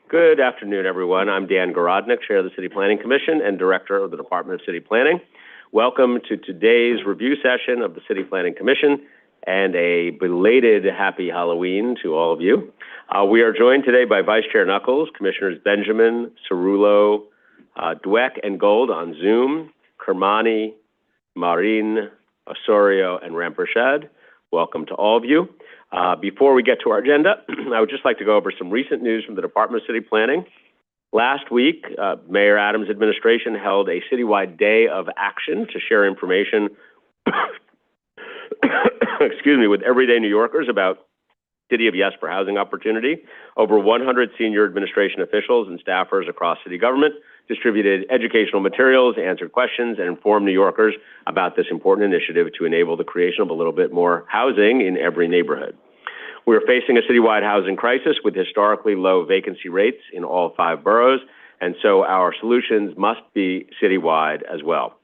Good afternoon, everyone. I'm Dan Garodnick, Chair of the City Planning Commission and Director of the Department of City Planning. Welcome to today's review session of the City Planning Commission and a belated happy Halloween to all of you. We are joined today by Vice Chair Knuckles, Commissioners Benjamin, Cerullo, Dweck, and Gold on Zoom, Kermani, Marin, Osorio, and Rampersad. Welcome to all of you. Before we get to our agenda, I would just like to go over some recent news from the Department of City Planning. Last week, Mayor Adams' administration held a citywide day of action to share information with everyday New Yorkers about City of Yes for housing opportunity. Over 100 senior administration officials and staffers across city government distributed educational materials, answered questions, and informed New Yorkers about this important initiative to enable the creation of a little bit more housing in every neighborhood. We are facing a citywide housing crisis with historically low vacancy rates in all 5 boroughs, and so our solutions must be citywide as well.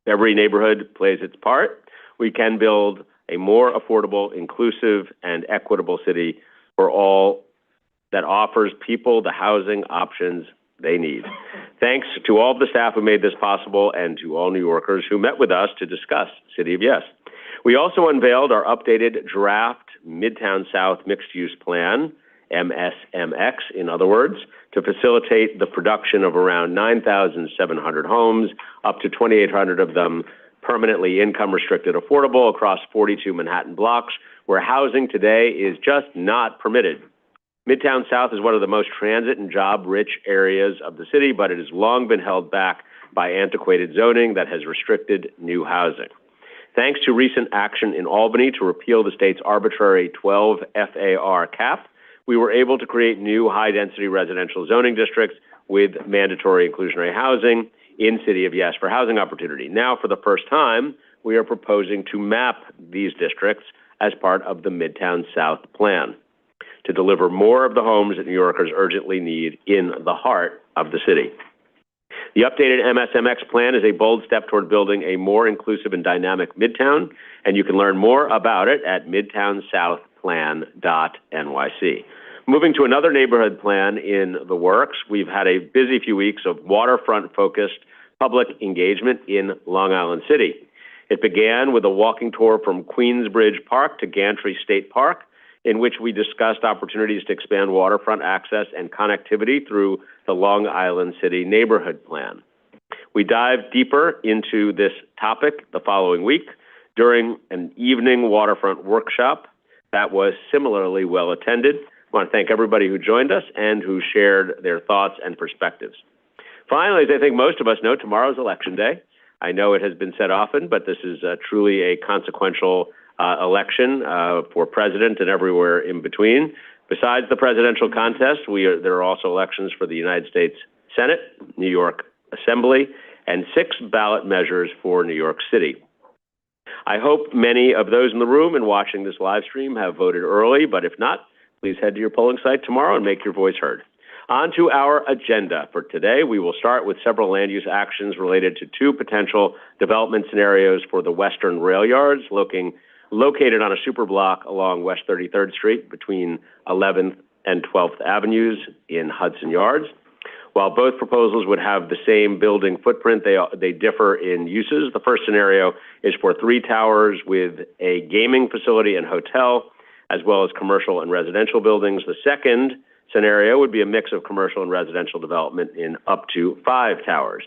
Every neighborhood plays its part. We can build a more affordable, inclusive, and equitable city for all that offers people the housing options they need. Thanks to all of the staff who made this possible and to all New Yorkers who met with us to discuss City of Yes. We also unveiled our updated draft Midtown South Mixed-Use Plan, MSMX in other words, to facilitate the production of around 9,700 homes, up to 2,800 of them permanently income-restricted affordable across 42 Manhattan blocks, where housing today is just not permitted. Midtown South is one of the most transit and job-rich areas of the city, but it has long been held back by antiquated zoning that has restricted new housing. Thanks to recent action in Albany to repeal the state's arbitrary 12 FAR cap, we were able to create new high-density residential zoning districts with mandatory inclusionary housing in City of Yes for housing opportunity. Now, for the first time, we are proposing to map these districts as part of the Midtown South plan to deliver more of the homes that New Yorkers urgently need in the heart of the city. The updated MSMX plan is a bold step toward building a more inclusive and dynamic Midtown, and you can learn more about it at midtownsouthplan.nyc. Moving to another neighborhood plan in the works, we've had a busy few weeks of waterfront-focused public engagement in Long Island City. It began with a walking tour from Queensbridge Park to Gantry State Park, in which we discussed opportunities to expand waterfront access and connectivity through the Long Island City Neighborhood Plan. We dived deeper into this topic the following week during an evening waterfront workshop that was similarly well attended. I want to thank everybody who joined us and who shared their thoughts and perspectives. Finally, as I think most of us know, tomorrow's Election Day. I know it has been said often, but this is truly a consequential election for president and everywhere in between. Besides the presidential contest, there are also elections for the United States Senate, New York Assembly, and 6 ballot measures for New York City. I hope many of those in the room and watching this live stream have voted early, but if not, please head to your polling site tomorrow and make your voice heard. On to our agenda for today. We will start with several land use actions related to 2 potential development scenarios for the Western Rail Yards, located on a superblock along West 33rd Street between 11th and 12th Avenues in Hudson Yards. While both proposals would have the same building footprint, they differ in uses. The first scenario is for 3 towers with a gaming facility and hotel, as well as commercial and residential buildings. The second scenario would be a mix of commercial and residential development in up to 5 towers.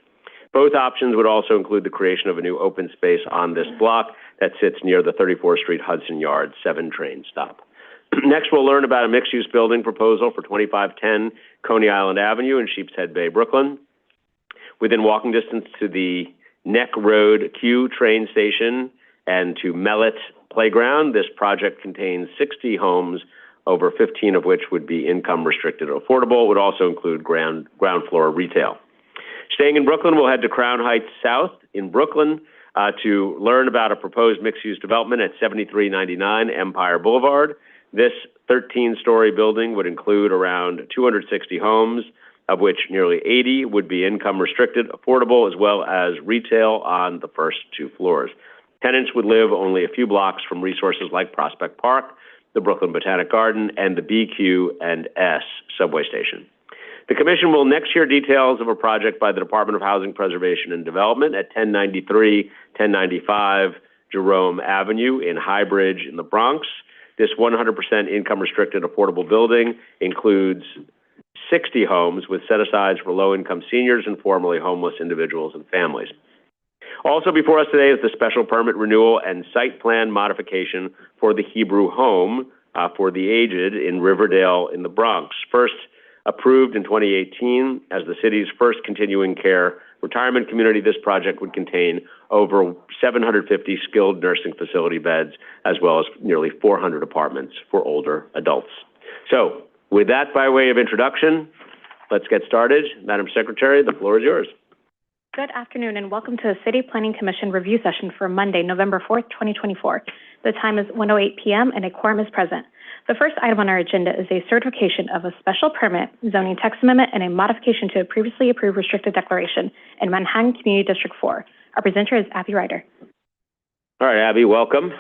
Both options would also include the creation of a new open space on this block that sits near the 34th Street Hudson Yards 7 train stop. Next, we'll learn about a mixed-use building proposal for 2510 Coney Island Avenue in Sheepshead Bay, Brooklyn. Within walking distance to the Neck Road Q train station and to Mellet Playground, this project contains 60 homes, over 15 of which would be income-restricted or affordable. It would also include ground floor retail. Staying in Brooklyn, we'll head to Crown Heights South in Brooklyn to learn about a proposed mixed-use development at 7399 Empire Boulevard. This 13-story building would include around 260 homes, of which nearly 80 would be income-restricted, affordable, as well as retail on the first 2 floors. Tenants would live only a few blocks from resources like Prospect Park, the Brooklyn Botanic Garden, and the BQ&S subway station. The Commission will next hear details of a project by the Department of Housing Preservation and Development at 1093, 1095 Jerome Avenue in High Bridge in the Bronx. This 100% income-restricted affordable building includes 60 homes with set-asides for low-income seniors and formerly homeless individuals and families. Also before us today is the special permit renewal and site plan modification for the Hebrew Home for the Aged in Riverdale in the Bronx. First approved in 2018 as the city's first continuing care retirement community, this project would contain over 750 skilled nursing facility beds, as well as nearly 400 apartments for older adults. So, with that by way of introduction, let's get started. Madam Secretary, the floor is yours. Good afternoon and welcome to the City Planning Commission Review Session for Monday, November 4th, 2024. The time is 1:08 p.m. and a quorum is present. The first item on our agenda is a certification of a special permit, zoning text amendment, and a modification to a previously approved restricted declaration in Manhattan Community District 4. Our presenter is Abby Ryder. All right, Abby, welcome.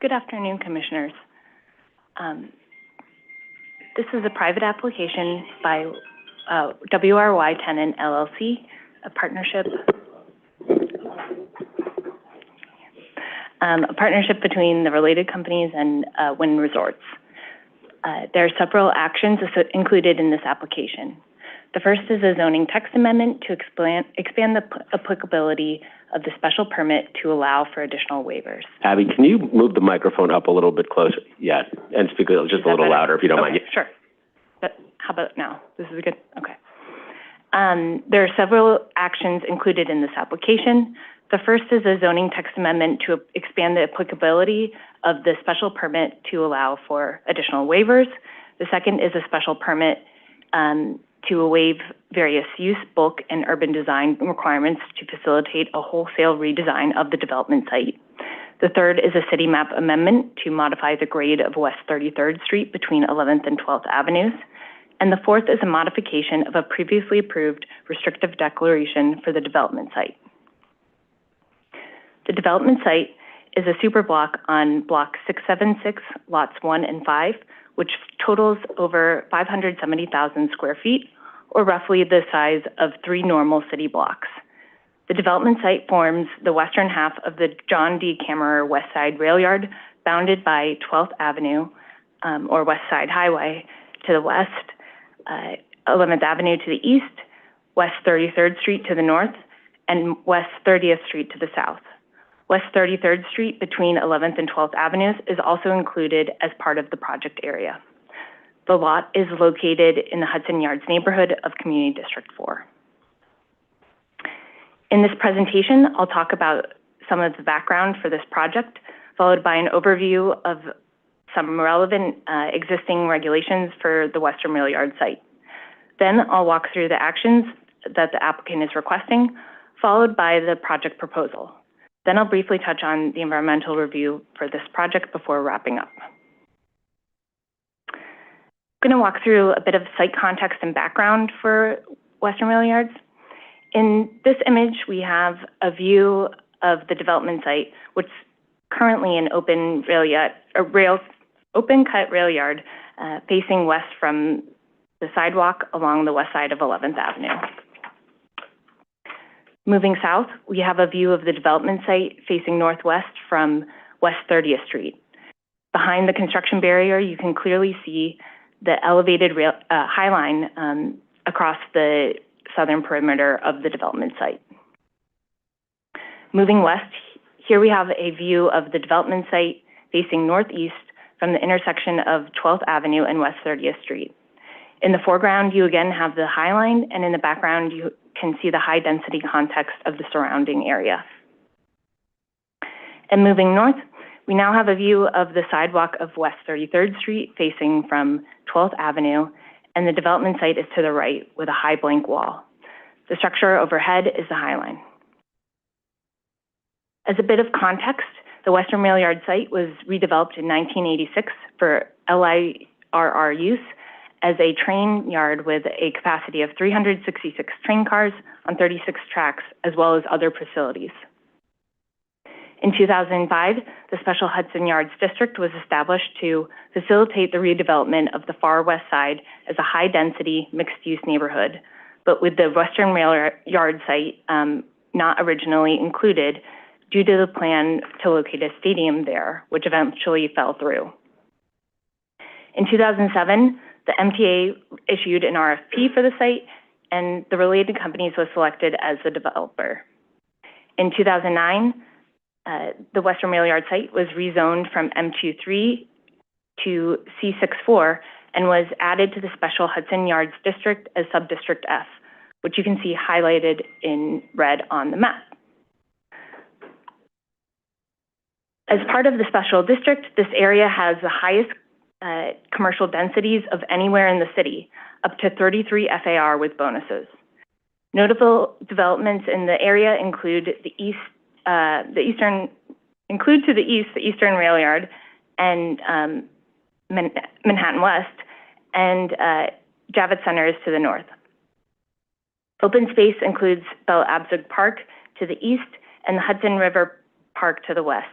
Good afternoon, Commissioners. This is a private application by WRY Tenant LLC, a partnership between the related companies and Wynn Resorts. There are several actions included in this application. The first is a zoning text amendment to expand the applicability of the special permit to allow for additional waivers. Abby, can you move the microphone up a little bit closer? Yeah, and speak just a little louder if you don't mind. Sure. But how about now? This is good? Okay. There are several actions included in this application. The first is a zoning text amendment to expand the applicability of the special permit to allow for additional waivers. The second is a special permit to waive various use, bulk, and urban design requirements to facilitate a wholesale redesign of the development site. The third is a city map amendment to modify the grade of West 33rd Street between 11th and 12th Avenues. And the fourth is a modification of a previously approved restrictive declaration for the development site. The development site is a super block on block 676, lots 1 and 5, which totals over 570,000 square feet, or roughly the size of 3 normal city blocks. The development site forms the western half of the John D. Kammerer West Side Rail Yard, bounded by 12th Avenue, or West Side Highway, to the west, 11th Avenue to the east, West 33rd Street to the north, and West 30th Street to the south. West 33rd Street between 11th and 12th Avenues is also included as part of the project area. The lot is located in the Hudson Yards neighborhood of Community District 4. In this presentation, I'll talk about some of the background for this project, followed by an overview of some relevant existing regulations for the Western Rail Yard site. Then I'll walk through the actions that the applicant is requesting, followed by the project proposal. Then I'll briefly touch on the environmental review for this project before wrapping up. I'm going to walk through a bit of site context and background for Western Rail Yards. In this image, we have a view of the development site, which is currently an open cut rail yard facing west from the sidewalk along the west side of 11th Avenue. Moving south, we have a view of the development site facing northwest from West 30th Street. Behind the construction barrier, you can clearly see the elevated high line across the southern perimeter of the development site. Moving west, here we have a view of the development site facing northeast from the intersection of 12th Avenue and West 30th Street. In the foreground, you again have the high line, and in the background, you can see the high density context of the surrounding area. And moving north, we now have a view of the sidewalk of West 33rd Street facing from 12th Avenue, and the development site is to the right with a high blank wall. The structure overhead is the High Line. As a bit of context, the Western Rail Yard site was redeveloped in 1986 for LIRR use as a train yard with a capacity of 366 train cars on 36 tracks, as well as other facilities. In 2005, the Special Hudson Yards District was established to facilitate the redevelopment of the far west side as a high-density, mixed-use neighborhood, but with the Western Rail Yard site not originally included due to the plan to locate a stadium there, which eventually fell through. In 2007, the MTA issued an RFP for the site, and the related companies was selected as the developer. In 2009, the Western Rail Yard site was rezoned from M23 to C64 and was added to the Special Hudson Yards District as Subdistrict F, which you can see highlighted in red on the map. As part of the special district, this area has the highest commercial densities of anywhere in the city, up to 33 FAR with bonuses. Notable developments in the area include the Eastern Rail Yard and Manhattan West, and Javits Center is to the north. Open space includes Bella Abzug Park to the east and the Hudson River Park to the west.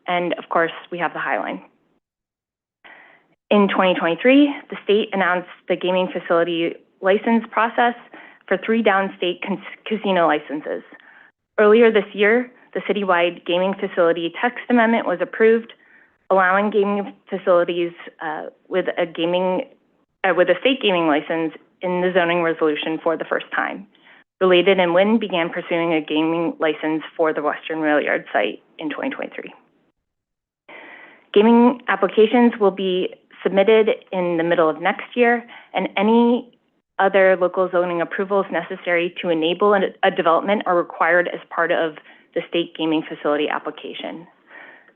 And of course, we have the High Line. In 2023, the state announced the gaming facility license process for 3 downstate casino licenses. Earlier this year, the citywide gaming facility text amendment was approved, allowing gaming facilities with a state gaming license in the zoning resolution for the first time. Related and Wynn began pursuing a gaming license for the Western Rail Yard site in 2023. Gaming applications will be submitted in the middle of next year, and any other local zoning approvals necessary to enable a development are required as part of the state gaming facility application.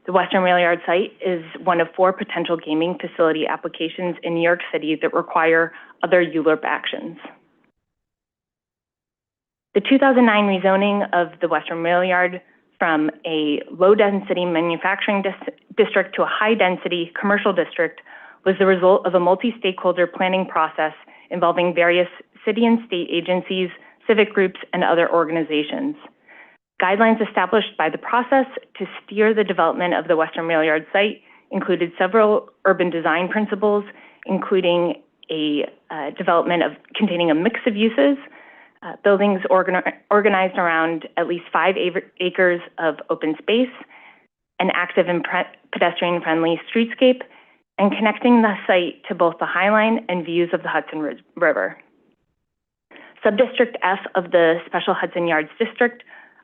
The Western Rail Yard site is one of 4 potential gaming facility applications in New York City that require other ULURP actions. The 2009 rezoning of the Western Rail Yard from a low-density manufacturing district to a high-density commercial district was the result of a multi-stakeholder planning process involving various city and state agencies, civic groups, and other organizations. Guidelines established by the process to steer the development of the Western Rail Yard site included several urban design principles, including a development containing a mix of uses, buildings organized around at least 5 acres of open space, an active and pedestrian-friendly streetscape, and connecting the site to both the High Line and views of the Hudson River. Subdistrict F of the Special Hudson Yards District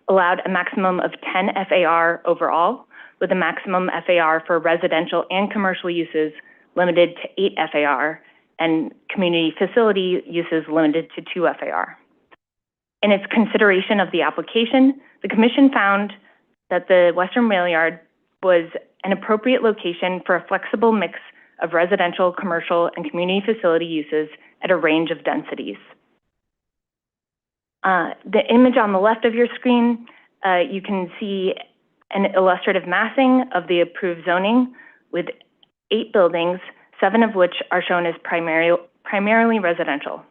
allowed a maximum of 10 FAR overall, with a maximum FAR for residential and commercial uses limited to 8 FAR, and community facility uses limited to 2 FAR. In its consideration of the application, the Commission found that the Western Rail Yard was an appropriate location for a flexible mix of residential, commercial, and community facility uses at a range of densities. The image on the left of your screen, you can see an illustrative massing of the approved zoning with 8 buildings, 7 of which are shown as primarily residential.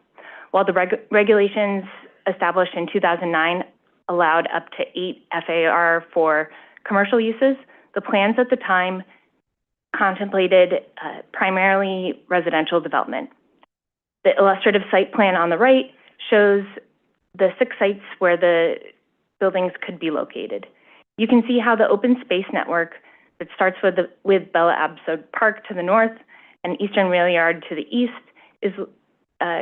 While the regulations established in 2009 allowed up to 8 FAR for commercial uses, the plans at the time contemplated primarily residential development. The illustrative site plan on the right shows the 6 sites where the buildings could be located. You can see how the open space network that starts with Bella Abzug Park to the north and Eastern Rail Yard to the east is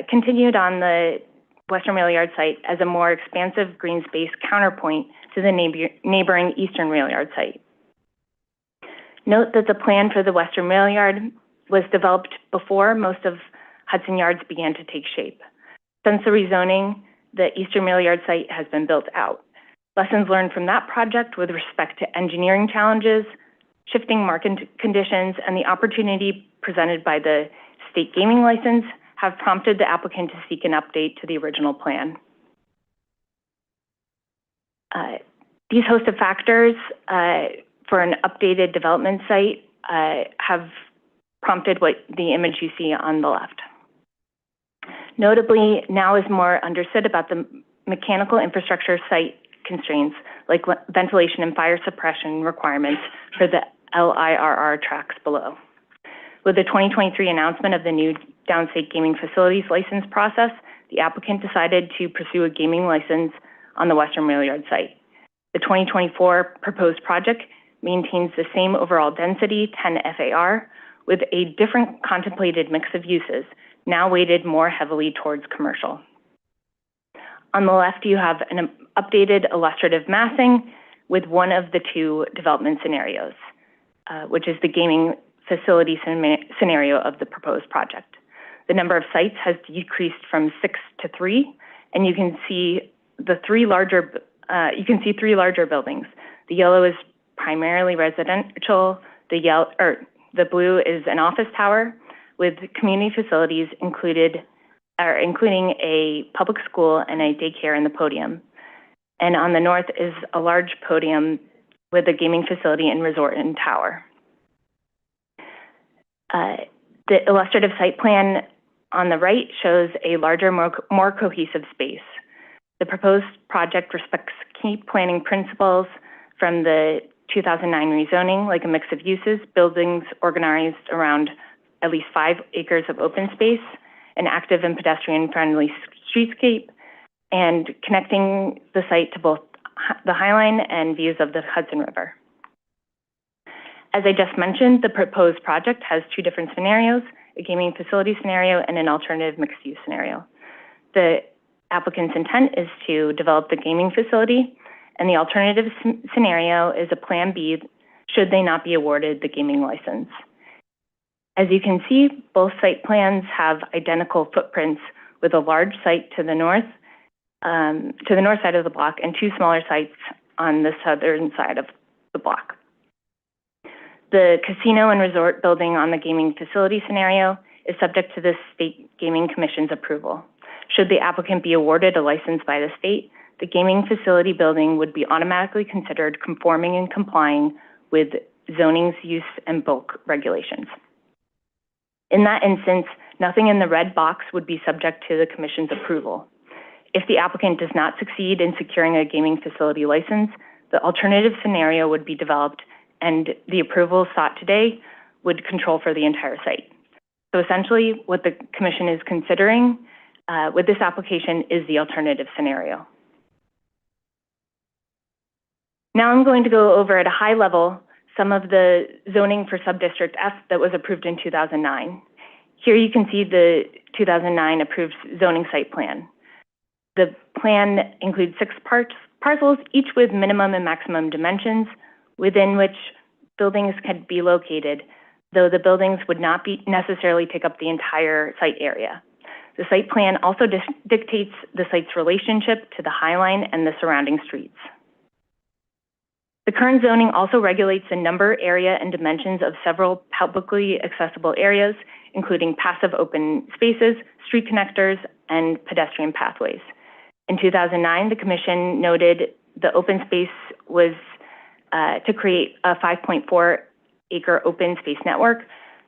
continued on the Western Rail Yard site as a more expansive green space counterpoint to the neighboring Eastern Rail Yard site. Note that the plan for the Western Rail Yard was developed before most of Hudson Yards began to take shape. Since the rezoning, the Eastern Rail Yard site has been built out. Lessons learned from that project with respect to engineering challenges, shifting market conditions, and the opportunity presented by the state gaming license have prompted the applicant to seek an update to the original plan. These host of factors for an updated development site have prompted what the image you see on the left. Notably, now is more understood about the mechanical infrastructure site constraints like ventilation and fire suppression requirements for the LIRR tracks below. With the 2023 announcement of the new downstate gaming facilities license process, the applicant decided to pursue a gaming license on the Western Rail Yard site. The 2024 proposed project maintains the same overall density, 10 FAR, with a different contemplated mix of uses, now weighted more heavily towards commercial. On the left, you have an updated illustrative massing with one of the two development scenarios, which is the gaming facility scenario of the proposed project. The number of sites has decreased from 6 to 3, and you can see three larger buildings. The yellow is primarily residential. The blue is an office tower with community facilities including a public school and a daycare in the podium. And on the north is a large podium with a gaming facility and resort and tower. The illustrative site plan on the right shows a larger, more cohesive space. The proposed project respects key planning principles from the 2009 rezoning, like a mix of uses, buildings organized around at least 5 acres of open space, an active and pedestrian-friendly streetscape, and connecting the site to both the High Line and views of the Hudson River. As I just mentioned, the proposed project has 2 different scenarios, a gaming facility scenario and an alternative mixed-use scenario. The applicant's intent is to develop the gaming facility, and the alternative scenario is a Plan B should they not be awarded the gaming license. As you can see, both site plans have identical footprints with a large site to the north side of the block and 2 smaller sites on the southern side of the block. The casino and resort building on the gaming facility scenario is subject to the State Gaming Commission's approval. Should the applicant be awarded a license by the state, the gaming facility building would be automatically considered conforming and complying with zoning's use and bulk regulations. In that instance, nothing in the red box would be subject to the Commission's approval. If the applicant does not succeed in securing a gaming facility license, the alternative scenario would be developed and the approval sought today would control for the entire site. So essentially, what the Commission is considering with this application is the alternative scenario. Now I'm going to go over at a high level some of the zoning for Subdistrict F that was approved in 2009. Here you can see the 2009 approved zoning site plan. The plan includes 6 parcels, each with minimum and maximum dimensions, within which buildings can be located, though the buildings would not necessarily take up the entire site area. The site plan also dictates the site's relationship to the High Line and the surrounding streets. The current zoning also regulates the number, area, and dimensions of several publicly accessible areas, including passive open spaces, street connectors, and pedestrian pathways. In 2009, the Commission noted the open space was to create a 5.4-acre open space network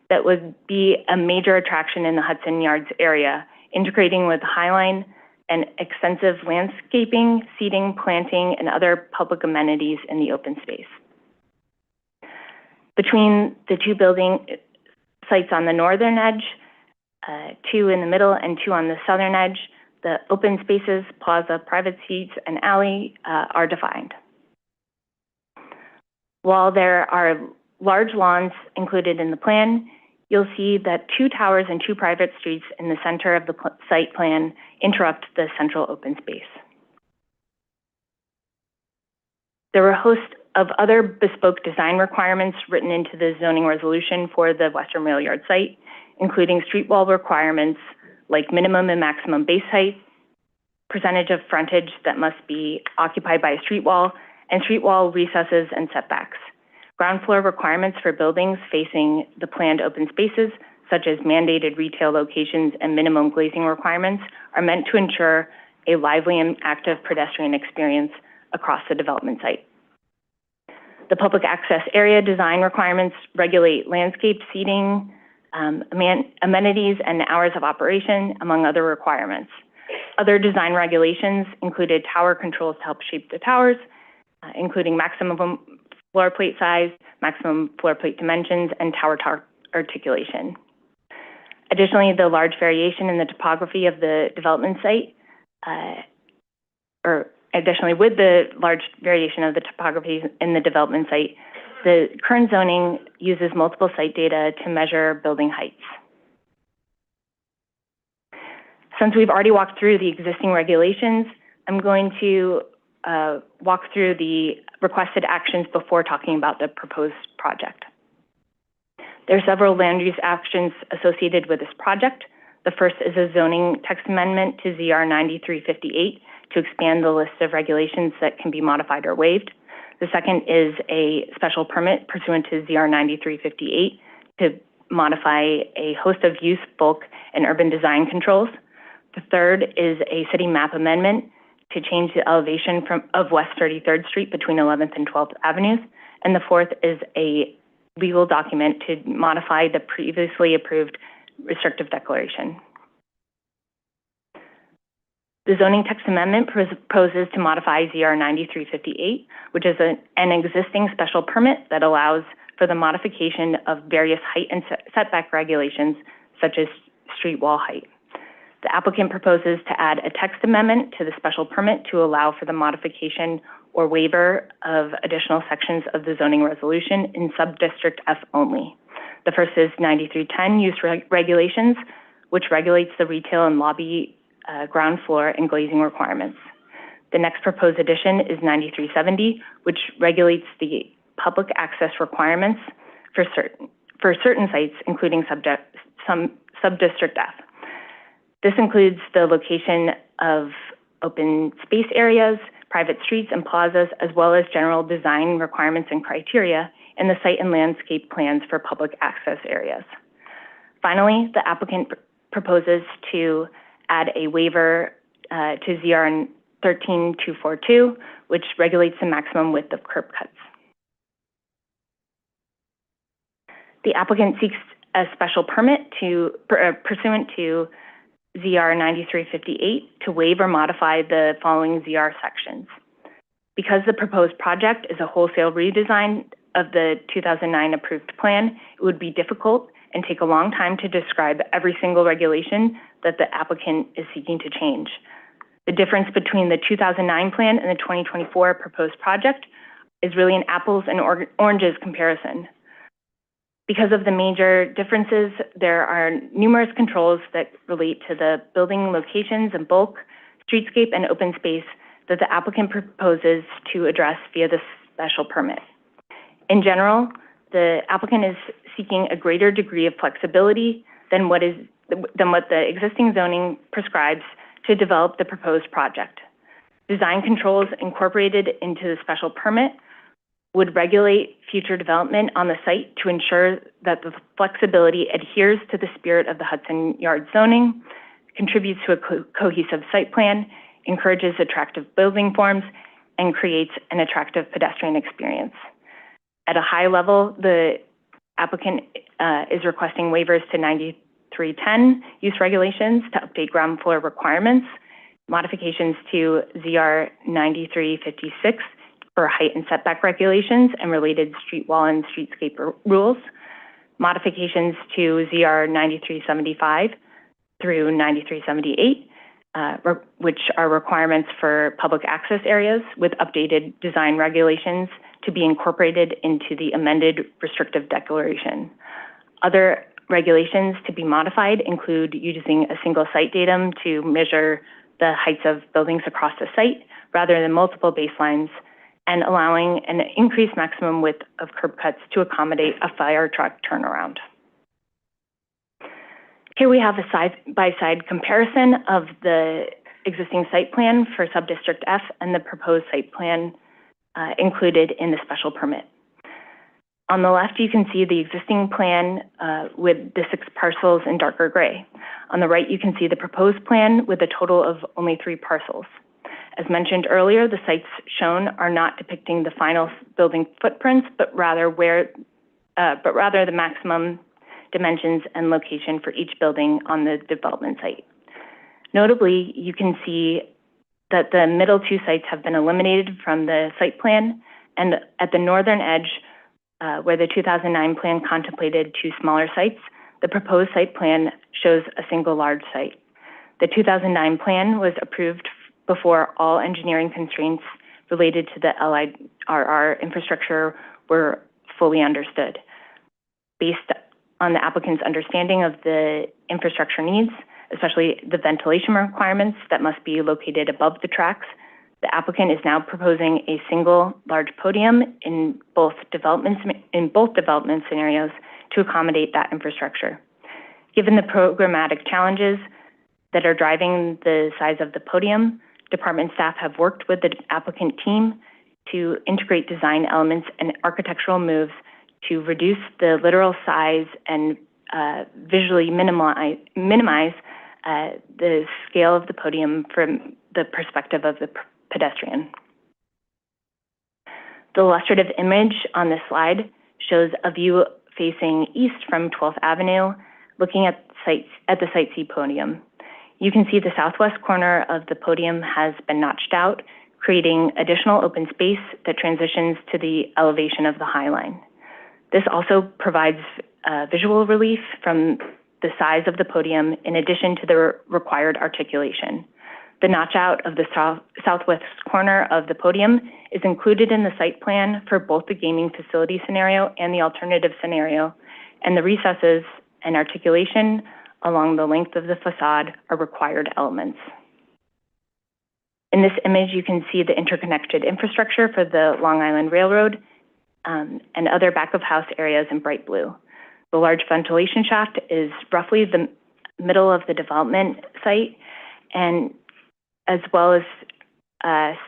that would be a major attraction in the Hudson Yards area, integrating with High Line and extensive landscaping, seating, planting, and other public amenities in the open space. Between the 2 building sites on the northern edge, 2 in the middle and 2 on the southern edge, the open spaces, plaza, private seats, and alley are defined. While there are large lawns included in the plan, you'll see that 2 towers and 2 private streets in the center of the site plan interrupt the central open space. There were a host of other bespoke design requirements written into the zoning resolution for the Western Rail Yard site, including street wall requirements like minimum and maximum base height, percentage of frontage that must be occupied by a street wall, and street wall recesses and setbacks. Ground floor requirements for buildings facing the planned open spaces, such as mandated retail locations and minimum glazing requirements, are meant to ensure a lively and active pedestrian experience across the development site. The public access area design requirements regulate landscape, seating, amenities, and hours of operation, among other requirements. Other design regulations included tower controls to help shape the towers, including maximum floor plate size, maximum floor plate dimensions, and tower articulation. Additionally, the large variation in the topography of the development site, with the large variation of the topography in the development site, the current zoning uses multiple site data to measure building heights. Since we've already walked through the existing regulations, I'm going to walk through the requested actions before talking about the proposed project. There are several land use actions associated with this project. The first is a zoning text amendment to ZR 9358 to expand the list of regulations that can be modified or waived. The second is a special permit pursuant to ZR 9358 to modify a host of use, bulk, and urban design controls. The third is a city map amendment to change the elevation of West 33rd Street between 11th and 12th Avenues. And the fourth is a legal document to modify the previously approved restrictive declaration. The zoning text amendment proposes to modify ZR 9358, which is an existing special permit that allows for the modification of various height and setback regulations, such as street wall height. The applicant proposes to add a text amendment to the special permit to allow for the modification or waiver of additional sections of the zoning resolution in Subdistrict F only. The first is 9310 use regulations, which regulates the retail and lobby ground floor and glazing requirements. The next proposed addition is 9370, which regulates the public access requirements for certain sites, including Subdistrict F. This includes the location of open space areas, private streets and plazas, as well as general design requirements and criteria in the site and landscape plans for public access areas. Finally, the applicant proposes to add a waiver to ZR 13242, which regulates the maximum width of curb cuts. The applicant seeks a special permit pursuant to ZR 9358 to waive or modify the following ZR sections. Because the proposed project is a wholesale redesign of the 2009 approved plan, it would be difficult and take a long time to describe every single regulation that the applicant is seeking to change. The difference between the 2009 plan and the 2024 proposed project is really an apples and oranges comparison. Because of the major differences, there are numerous controls that relate to the building locations and bulk, streetscape, and open space that the applicant proposes to address via the special permit. In general, the applicant is seeking a greater degree of flexibility than what the existing zoning prescribes to develop the proposed project. Design controls incorporated into the special permit would regulate future development on the site to ensure that the flexibility adheres to the spirit of the Hudson Yards zoning, contributes to a cohesive site plan, encourages attractive building forms, and creates an attractive pedestrian experience. At a high level, the applicant is requesting waivers to 9310 use regulations to update ground floor requirements, modifications to ZR 9356 for height and setback regulations and related street wall and streetscape rules, modifications to ZR 9375 through 9378, which are requirements for public access areas with updated design regulations to be incorporated into the amended restrictive declaration. Other regulations to be modified include using a single site datum to measure the heights of buildings across the site rather than multiple baselines, and allowing an increased maximum width of curb cuts to accommodate a fire truck turnaround. Here we have a side-by-side comparison of the existing site plan for Subdistrict F and the proposed site plan included in the special permit. On the left, you can see the existing plan with the 6 parcels in darker gray. On the right, you can see the proposed plan with a total of only 3 parcels. As mentioned earlier, the sites shown are not depicting the final building footprints, but rather the maximum dimensions and location for each building on the development site. Notably, you can see that the middle 2 sites have been eliminated from the site plan, and at the northern edge, where the 2009 plan contemplated 2 smaller sites, the proposed site plan shows a single large site. The 2009 plan was approved before all engineering constraints related to the LIRR infrastructure were fully understood. Based on the applicant's understanding of the infrastructure needs, especially the ventilation requirements that must be located above the tracks, the applicant is now proposing a single large podium in both development scenarios to accommodate that infrastructure. Given the programmatic challenges that are driving the size of the podium, department staff have worked with the applicant team to integrate design elements and architectural moves to reduce the literal size and visually minimize the scale of the podium from the perspective of the pedestrian. The illustrative image on this slide shows a view facing east from 12th Avenue, looking at the Site C podium. You can see the southwest corner of the podium has been notched out, creating additional open space that transitions to the elevation of the High Line. This also provides visual relief from the size of the podium in addition to the required articulation. The notch out of the southwest corner of the podium is included in the site plan for both the gaming facility scenario and the alternative scenario, and the recesses and articulation along the length of the facade are required elements. In this image, you can see the interconnected infrastructure for the Long Island Railroad and other back-of-house areas in bright blue. The large ventilation shaft is roughly the middle of the development site, and as well as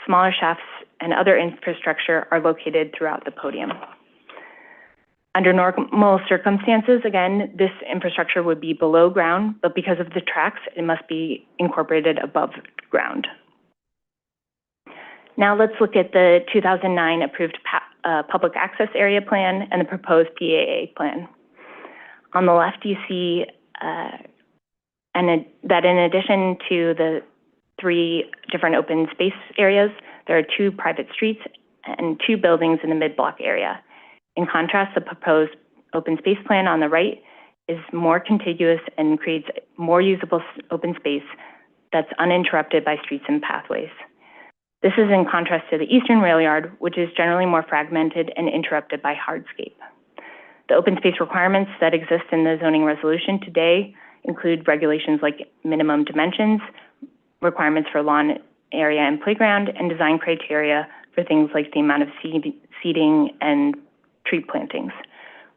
smaller shafts and other infrastructure are located throughout the podium. Under normal circumstances, again, this infrastructure would be below ground, but because of the tracks, it must be incorporated above ground. Now let's look at the 2009 approved public access area plan and the proposed PAA plan. On the left, you see that in addition to the 3 different open space areas, there are 2 private streets and 2 buildings in the mid-block area. In contrast, the proposed open space plan on the right is more contiguous and creates more usable open space that's uninterrupted by streets and pathways. This is in contrast to the eastern rail yard, which is generally more fragmented and interrupted by hardscape. The open space requirements that exist in the zoning resolution today include regulations like minimum dimensions, requirements for lawn area and playground, and design criteria for things like the amount of seating and tree plantings.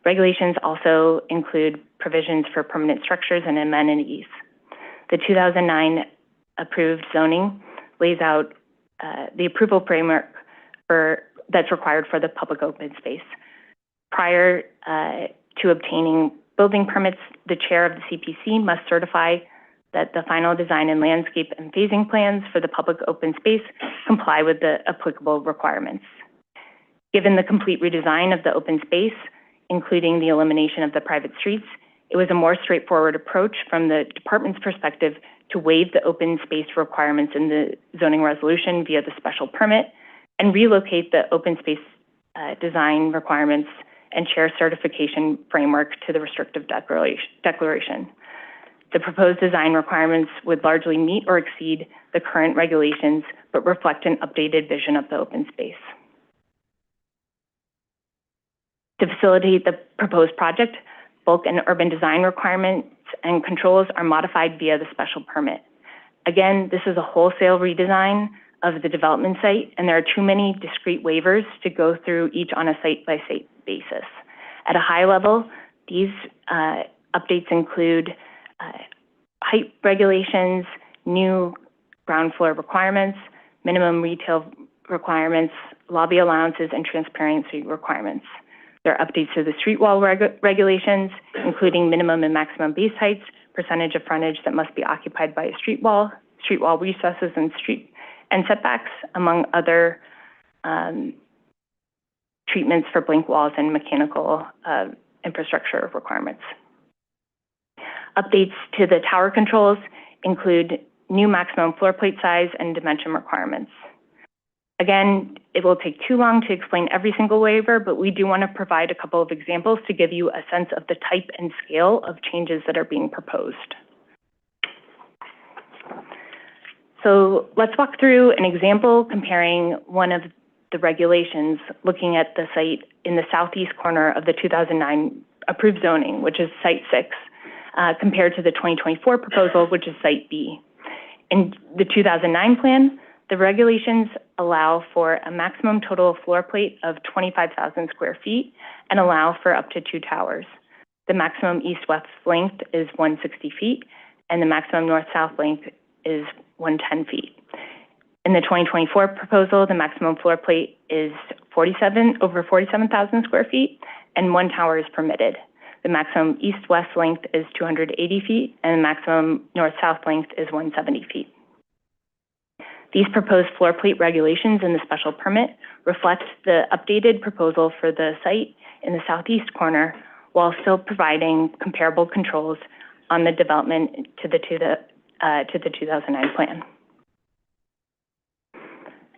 Regulations also include provisions for permanent structures and amenities. The 2009 approved zoning lays out the approval framework that's required for the public open space. Prior to obtaining building permits, the chair of the CPC must certify that the final design and landscape and phasing plans for the public open space comply with the applicable requirements. Given the complete redesign of the open space, including the elimination of the private streets, it was a more straightforward approach from the department's perspective to waive the open space requirements in the zoning resolution via the special permit and relocate the open space design requirements and chair certification framework to the restrictive declaration. The proposed design requirements would largely meet or exceed the current regulations, but reflect an updated vision of the open space. To facilitate the proposed project, bulk and urban design requirements and controls are modified via the special permit. Again, this is a wholesale redesign of the development site, and there are too many discrete waivers to go through each on a site-by-site basis. At a high level, these updates include height regulations, new ground floor requirements, minimum retail requirements, lobby allowances, and transparency requirements. There are updates to the street wall regulations, including minimum and maximum base heights, percentage of frontage that must be occupied by a street wall recesses, and setbacks, among other treatments for blank walls and mechanical infrastructure requirements. Updates to the tower controls include new maximum floor plate size and dimension requirements. Again, it will take too long to explain every single waiver, but we do want to provide a couple of examples to give you a sense of the type and scale of changes that are being proposed. So let's walk through an example comparing one of the regulations, looking at the site in the southeast corner of the 2009 approved zoning, which is Site 6, compared to the 2024 proposal, which is Site B. In the 2009 plan, the regulations allow for a maximum total floor plate of 25,000 square feet and allow for up to 2 towers. The maximum east-west length is 160 feet, and the maximum north-south length is 110 feet. In the 2024 proposal, the maximum floor plate is over 47,000 square feet, and 1 tower is permitted. The maximum east-west length is 280 feet, and the maximum north-south length is 170 feet. These proposed floor plate regulations in the special permit reflect the updated proposal for the site in the southeast corner, while still providing comparable controls on the development to the 2009 plan.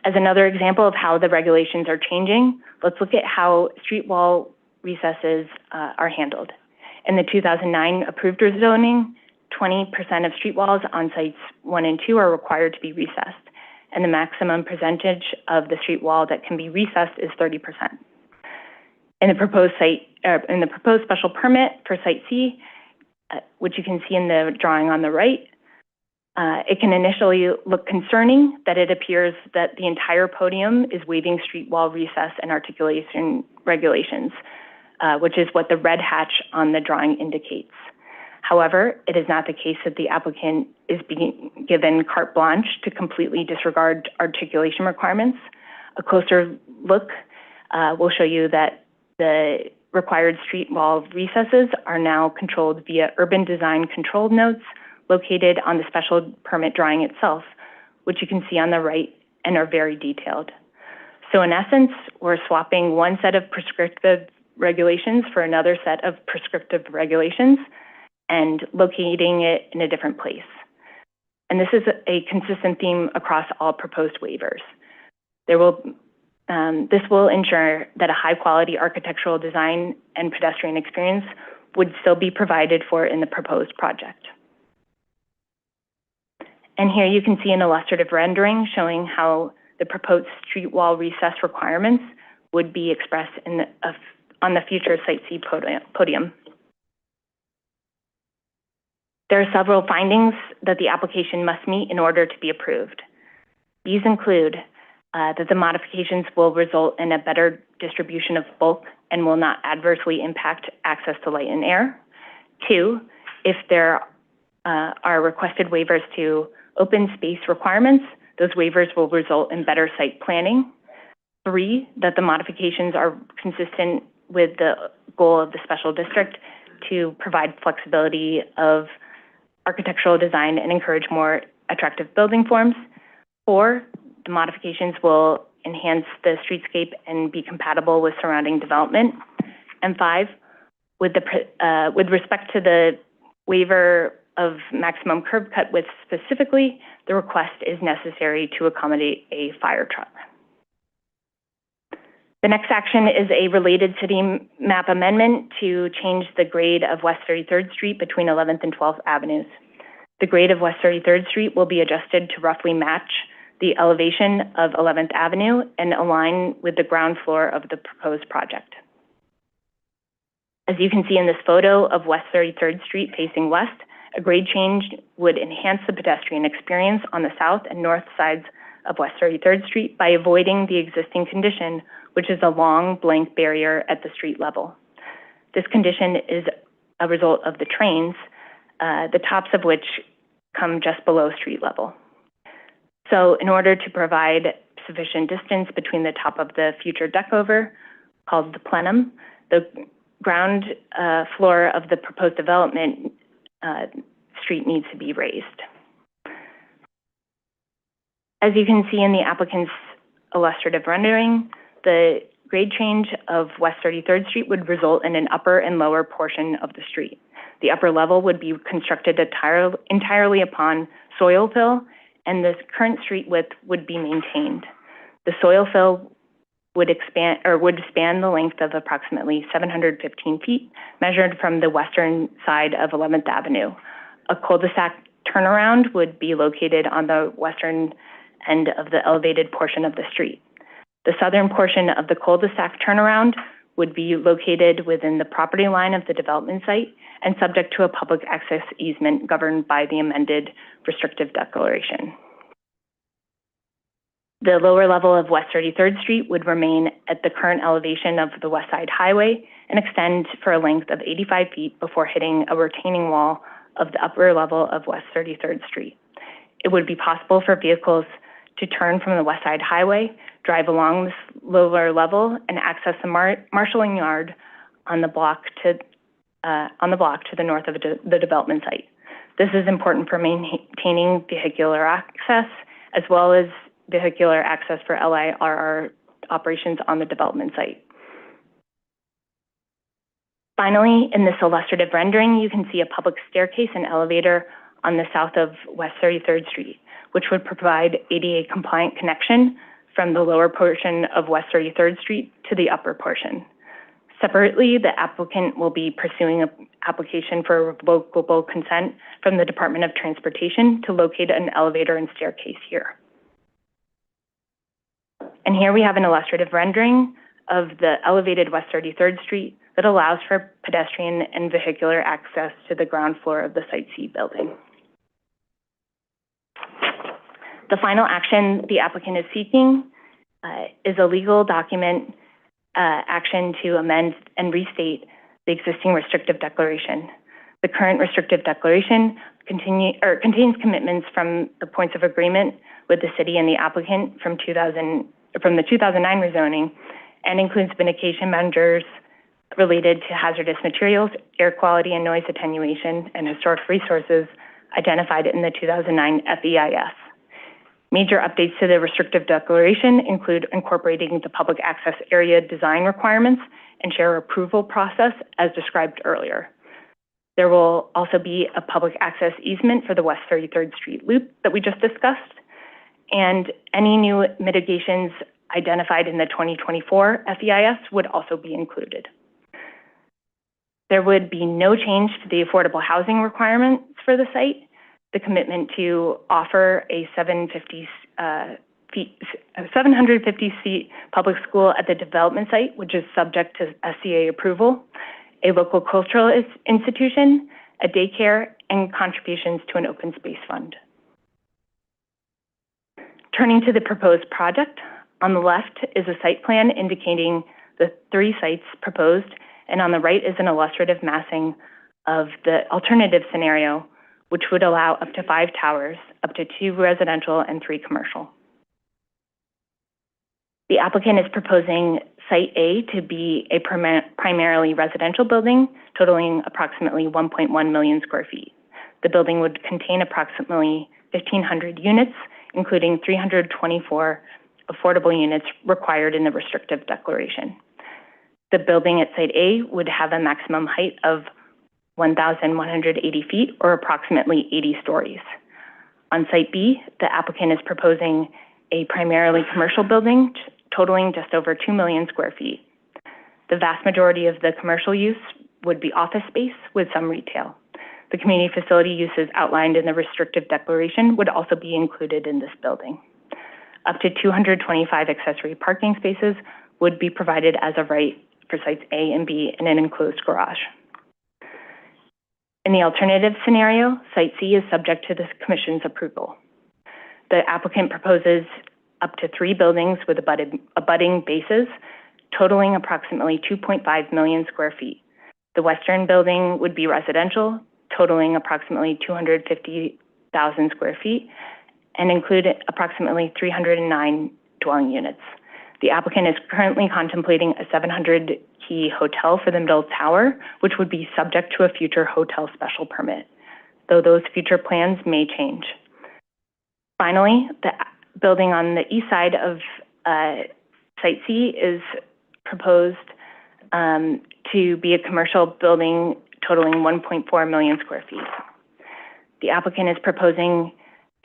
As another example of how the regulations are changing, let's look at how street wall recesses are handled. In the 2009 approved zoning, 20% of street walls on sites 1 and 2 are required to be recessed, and the maximum percentage of the street wall that can be recessed is 30%. In the proposed special permit for Site C, which you can see in the drawing on the right, it can initially look concerning that it appears that the entire podium is waiving street wall recess and articulation regulations, which is what the red hatch on the drawing indicates. However, it is not the case that the applicant is being given carte blanche to completely disregard articulation requirements. A closer look will show you that the required street wall recesses are now controlled via urban design control notes located on the special permit drawing itself, which you can see on the right and are very detailed. So in essence, we're swapping one set of prescriptive regulations for another set of prescriptive regulations and locating it in a different place. And this is a consistent theme across all proposed waivers. This will ensure that a high-quality architectural design and pedestrian experience would still be provided for in the proposed project. And here you can see an illustrative rendering showing how the proposed street wall recess requirements would be expressed on the future Site C podium. There are several findings that the application must meet in order to be approved. These include that the modifications will result in a better distribution of bulk and will not adversely impact access to light and air. 2, if there are requested waivers to open space requirements, those waivers will result in better site planning. 3, that the modifications are consistent with the goal of the special district to provide flexibility of architectural design and encourage more attractive building forms. 4, the modifications will enhance the streetscape and be compatible with surrounding development. And 5, with respect to the waiver of maximum curb cut width specifically, the request is necessary to accommodate a fire truck. The next action is a related city map amendment to change the grade of West 33rd Street between 11th and 12th Avenues. The grade of West 33rd Street will be adjusted to roughly match the elevation of 11th Avenue and align with the ground floor of the proposed project. As you can see in this photo of West 33rd Street facing west, a grade change would enhance the pedestrian experience on the south and north sides of West 33rd Street by avoiding the existing condition, which is a long blank barrier at the street level. This condition is a result of the trains, the tops of which come just below street level. So in order to provide sufficient distance between the top of the future deck over, called the plenum, the ground floor of the proposed development street needs to be raised. As you can see in the applicant's illustrative rendering, the grade change of West 33rd Street would result in an upper and lower portion of the street. The upper level would be constructed entirely upon soil fill, and the current street width would be maintained. The soil fill would span the length of approximately 715 feet, measured from the western side of 11th Avenue. A cul-de-sac turnaround would be located on the western end of the elevated portion of the street. The southern portion of the cul-de-sac turnaround would be located within the property line of the development site and subject to a public access easement governed by the amended restrictive declaration. The lower level of West 33rd Street would remain at the current elevation of the West Side Highway and extend for a length of 85 feet before hitting a retaining wall of the upper level of West 33rd Street. It would be possible for vehicles to turn from the West Side Highway, drive along this lower level, and access the marshalling yard on the block to the north of the development site. This is important for maintaining vehicular access as well as vehicular access for LIRR operations on the development site. Finally, in this illustrative rendering, you can see a public staircase and elevator on the south of West 33rd Street, which would provide ADA compliant connection from the lower portion of West 33rd Street to the upper portion. Separately, the applicant will be pursuing an application for revocable consent from the Department of Transportation to locate an elevator and staircase here. And here we have an illustrative rendering of the elevated West 33rd Street that allows for pedestrian and vehicular access to the ground floor of the Site C building. The final action the applicant is seeking is a legal document action to amend and restate the existing restrictive declaration. The current restrictive declaration contains commitments from the points of agreement with the city and the applicant from the 2009 rezoning, and includes mitigation measures related to hazardous materials, air quality and noise attenuation, and historic resources identified in the 2009 FEIS. Major updates to the restrictive declaration include incorporating the public access area design requirements and share approval process as described earlier. There will also be a public access easement for the West 33rd Street loop that we just discussed, and any new mitigations identified in the 2024 FEIS would also be included. There would be no change to the affordable housing requirements for the site. The commitment to offer a 750-seat public school at the development site, which is subject to SCA approval, a local cultural institution, a daycare, and contributions to an open space fund. Turning to the proposed project, on the left is a site plan indicating the 3 sites proposed, and on the right is an illustrative massing of the alternative scenario, which would allow up to 5 towers, up to 2 residential and 3 commercial. The applicant is proposing Site A to be a primarily residential building, totaling approximately 1.1 million square feet. The building would contain approximately 1,500 units, including 324 affordable units required in the restrictive declaration. The building at Site A would have a maximum height of 1,180 feet, or approximately 80 stories. On Site B, the applicant is proposing a primarily commercial building totaling just over 2 million square feet. The vast majority of the commercial use would be office space with some retail. The community facility uses outlined in the restrictive declaration would also be included in this building. Up to 225 accessory parking spaces would be provided as of right for Sites A and B in an enclosed garage. In the alternative scenario, Site C is subject to the Commission's approval. The applicant proposes up to 3 buildings with abutting bases, totaling approximately 2.5 million square feet. The western building would be residential, totaling approximately 250,000 square feet, and include approximately 309 dwelling units. The applicant is currently contemplating a 700-key hotel for the middle tower, which would be subject to a future hotel special permit, though those future plans may change. Finally, the building on the east side of Site C is proposed to be a commercial building totaling 1.4 million square feet. The applicant is proposing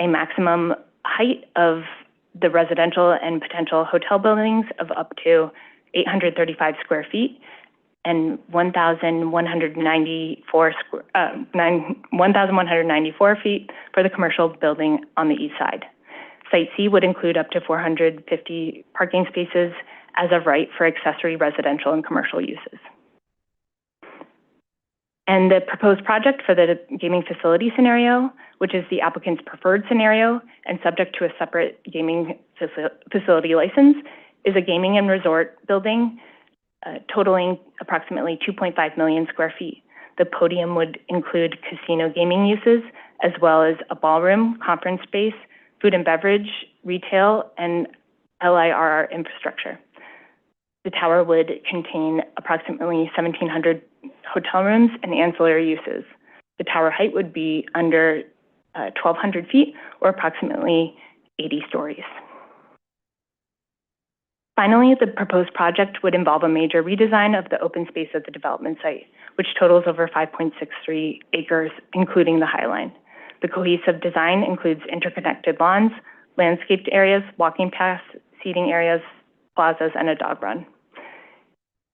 a maximum height of the residential and potential hotel buildings of up to 835 square feet and 1,194 feet for the commercial building on the east side. Site C would include up to 450 parking spaces as of right for accessory residential and commercial uses. And the proposed project for the gaming facility scenario, which is the applicant's preferred scenario and subject to a separate gaming facility license, is a gaming and resort building totaling approximately 2.5 million square feet. The podium would include casino gaming uses, as well as a ballroom, conference space, food and beverage, retail, and LIRR infrastructure. The tower would contain approximately 1,700 hotel rooms and ancillary uses. The tower height would be under 1,200 feet, or approximately 80 stories. Finally, the proposed project would involve a major redesign of the open space of the development site, which totals over 5.63 acres, including the High Line. The cohesive design includes interconnected lawns, landscaped areas, walking paths, seating areas, plazas, and a dog run.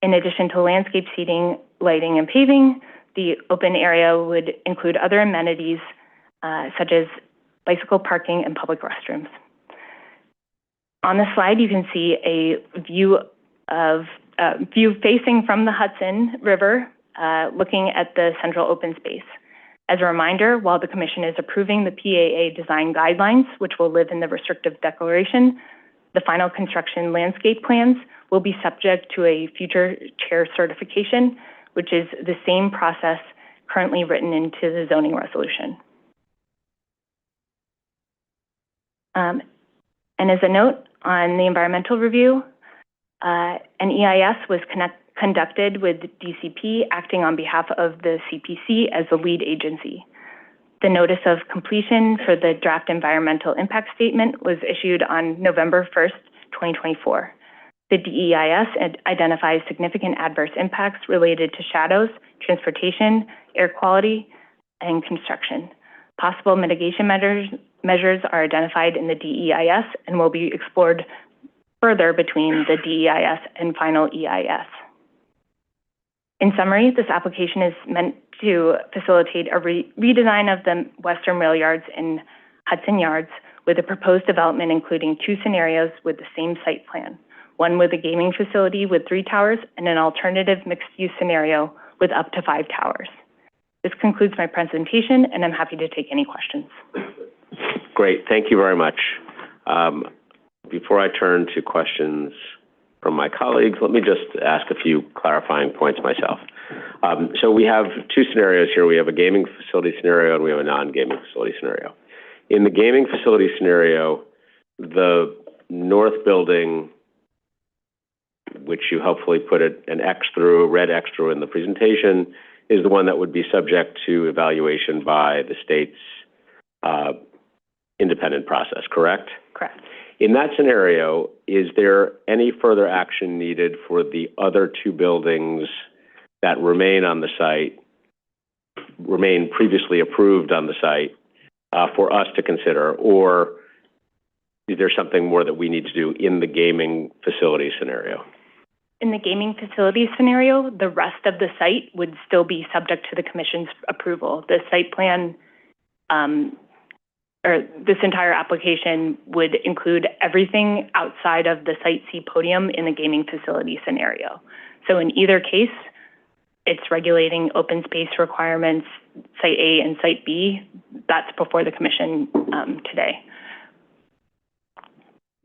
In addition to landscape seating, lighting, and paving, the open area would include other amenities such as bicycle parking and public restrooms. On the slide, you can see a view facing from the Hudson River, looking at the central open space. As a reminder, while the Commission is approving the PAA design guidelines, which will live in the restrictive declaration, the final construction landscape plans will be subject to a future chair certification, which is the same process currently written into the zoning resolution. And as a note on the environmental review, an EIS was conducted with DCP acting on behalf of the CPC as the lead agency. The notice of completion for the draft environmental impact statement was issued on November 1st, 2024. The DEIS identifies significant adverse impacts related to shadows, transportation, air quality, and construction. Possible mitigation measures are identified in the DEIS and will be explored further between the DEIS and final EIS. In summary, this application is meant to facilitate a redesign of the Western Rail Yards and Hudson Yards with a proposed development including two scenarios with the same site plan, one with a gaming facility with 3 towers and an alternative mixed-use scenario with up to 5 towers. This concludes my presentation, and I'm happy to take any questions. Great, thank you very much. Before I turn to questions from my colleagues, let me just ask a few clarifying points myself. So we have 2 scenarios here. We have a gaming facility scenario and we have a non-gaming facility scenario. In the gaming facility scenario, the north building, which you hopefully put an X through, red X through in the presentation, is the one that would be subject to evaluation by the state's independent process, correct? Correct. In that scenario, is there any further action needed for the other 2 buildings that remain on the site, remain previously approved on the site, for us to consider, or is there something more that we need to do in the gaming facility scenario? In the gaming facility scenario, the rest of the site would still be subject to the Commission's approval. The site plan, or this entire application would include everything outside of the Site C podium in the gaming facility scenario. So in either case, it's regulating open space requirements, Site A and Site B. That's before the Commission today.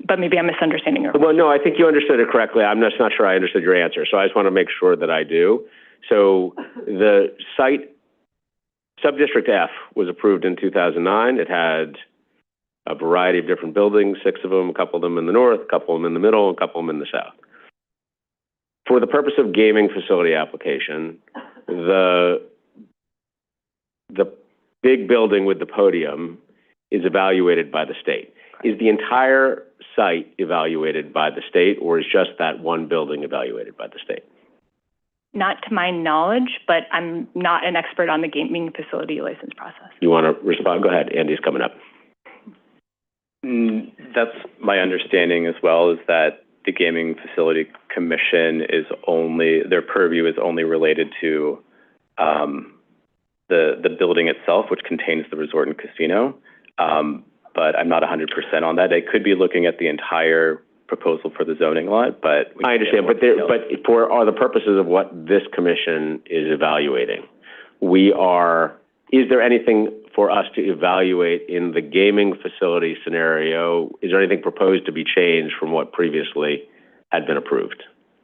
But maybe I'm misunderstanding your question. Well, no, I think you understood it correctly. I'm just not sure I understood your answer, so I just want to make sure that I do. So the site, Subdistrict F, was approved in 2009. It had a variety of different buildings, 6 of them, a couple of them in the north, a couple of them in the middle, and a couple of them in the south. For the purpose of gaming facility application, the big building with the podium is evaluated by the state. Is the entire site evaluated by the state, or is just that one building evaluated by the state? Not to my knowledge, but I'm not an expert on the gaming facility license process. You want to respond? Go ahead. Andy's coming up. That's my understanding as well, is that the Gaming Facility Commission their purview is only related to the building itself, which contains the resort and casino. But I'm not 100% on that. They could be looking at the entire proposal for the zoning lot, but I understand. But for the purposes of what this commission is evaluating, is there anything for us to evaluate in the gaming facility scenario? Is there anything proposed to be changed from what previously had been approved?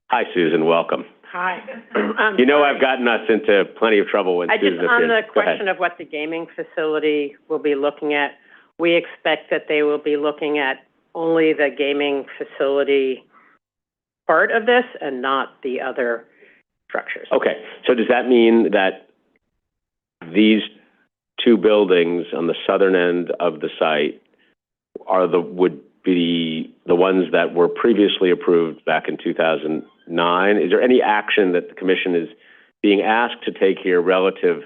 Hi, Susan. Welcome. Hi. I've gotten us into plenty of trouble when Susan appears. On the question of what the gaming facility will be looking at, we expect that they will be looking at only the gaming facility part of this and not the other structures. Okay. So does that mean that these 2 buildings on the southern end of the site would be the ones that were previously approved back in 2009? Is there any action that the commission is being asked to take here relative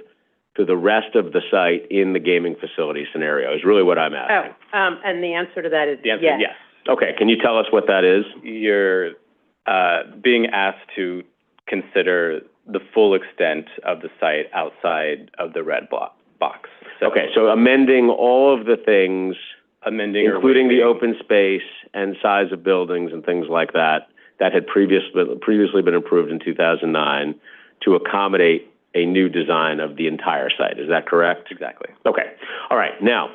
to the rest of the site in the gaming facility scenario, is really what I'm asking. And the answer to that is the answer yes. is yes. Okay, can you tell us what that is? You're being asked to consider the full extent of the site outside of the red box. So amending all of the things, including the open space and size of buildings and things like that had previously been approved in 2009 to accommodate a new design of the entire site. Is that correct? Exactly. Okay. All right. Now,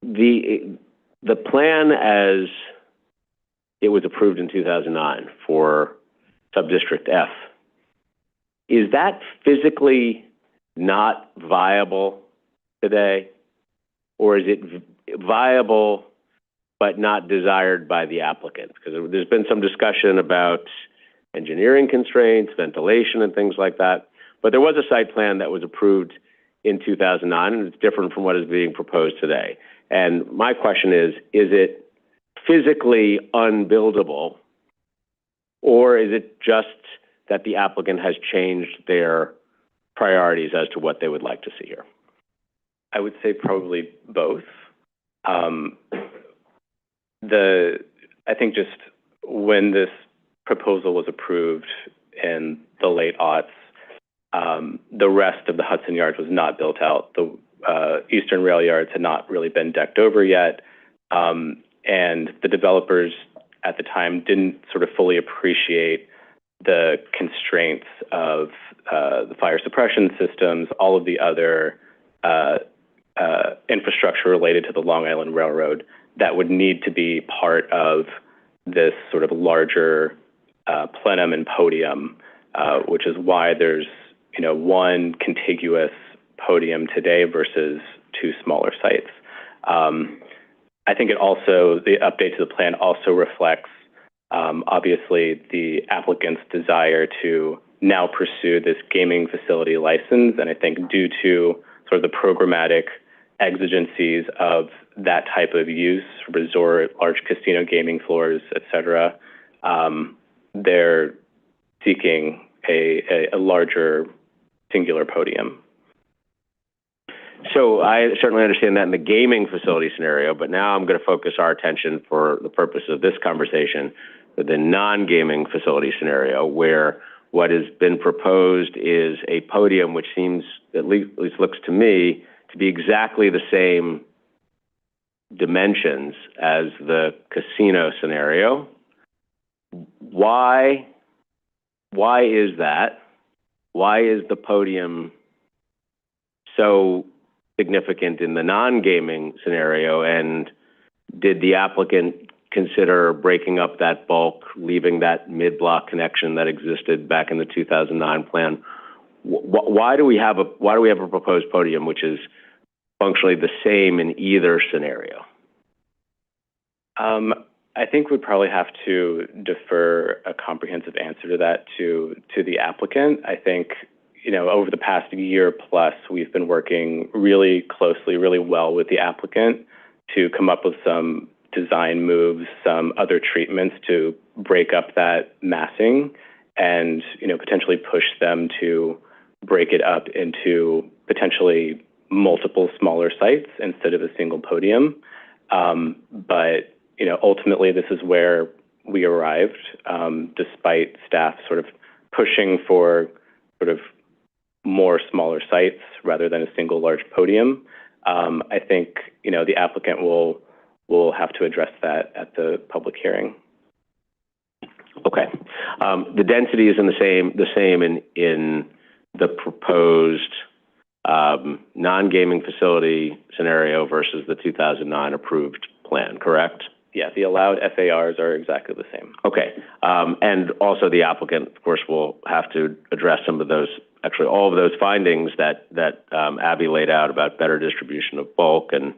the plan as it was approved in 2009 for Subdistrict F, is that physically not viable today? Or is it viable but not desired by the applicant? Because there's been some discussion about engineering constraints, ventilation, and things like that. But there was a site plan that was approved in 2009, and it's different from what is being proposed today. And my question is it physically unbuildable, or is it just that the applicant has changed their priorities as to what they would like to see here? I would say probably both. I think just when this proposal was approved in the late aughts, the rest of the Hudson Yards was not built out. The eastern rail yards had not really been decked over yet, and the developers at the time didn't sort of fully appreciate the constraints of the fire suppression systems, all of the other infrastructure related to the Long Island Railroad that would need to be part of this sort of larger plenum and podium, which is why there's one contiguous podium today versus 2 smaller sites. I think the update to the plan also reflects obviously the applicant's desire to now pursue this gaming facility license, and I think due to sort of the programmatic exigencies of that type of use, resort, large casino gaming floors, et cetera, they're seeking a larger singular podium. So I certainly understand that in the gaming facility scenario, but now I'm going to focus our attention for the purpose of this conversation with the non-gaming facility scenario, where what has been proposed is a podium which seems, at least looks to me, to be exactly the same dimensions as the casino scenario. Why is that? Why is the podium so significant in the non-gaming scenario? And did the applicant consider breaking up that bulk, leaving that mid-block connection that existed back in the 2009 plan? why do we have a proposed podium which is functionally the same in either scenario? I think we'd probably have to defer a comprehensive answer to that to the applicant. I think, over the past year plus, we've been working really closely, really well with the applicant to come up with some design moves, some other treatments to break up that massing and, potentially push them to break it up into potentially multiple smaller sites instead of a single podium. But ultimately, this is where we arrived, despite staff sort of pushing for sort of more smaller sites rather than a single large podium. I think, the applicant will have to address that at the public hearing. Okay. The density is the same in the proposed non-gaming facility scenario versus the 2009 approved plan, correct? Yeah, the allowed FARs are exactly the same. Okay. And also the applicant, of course, will have to address some of those, actually all of those findings that Abby laid out about better distribution of bulk and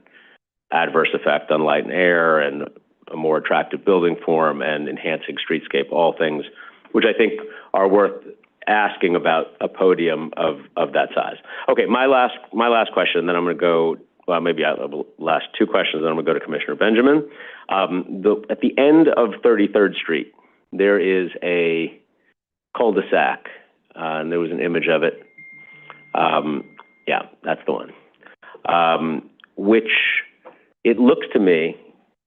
adverse effect on light and air and a more attractive building form and enhancing streetscape, all things which I think are worth asking about a podium of that size. Okay, my last question, then I'm going to go, well, maybe the last two questions, then I'm going to go to Commissioner Benjamin. At the end of 33rd Street, there is a cul-de-sac, and there was an image of it. Yeah, that's the one. Which it looks to me,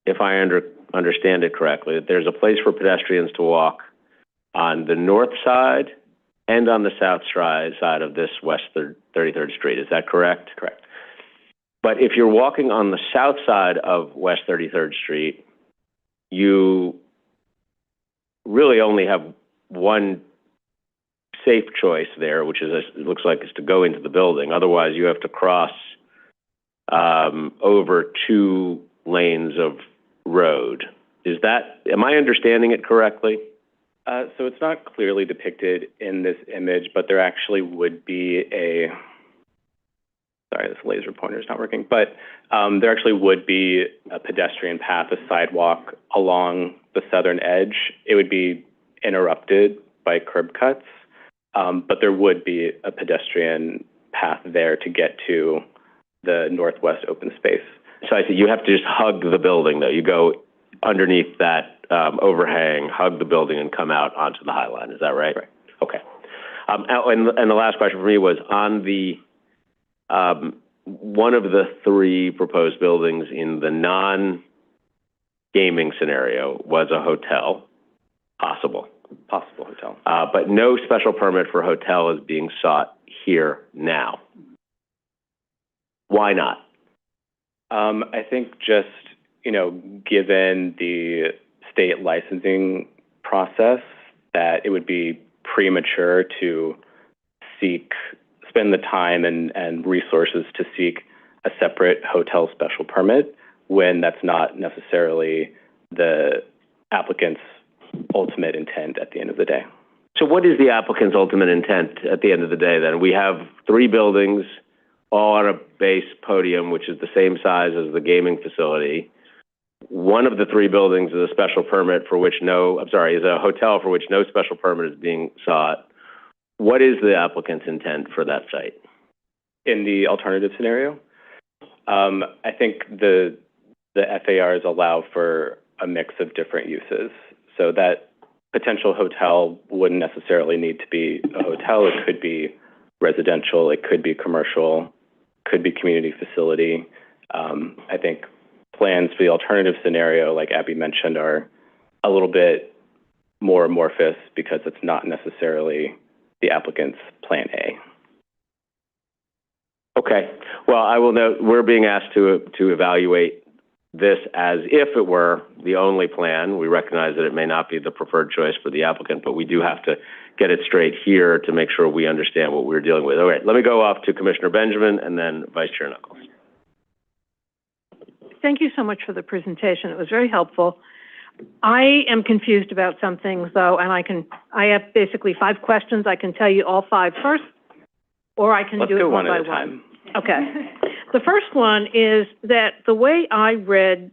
if I understand it correctly, that there's a place for pedestrians to walk on the north side and on the south side of this West 33rd Street. Is that correct? Correct. But if you're walking on the south side of West 33rd Street, you really only have one safe choice there, which is, it looks like, is to go into the building. Otherwise, you have to cross over 2 lanes of road. Am I understanding it correctly? So it's not clearly depicted in this image, but there actually would be sorry, this laser pointer is not working, but there actually would be a pedestrian path, a sidewalk along the southern edge. It would be interrupted by curb cuts, but there would be a pedestrian path there to get to the northwest open space. So I see you have to just hug the building, though. You go underneath that overhang, hug the building, and come out onto the High Line. Is that right? Right. Okay. And the last question for me was on the one of the 3 proposed buildings in the non-gaming scenario was a hotel, possible hotel, but no special permit for hotel is being sought here now. Why not? I think just, given the state licensing process, that it would be premature to spend the time and resources to seek a separate hotel special permit when that's not necessarily the applicant's ultimate intent at the end of the day. So what is the applicant's ultimate intent at the end of the day, then? We have 3 buildings, all on a base podium, which is the same size as the gaming facility. One of the 3 buildings is a special permit for which is a hotel for which no special permit is being sought. What is the applicant's intent for that site? In the alternative scenario, I think the FARs allow for a mix of different uses. So that potential hotel wouldn't necessarily need to be a hotel. It could be residential, it could be commercial, could be community facility. I think plans for the alternative scenario, like Abby mentioned, are a little bit more amorphous because it's not necessarily the applicant's plan A. Okay. Well, I will note we're being asked to evaluate this as if it were the only plan. We recognize that it may not be the preferred choice for the applicant, but we do have to get it straight here to make sure we understand what we're dealing with. All right, let me go off to Commissioner Benjamin and then Vice Chair Knuckles. Thank you so much for the presentation. It was very helpful. I am confused about some things, though, and I have basically 5 questions. I can tell you all 5 first, Or I can Let's do it go one one by at a one? time. Okay. The first one is that the way I read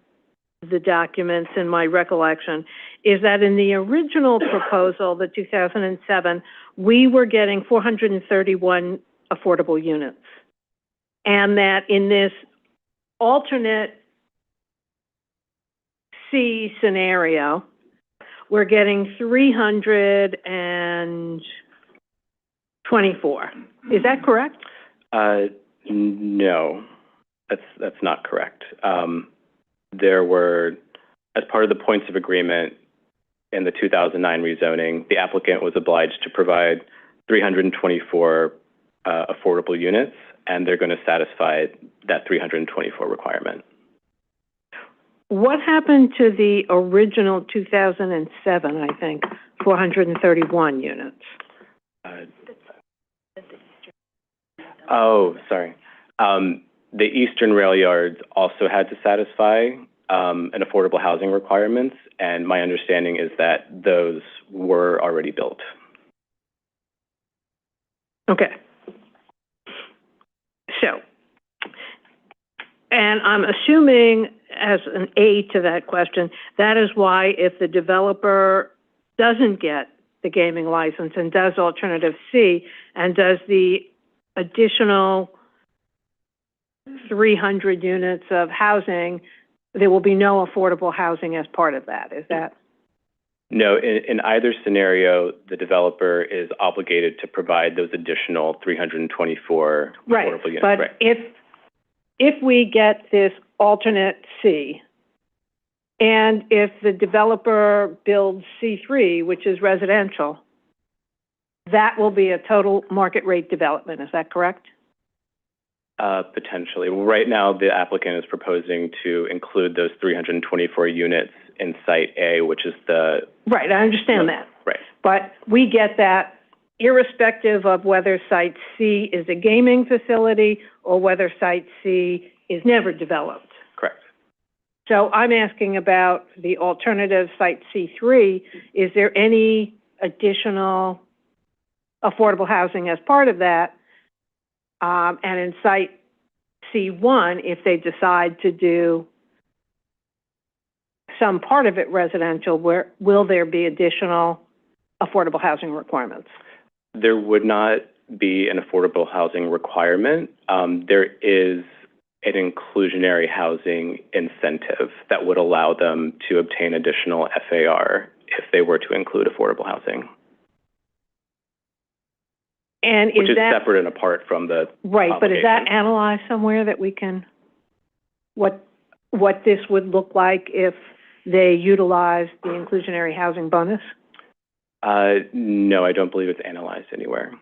the documents in my recollection is that in the original proposal, the 2007, we were getting 431 affordable units. And that in this alternate C scenario, we're getting 324. Is that correct? No, that's not correct. There were, as part of the points of agreement in the 2009 rezoning, the applicant was obliged to provide 324 affordable units, and they're going to satisfy that 324 requirement. What happened to the original 2007, I think, 431 units? Sorry. The eastern rail yards also had to satisfy an affordable housing requirements, and my understanding is that those were already built. Okay. So, and I'm assuming, as an A to that question, that is why if the developer doesn't get the gaming license and does alternative C and does the additional 300 units of housing, there will be no affordable housing as part of that. Is that? No, in either scenario, the developer is obligated to provide those additional 324 affordable units. But if we get this alternate C, and if the developer builds C3, which is residential, that will be a total market rate development. Is that correct? Potentially. Right now, the applicant is proposing to include those 324 units in Site A, which is the... Right, I understand that. Right. But we get that irrespective of whether Site C is a gaming facility or whether Site C is never developed. Correct. So I'm asking about the alternative Site C3. Is there any additional affordable housing as part of that? And in Site C1, if they decide to do some part of it residential, will there be additional affordable housing requirements? There would not be an affordable housing requirement. There is an inclusionary housing incentive that would allow them to obtain additional FAR if they were to include affordable housing. And which is separate and apart from the right, but is that analyzed somewhere that we can, what this would look like if they utilize the inclusionary housing bonus? No, I don't believe it's analyzed anywhere.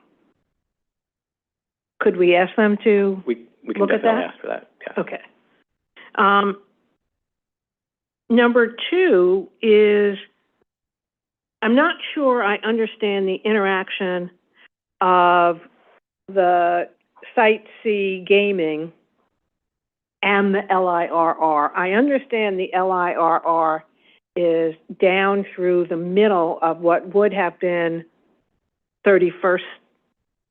Could we ask them to we can look at definitely that? ask for that, yeah. Okay. Number two is, I'm not sure I understand the interaction of the Site C gaming and the LIRR. I understand the LIRR is down through the middle of what would have been 31st,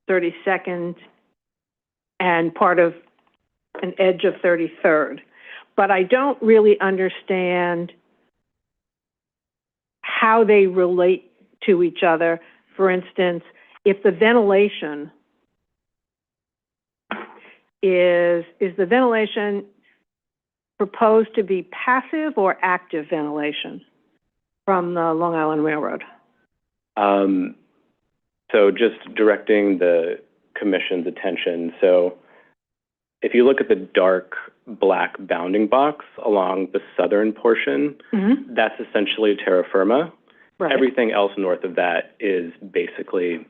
32nd, and part of an edge of 33rd. But I don't really understand how they relate to each other. For instance, if the ventilation is the ventilation proposed to be passive or active ventilation from the Long Island Railroad? So just directing the Commission's attention. So if you look at the dark black bounding box along the southern portion, that's essentially terra firma. Right. Everything else north of that is basically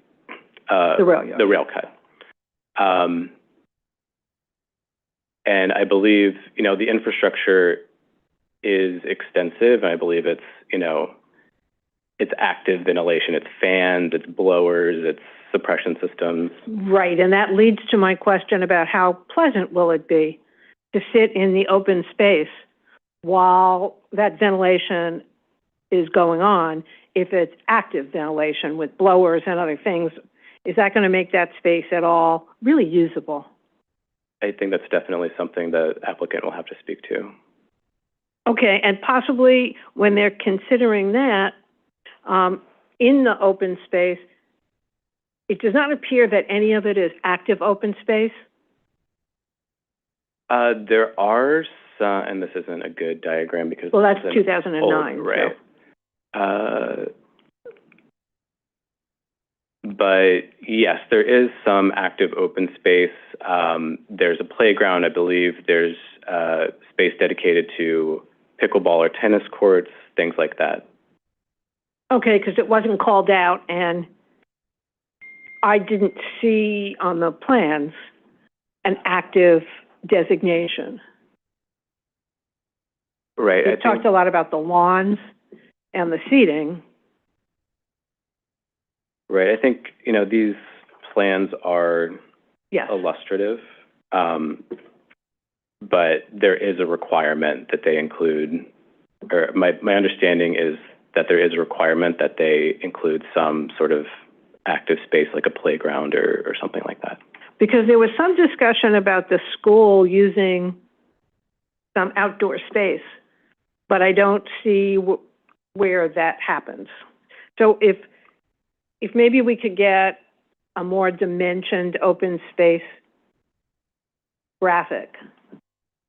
the rail yard. The rail cut. And I believe, the infrastructure is extensive. I believe it's, it's active ventilation, it's fans, it's blowers, it's suppression systems. Right, and that leads to my question about how pleasant will it be to sit in the open space while that ventilation is going on if it's active ventilation with blowers and other things is that going to make that space at all really usable? I think that's definitely something the applicant will have to speak to. Okay, and possibly when they're considering that, in the open space, it does not appear that any of it is active open space. There are some, and this isn't a good diagram because... Well, that's 2009. Old, right. So. But yes, there is some active open space. There's a playground, I believe. There's space dedicated to pickleball or tennis courts, things like that. Okay, because it wasn't called out, and I didn't see on the plans an active designation. Right. We talked a lot about the lawns and the seating. Right. I think, you know, these plans are Yes. illustrative, but there is a requirement that they include, or my understanding is that there is a requirement that they include some sort of active space like a playground or something like that. Because there was some discussion about the school using some outdoor space, but I don't see where that happens. So if maybe we could get a more dimensioned open space graphic.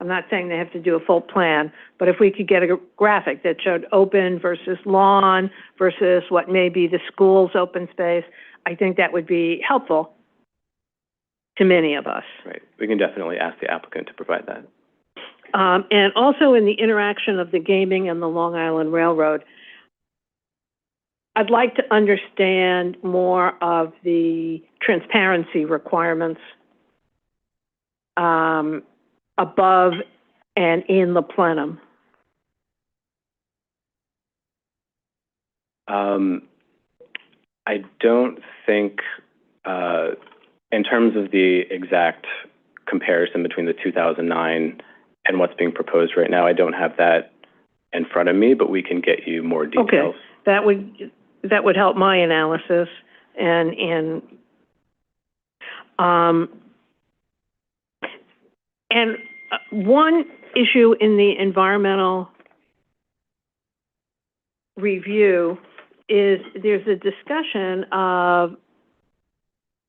I'm not saying they have to do a full plan, but if we could get a graphic that showed open versus lawn versus what may be the school's open space, I think that would be helpful to many of us. Right. We can definitely ask the applicant to provide that. And also in the interaction of the gaming and the Long Island Railroad, I'd like to understand more of the transparency requirements above and in the plenum. I don't think, in terms of the exact comparison between the 2009 and what's being proposed right now, I don't have that in front of me, but we can get you more details. Okay, that would help my analysis. And one issue in the environmental review is there's a discussion of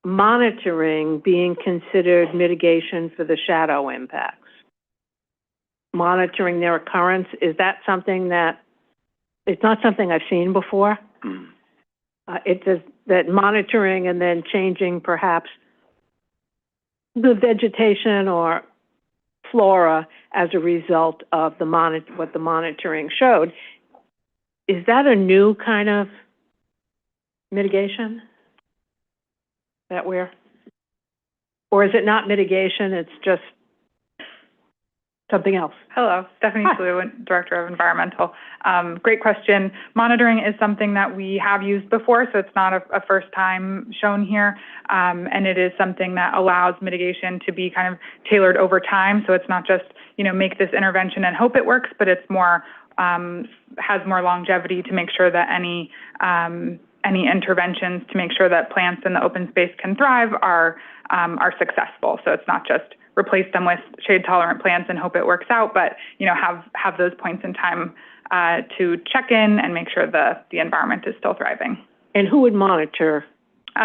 monitoring being considered mitigation for the shadow impacts. Monitoring their occurrence, is that something that, it's not something I've seen before? It does that monitoring and then changing perhaps the vegetation or flora as a result of the what the monitoring showed. Is that a new kind of mitigation that or is it not mitigation, it's just something else? Hello, Stephanie Slew, Director of Environmental. Great question. Monitoring is something that we have used before, so it's not a first time shown here. And it is something that allows mitigation to be kind of tailored over time. So it's not just, you know, make this intervention and hope it works, but it's more, has more longevity to make sure that any interventions to make sure that plants in the open space can thrive are successful. So it's not just replace them with shade-tolerant plants and hope it works out, but, you know, have those points in time to check in and make sure the environment is still thriving. And who would monitor?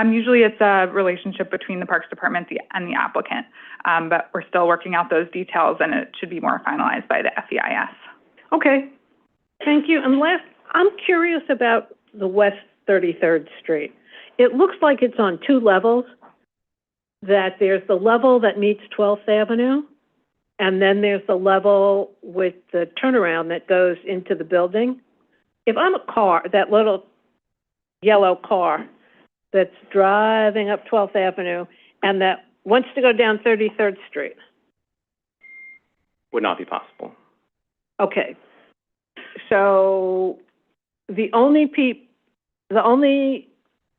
Usually it's a relationship between the Parks Department and the applicant, but we're still working out those details, and it should be more finalized by the FEIS. Okay, thank you. And last, I'm curious about the West 33rd Street. It looks like it's on two levels, that there's the level that meets 12th Avenue, and then there's the level with the turnaround that goes into the building. If I'm a car, that little yellow car that's driving up 12th Avenue and that wants to go down 33rd Street. Would not be possible. Okay. So the only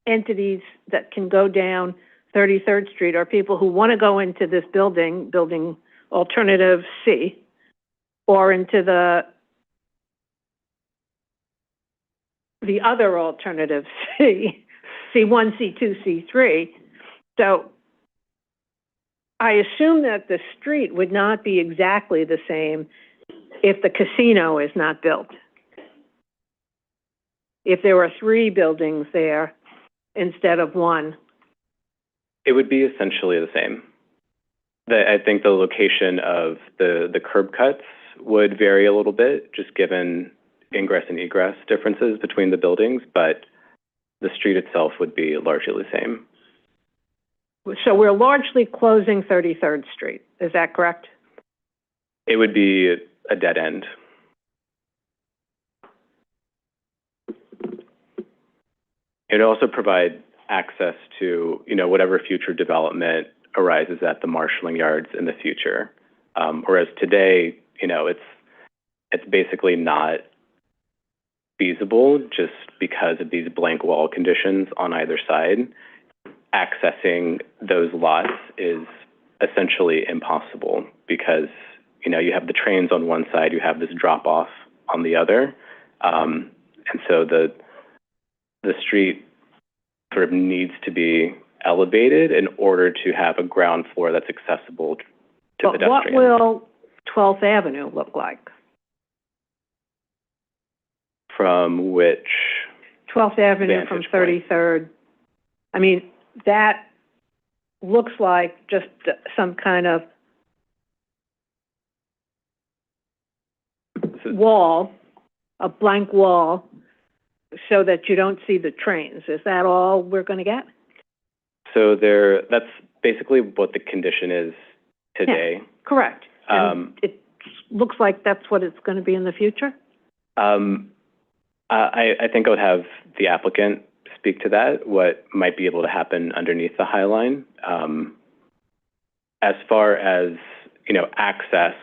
entities that can go down 33rd Street are people who want to go into this building alternative C, or into the other alternative C, C1, C2, C3. So I assume that the street would not be exactly the same if the casino is not built. If there were 3 buildings there instead of 1. It would be essentially the same. I think the location of the curb cuts would vary a little bit, just given ingress and egress differences between the buildings, but the street itself would be largely the same. So we're largely closing 33rd Street. Is that correct? It would be a dead end. It would also provide access to, whatever future development arises at the marshalling yards in the future. Whereas today, it's basically not feasible just because of these blank wall conditions on either side. Accessing those lots is essentially impossible because, you have the trains on one side, you have this drop off on the other. And so the street sort of needs to be elevated in order to have a ground floor that's accessible to pedestrians. What will 12th Avenue look like? From which? 12th Avenue from 33rd. I mean, that looks like just some kind of wall, a blank wall, so that you don't see the trains. Is that all we're going to get? So that's basically what the condition is today. Yeah, correct. And it looks like that's what it's going to be in the future? I think I would have the applicant speak to that, what might be able to happen underneath the High Line. As far as, access,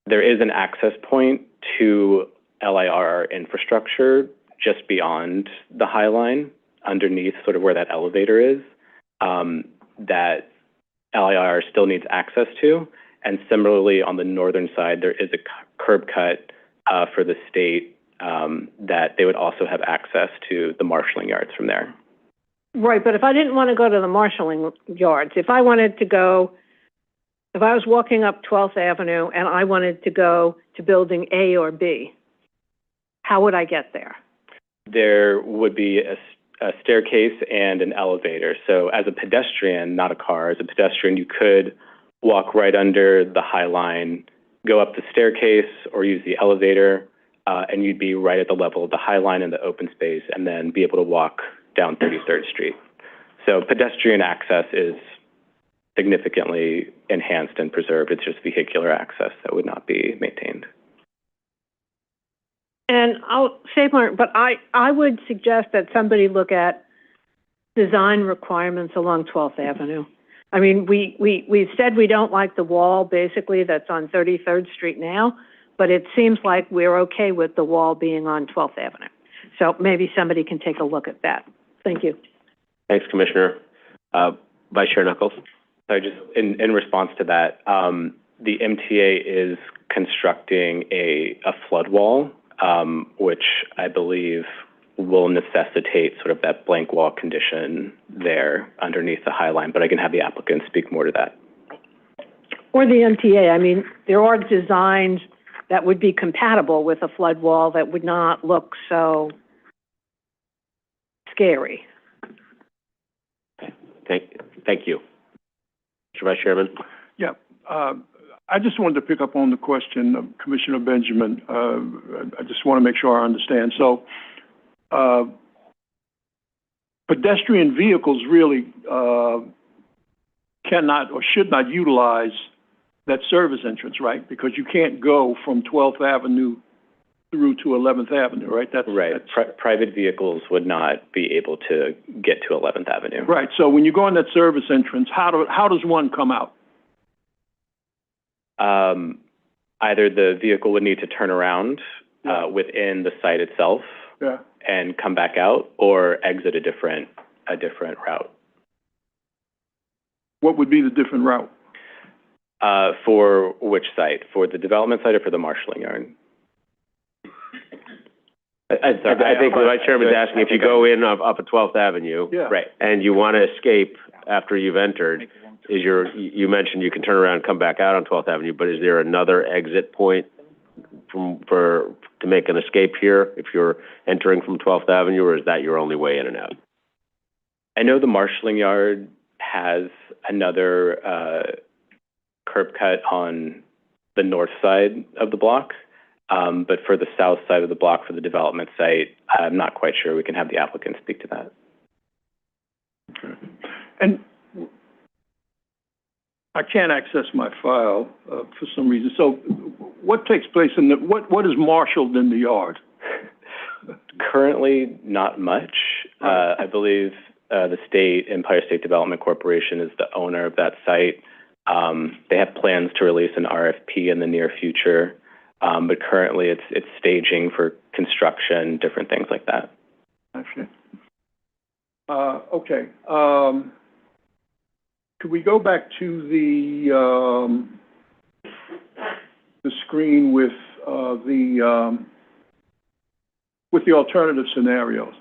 there is an access point to LIR infrastructure just beyond the High Line, underneath sort of where that elevator is, that LIR still needs access to. And similarly, on the northern side, there is a curb cut for the state that they would also have access to the marshalling yards from there. Right, but if I didn't want to go to the marshalling yards, if I was walking up 12th Avenue and I wanted to go to building A or B, how would I get there? There would be a staircase and an elevator. So as a pedestrian, not a car, as a pedestrian, you could walk right under the High Line, go up the staircase or use the elevator, and you'd be right at the level of the High Line in the open space and then be able to walk down 33rd Street. So pedestrian access is significantly enhanced and preserved. It's just vehicular access that would not be maintained. And I'll say more, but I would suggest that somebody look at design requirements along 12th Avenue. I mean, we've said we don't like the wall, basically, that's on 33rd Street now, but it seems like we're okay with the wall being on 12th Avenue. So maybe somebody can take a look at that. Thank you. Thanks, Commissioner. Vice Chair Knuckles. So just in response to that, the MTA is constructing a flood wall, which I believe will necessitate sort of that blank wall condition there underneath the High Line, but I can have the applicant speak more to that. Or the MTA. I mean, there are designs that would be compatible with a flood wall that would not look so scary. Thank you. Mr. Vice Chairman. Yeah. I just wanted to pick up on the question of Commissioner Benjamin. I just want to make sure I understand. So, pedestrian vehicles really cannot or should not utilize that service entrance, right? Because you can't go from 12th Avenue through to 11th Avenue, right? That's right. Private vehicles would not be able to get to 11th Avenue. Right. So when you go in that service entrance, how does one come out? Either the vehicle would need to turn around within the site itself and come back out, or exit a different route. What would be the different route? For which site? For the development site or for the marshalling yard? I think the Vice Chairman's asking if you go in up at 12th Avenue. Yeah. Right. And you want to escape after you've entered, you mentioned you can turn around and come back out on 12th Avenue, but is there another exit point to make an escape here if you're entering from 12th Avenue, or is that your only way in and out? I know the marshalling yard has another curb cut on the north side of the block, but for the south side of the block for the development site, I'm not quite sure. We can have the applicant speak to that. Okay. And I can't access my file for some reason. So what takes place in what is marshaled in the yard? Currently, not much. I believe the Empire State Development Corporation is the owner of that site. They have plans to release an RFP in the near future, but currently it's staging for construction, different things like that. Actually. Okay. Could we go back to the screen with the alternative scenarios?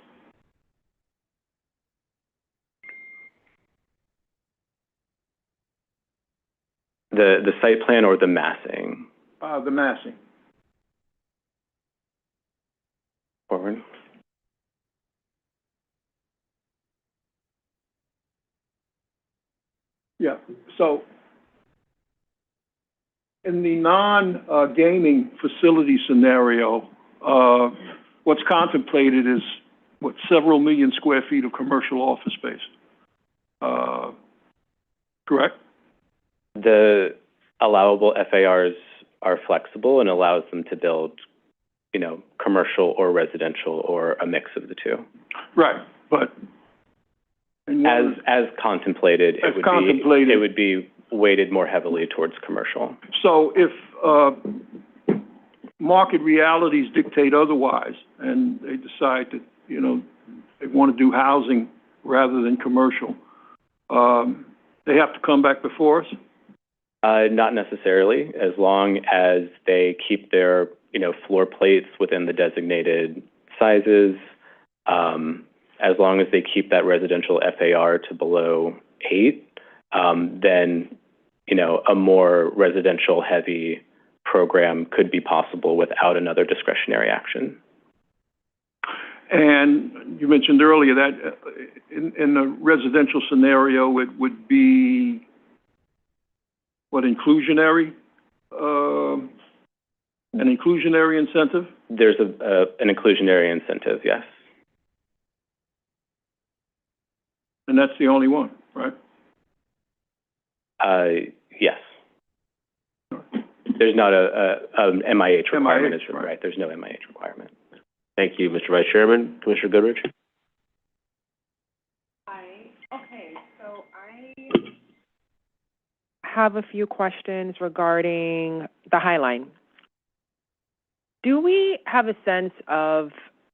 The site plan or the massing? The massing. Forward. Yeah, so in the non-gaming facility scenario, what's contemplated is, several million square feet of commercial office space. Correct? The allowable FARs are flexible and allows them to build, commercial or residential or a mix of the two. Right, but as contemplated, it would be weighted more heavily towards commercial. So if market realities dictate otherwise, and they decide that they want to do housing rather than commercial, they have to come back before us? Not necessarily, as long as they keep their floor plates within the designated sizes. As long as they keep that residential FAR to below 8, then, a more residential heavy program could be possible without another discretionary action. And you mentioned earlier that in the residential scenario, it would be, inclusionary? An inclusionary incentive? There's an inclusionary incentive, yes. And that's the only one, right? Yes. There's not an MIH requirement. MIH, right. There's no MIH requirement. Thank you, Mr. Vice Chairman. Commissioner Goodrich? Hi. Okay, so I have a few questions regarding the High Line. Do we have a sense of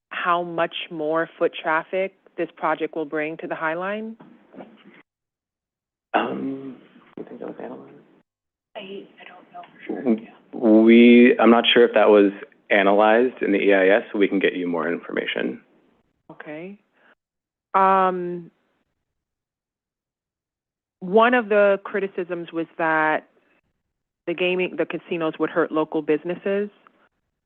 how much more foot traffic this project will bring to the High Line? I think that was analyzed. I don't know for sure. I'm not sure if that was analyzed in the EIS, so we can get you more information. Okay. One of the criticisms was that the casinos would hurt local businesses.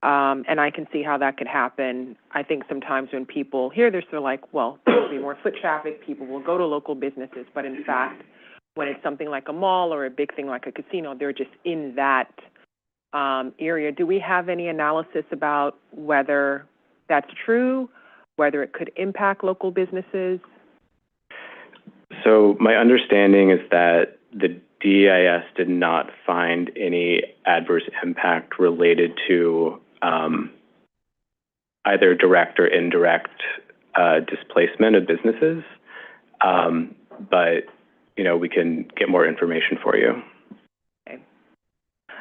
And I can see how that could happen. I think sometimes when people hear this, they're like, well, there'll be more foot traffic, people will go to local businesses. But in fact, when it's something like a mall or a big thing like a casino, they're just in that area. Do we have any analysis about whether that's true, whether it could impact local businesses? So my understanding is that the DEIS did not find any adverse impact related to either direct or indirect displacement of businesses. But, we can get more information for you. Okay.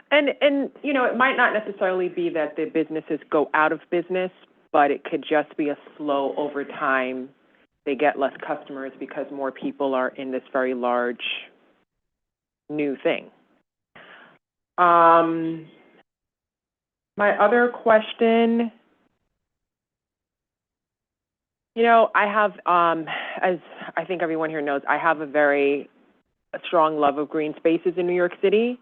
And it might not necessarily be that the businesses go out of business, but it could just be a slow over time. They get less customers because more people are in this very large new thing. My other question You know, I have, as I think everyone here knows, I have a strong love of green spaces in New York City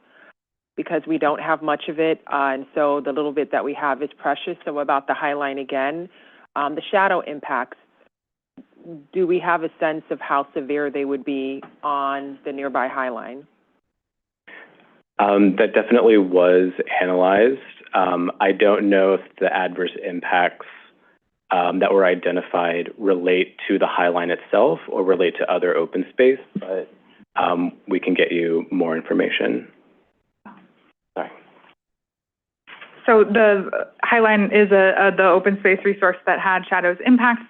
because we don't have much of it, and so the little bit that we have is precious. So about the High Line again, the shadow impacts, do we have a sense of how severe they would be on the nearby High Line? That definitely was analyzed. I don't know if the adverse impacts that were identified relate to the High Line itself or relate to other open space, but we can get you more information. Sorry. So the High Line is the open space resource that had shadows impacts.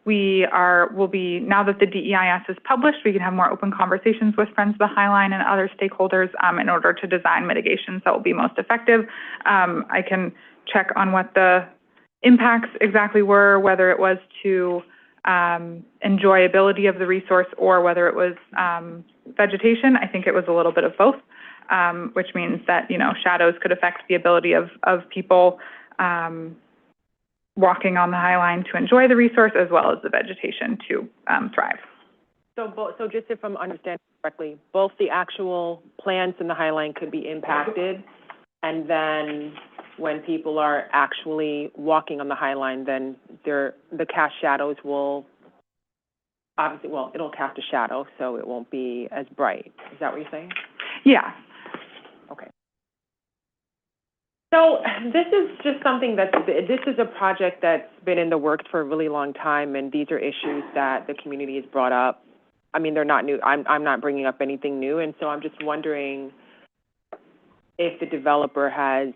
Will be, now that the DEIS is published, we can have more open conversations with Friends of the High Line and other stakeholders in order to design mitigations that will be most effective. I can check on what the impacts exactly were, whether it was to enjoyability of the resource or whether it was vegetation. I think it was a little bit of both, which means that, you know, shadows could affect the ability of people walking on the High Line to enjoy the resource as well as the vegetation to thrive. So just if I'm understanding correctly, both the actual plants in the High Line could be impacted, and then when people are actually walking on the High Line, then the cast shadows will obviously, well, it'll cast a shadow, so it won't be as bright. Is that what you're saying? Yeah. Okay. So this is just something this is a project that's been in the works for a really long time, and these are issues that the community has brought up. I mean, they're not new. I'm not bringing up anything new, and so I'm just wondering if the developer has,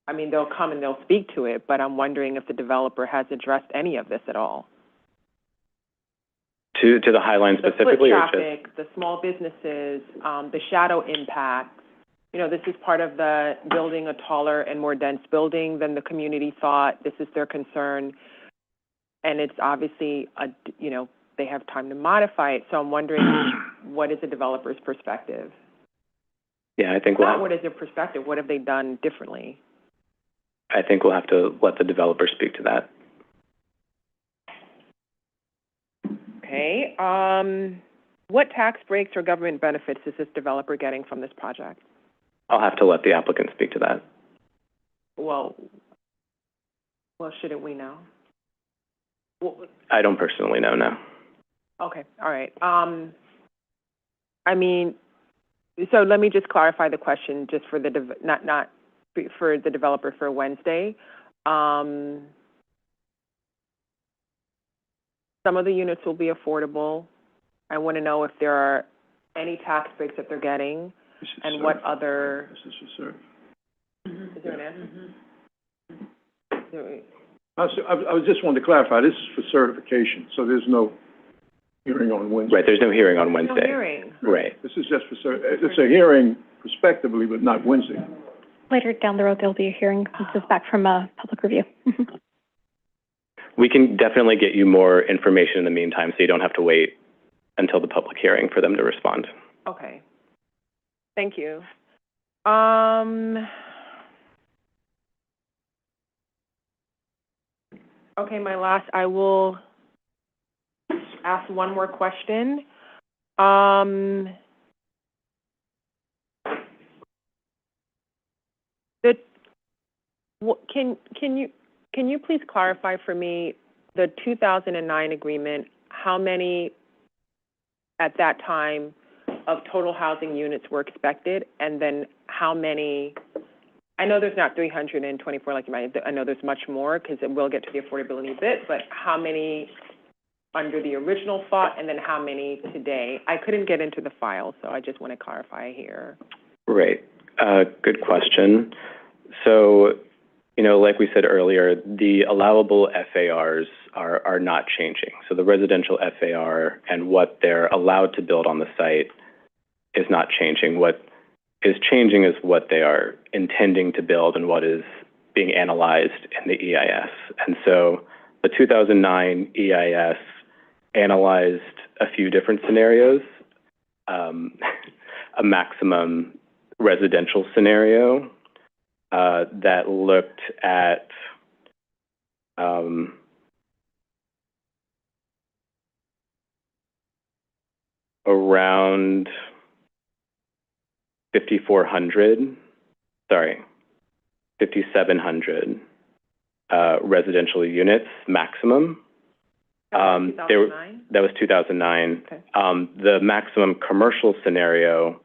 I mean, they'll come and they'll speak to it, but I'm wondering if the developer has addressed any of this at all. To the High Line specifically, the foot traffic, the small businesses, the shadow impacts. You know, this is part of the building a taller and more dense building than the community thought. This is their concern, and it's obviously you know, they have time to modify it. So I'm wondering, what is the developer's perspective? Yeah, I think what is their perspective? What have they done differently? I think we'll have to let the developer speak to that. Okay. What tax breaks or government benefits is this developer getting from this project? I'll have to let the applicant speak to that. Well, shouldn't we know? I don't personally know, no. Okay, all right. I mean, so let me just clarify the question just for not for the developer for Wednesday. Some of the units will be affordable. I want to know if there are any tax breaks that they're getting, and what other. This is for certain. Is there an answer? I was just wanted to clarify, this is for certification, so there's no hearing on Wednesday. Right, there's no hearing on Wednesday. No hearing. Right. This is just for it's a hearing prospectively, but not Wednesday. Later down the road, there'll be a hearing. This is back from public review. We can definitely get you more information in the meantime, so you don't have to wait until the public hearing for them to respond. Okay. Thank you. Okay, I will ask one more question. Can you please clarify for me the 2009 agreement, how many at that time of total housing units were expected, and then how many, I know there's not 324 like you might, I know there's much more because we'll get to the affordability bit, but how many under the original thought, and then how many today? I couldn't get into the file, so I just want to clarify here. Right. Good question. So, you know, like we said earlier, the allowable FARs are not changing. So the residential FAR and what they're allowed to build on the site is not changing. What is changing is what they are intending to build and what is being analyzed in the EIS. And so the 2009 EIS analyzed a few different scenarios, a maximum residential scenario that looked at around 5,700 residential units maximum. That was 2009. Okay. The maximum commercial scenario,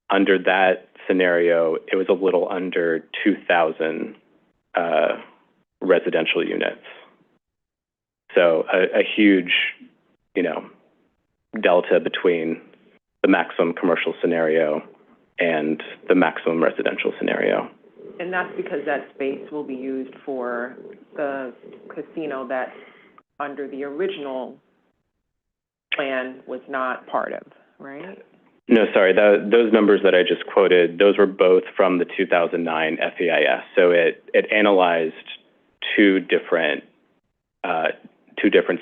under that scenario, it was a little under 2,000 residential units. So a huge, delta between the maximum commercial scenario and the maximum residential scenario. And that's because that space will be used for the casino that under the original plan was not part of, right? No, sorry, those numbers that I just quoted, those were both from the 2009 FEIS. So it analyzed two different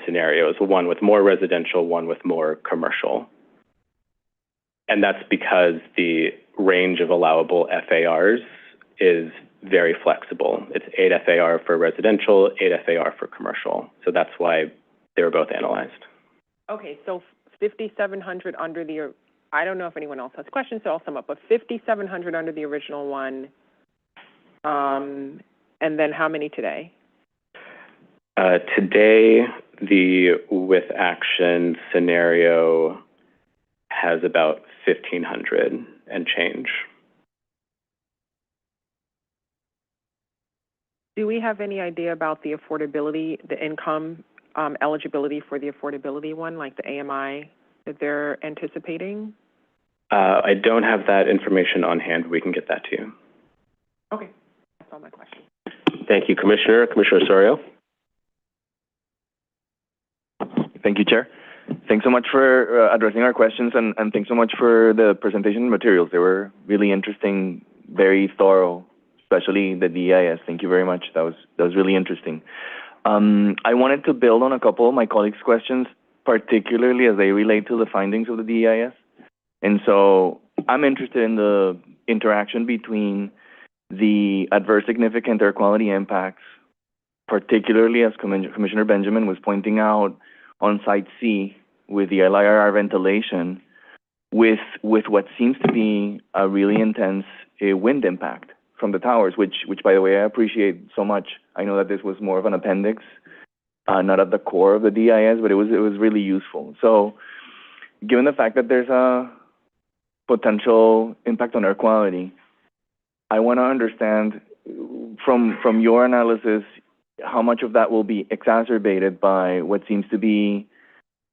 scenarios, one with more residential, one with more commercial. And that's because the range of allowable FARs is very flexible. It's 8 FAR for residential, 8 FAR for commercial. So that's why they were both analyzed. Okay, so 5,700 under the, I don't know if anyone else has questions, so I'll sum up, but 5,700 under the original one, and then how many today? Today, the with action scenario has about 1,500 and change. Do we have any idea about the affordability, the income eligibility for the affordability one, like the AMI that they're anticipating? I don't have that information on hand. We can get that to you. Okay, that's all my questions. Thank you, Commissioner. Commissioner Osorio. Thank you, Chair. Thanks so much for addressing our questions, and thanks so much for the presentation materials. They were really interesting, very thorough, especially the DEIS. Thank you very much. That was really interesting. I wanted to build on a couple of my colleagues' questions, particularly as they relate to the findings of the DEIS. And so I'm interested in the interaction between the adverse significant air quality impacts, particularly as Commissioner Benjamin was pointing out on Site C with the LIRR ventilation, with what seems to be a really intense wind impact from the towers, which by the way, I appreciate so much. I know that this was more of an appendix, not at the core of the DIS, but it was really useful. So given the fact that there's a potential impact on air quality, I want to understand from your analysis how much of that will be exacerbated by what seems to be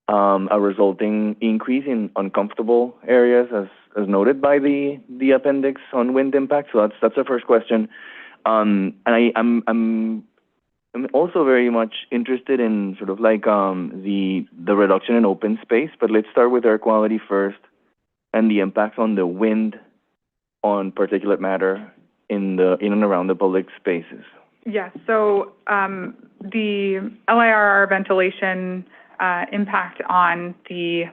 a resulting increase in uncomfortable areas, as noted by the appendix on wind impact. So that's the first question. And I'm also very much interested in sort of like the reduction in open space. But let's start with air quality first, and the impacts on the wind, on particulate matter in and around the public spaces. Yes, so the LIRR ventilation impact on the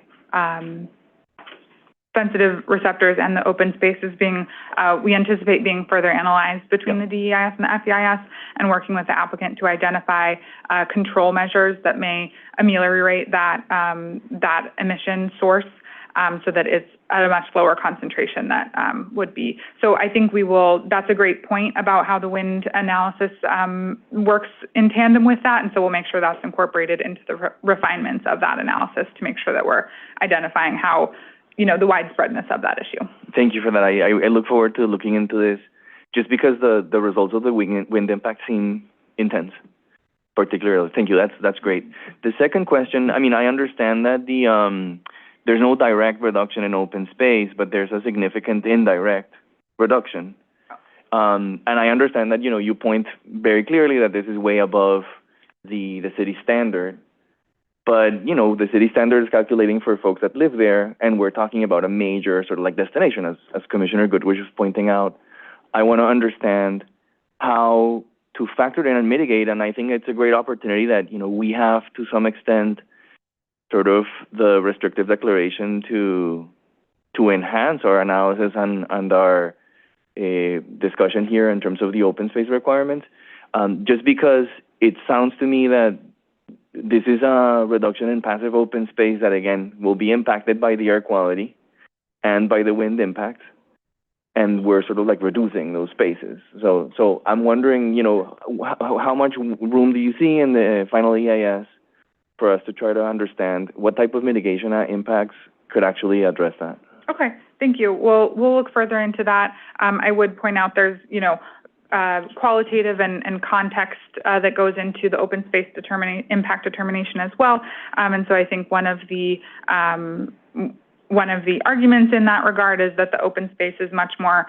sensitive receptors and the open spaces we anticipate being further analyzed between the DEIS and the FEIS, and working with the applicant to identify control measures that may ameliorate that emission source, so that it's at a much lower concentration that would be. So I think that's a great point about how the wind analysis works in tandem with that, and so we'll make sure that's incorporated into the refinements of that analysis to make sure that we're identifying how, the widespreadness of that issue. Thank you for that. I look forward to looking into this, just because the results of the wind impact seem intense, particularly. Thank you. That's great. The second question, I understand that there's no direct reduction in open space, but there's a significant indirect reduction. And I understand that, you point very clearly that this is way above the city standard. But, the city standard is calculating for folks that live there, and we're talking about a major sort of like destination, as Commissioner Goodwin was pointing out. I want to understand how to factor in and mitigate, and I think it's a great opportunity that, we have to some extent sort of the restrictive declaration to enhance our analysis and our discussion here in terms of the open space requirements, just because it sounds to me that this is a reduction in passive open space that, again, will be impacted by the air quality and by the wind impact, and we're sort of like reducing those spaces. So I'm wondering, you know, how much room do you see in the final EIS for us to try to understand what type of mitigation impacts could actually address that? Okay, thank you. We'll look further into that. I would point out there's, you know, qualitative and context that goes into the open space impact determination as well. And so I think one of the arguments in that regard is that the open space is much more,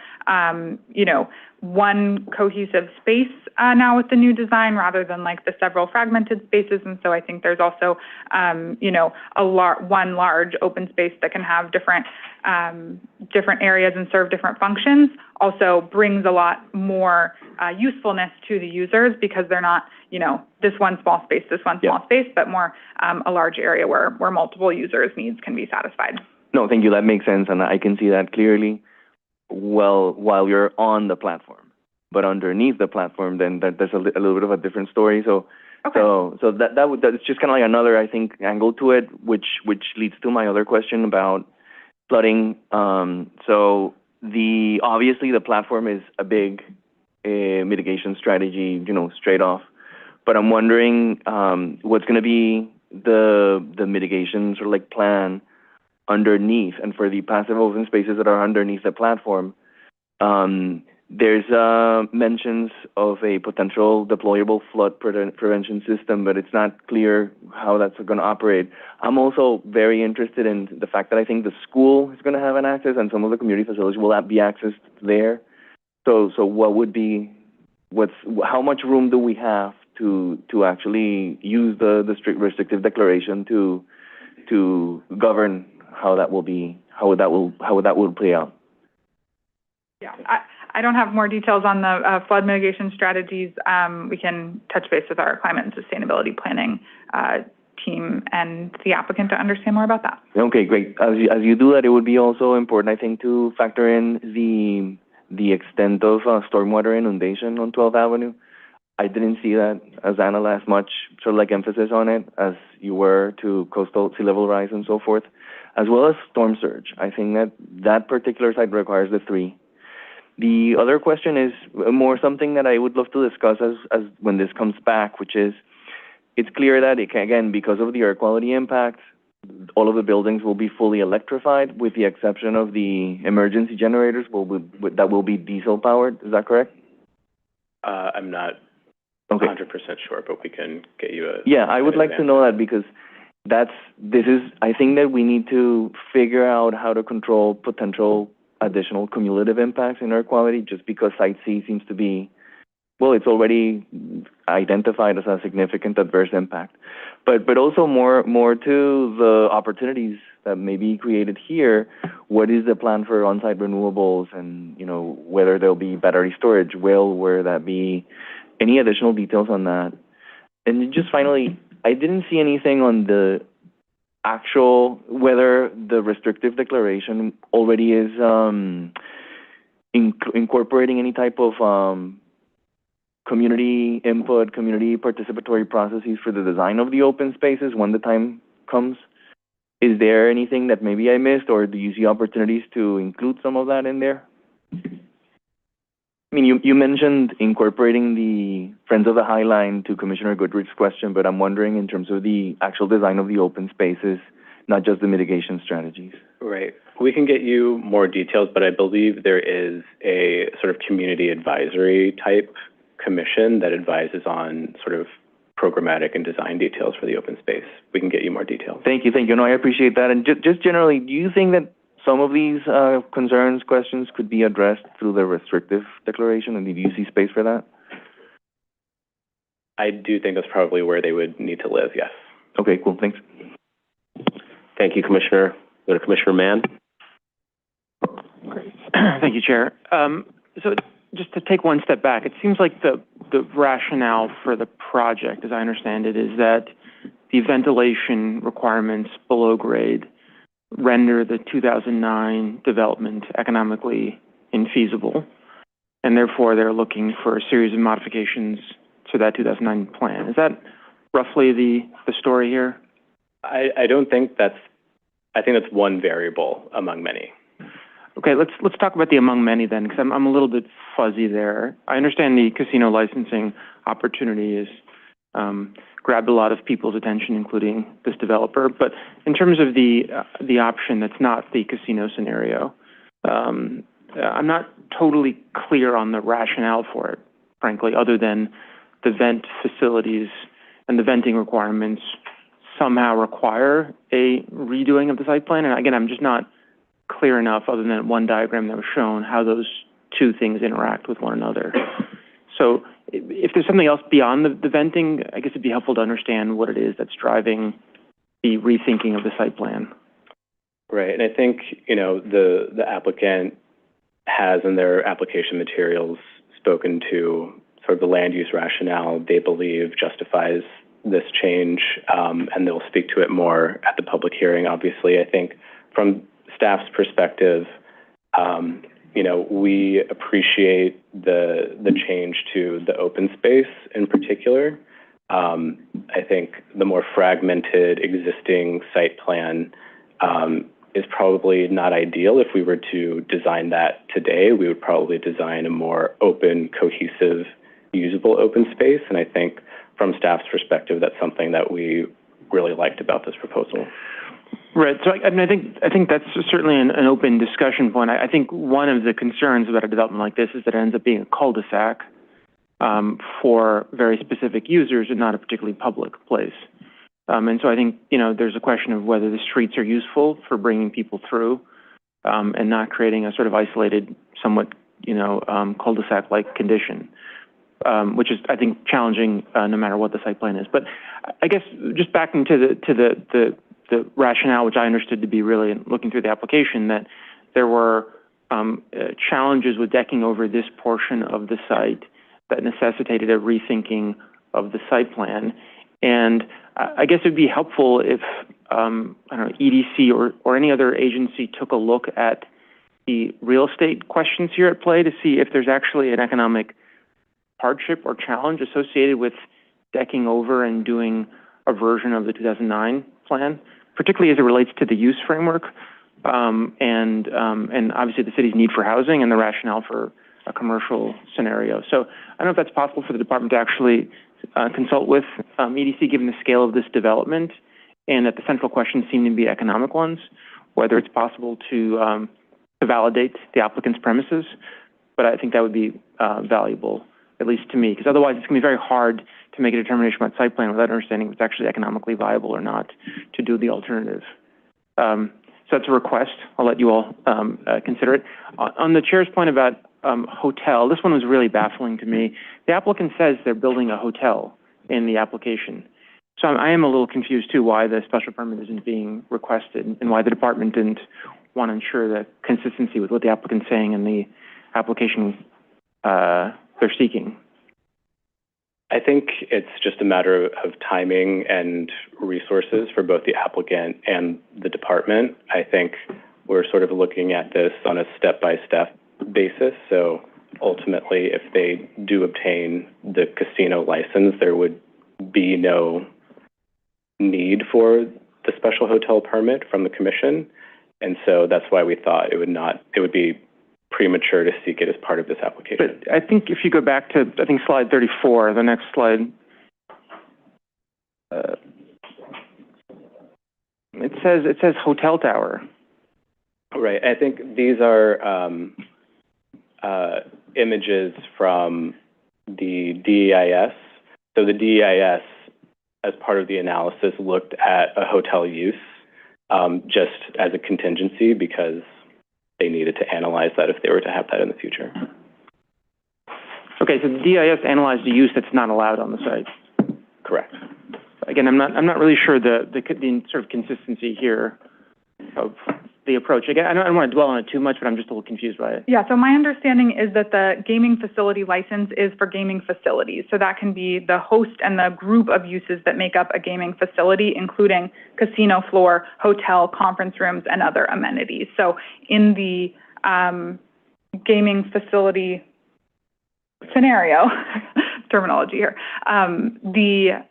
you know, one cohesive space now with the new design rather than like the several fragmented spaces. And so I think there's also, you know, one large open space that can have different areas and serve different functions also brings a lot more usefulness to the users because they're not, you know, this one small space, but more a large area where multiple users' needs can be satisfied. No, thank you. That makes sense, and I can see that clearly. Well, while you're on the platform, but underneath the platform, then there's a little bit of a different story. So, okay. so that's just kind of like another, I think, angle to it, which leads to my other question about flooding. So obviously the platform is a big mitigation strategy, you know, straight off. But I'm wondering what's going to be the mitigation sort of like plan underneath, and for the passive open spaces that are underneath the platform. There's mentions of a potential deployable flood prevention system, but it's not clear how that's going to operate. I'm also very interested in the fact that I think the school is going to have an access, and some of the community facilities will be accessed there. So what would be, how much room do we have to actually use the strict restrictive declaration to govern how that will play out? Yeah, I don't have more details on the flood mitigation strategies. We can touch base with our climate and sustainability planning team and the applicant to understand more about that. Okay, great. As you do that, it would be also important, I think, to factor in the extent of stormwater inundation on 12th Avenue. I didn't see that as analyzed much, sort of like emphasis on it, as you were to coastal sea level rise and so forth, as well as storm surge. I think that particular site requires the 3. The other question is more something that I would love to discuss as when this comes back, which is, it's clear that, again, because of the air quality impact, all of the buildings will be fully electrified, with the exception of the emergency generators that will be diesel powered. Is that correct? I'm not 100% sure, but we can get you a... Yeah, I would like to know that, because I think that we need to figure out how to control potential additional cumulative impacts in air quality, just because Site C seems to be, well, it's already identified as a significant adverse impact. But also more to the opportunities that may be created here. What is the plan for on-site renewables, and, you know, whether there'll be battery storage? Where that be? Any additional details on that? And just finally, I didn't see anything on the actual, whether the restrictive declaration already is incorporating any type of community input, community participatory processes for the design of the open spaces when the time comes. Is there anything that maybe I missed, or do you see opportunities to include some of that in there? I mean, you mentioned incorporating the Friends of the High Line to Commissioner Goodrich's question, but I'm wondering in terms of the actual design of the open spaces, not just the mitigation strategies. Right. We can get you more details, but I believe there is a sort of community advisory type commission that advises on sort of programmatic and design details for the open space. We can get you more details. Thank you. No, I appreciate that. And just generally, do you think that some of these concerns, questions could be addressed through the restrictive declaration, and do you see space for that? I do think that's probably where they would need to live, yes. Okay, cool, thanks. Thank you, Commissioner. Go to Commissioner Mann. Great. Thank you, Chair. So just to take one step back, it seems like the rationale for the project, as I understand it, is that the ventilation requirements below grade render the 2009 development economically infeasible, and therefore they're looking for a series of modifications to that 2009 plan. Is that roughly the story here? I don't think I think that's one variable among many. Okay, let's talk about the among many then, because I'm a little bit fuzzy there. I understand the casino licensing opportunity is grabbed a lot of people's attention, including this developer. But in terms of the option that's not the casino scenario, I'm not totally clear on the rationale for it, frankly, other than the vent facilities and the venting requirements somehow require a redoing of the site plan. And again, I'm just not clear enough, other than one diagram that was shown, how those two things interact with one another. So if there's something else beyond the venting, I guess it'd be helpful to understand what it is that's driving the rethinking of the site plan. Right, and I think, the applicant has in their application materials spoken to sort of the land use rationale they believe justifies this change, and they'll speak to it more at the public hearing. Obviously, I think from staff's perspective, we appreciate the change to the open space in particular. I think the more fragmented existing site plan is probably not ideal. If we were to design that today, we would probably design a more open, cohesive, usable open space. And I think from staff's perspective, that's something that we really liked about this proposal. Right. So I think that's certainly an open discussion point. I think one of the concerns about a development like this is that it ends up being a cul-de-sac for very specific users and not a particularly public place. And so I think, there's a question of whether the streets are useful for bringing people through and not creating a sort of isolated, somewhat, cul-de-sac-like condition, which is, I think, challenging no matter what the site plan is. But I guess just backing to the rationale, which I understood to be really looking through the application, that there were challenges with decking over this portion of the site that necessitated a rethinking of the site plan. And I guess it would be helpful if, EDC or any other agency took a look at the real estate questions here at play to see if there's actually an economic hardship or challenge associated with decking over and doing a version of the 2009 plan, particularly as it relates to the use framework, and obviously the city's need for housing and the rationale for a commercial scenario. So I don't know if that's possible for the department to actually consult with EDC, given the scale of this development, and that the central questions seem to be economic ones, whether it's possible to validate the applicant's premises. But I think that would be valuable, at least to me, because otherwise it's going to be very hard to make a determination about site plan without understanding if it's actually economically viable or not to do the alternative. So that's a request. I'll let you all consider it. On the chair's point about hotel, this one was really baffling to me. The applicant says they're building a hotel in the application. So I am a little confused, too, why the special permit isn't being requested and why the department didn't want to ensure the consistency with what the applicant's saying in the application they're seeking. I think it's just a matter of timing and resources for both the applicant and the department. I think we're sort of looking at this on a step-by-step basis. So ultimately, if they do obtain the casino license, there would be no need for the special hotel permit from the commission. And so that's why we thought it would be premature to seek it as part of this application. But I think if you go back to, slide 34, the next slide, it says hotel tower. Right. I think these are images from the DEIS. So the DEIS, as part of the analysis, looked at a hotel use just as a contingency because they needed to analyze that if they were to have that in the future. Okay, so the DIS analyzed a use that's not allowed on the site. Correct. Again, I'm not really sure the sort of consistency here of the approach. Again, I don't want to dwell on it too much, but I'm just a little confused by it. Yeah, so my understanding is that the gaming facility license is for gaming facilities. So that can be the host and the group of uses that make up a gaming facility, including casino floor, hotel, conference rooms, and other amenities. So in the gaming facility scenario, terminology here, the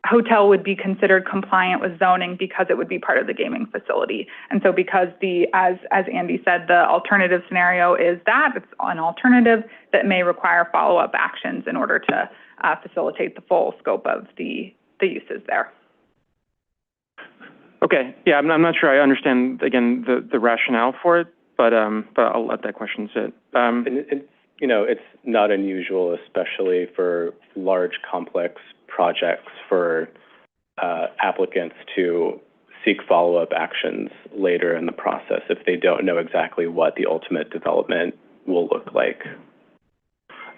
hotel would be considered compliant with zoning because it would be part of the gaming facility. And so because as Andy said, the alternative scenario is that it's an alternative that may require follow-up actions in order to facilitate the full scope of the uses there. Okay, yeah, I'm not sure I understand, again, the rationale for it, but I'll let that question sit. And it's not unusual, especially for large, complex projects, for applicants to seek follow-up actions later in the process if they don't know exactly what the ultimate development will look like.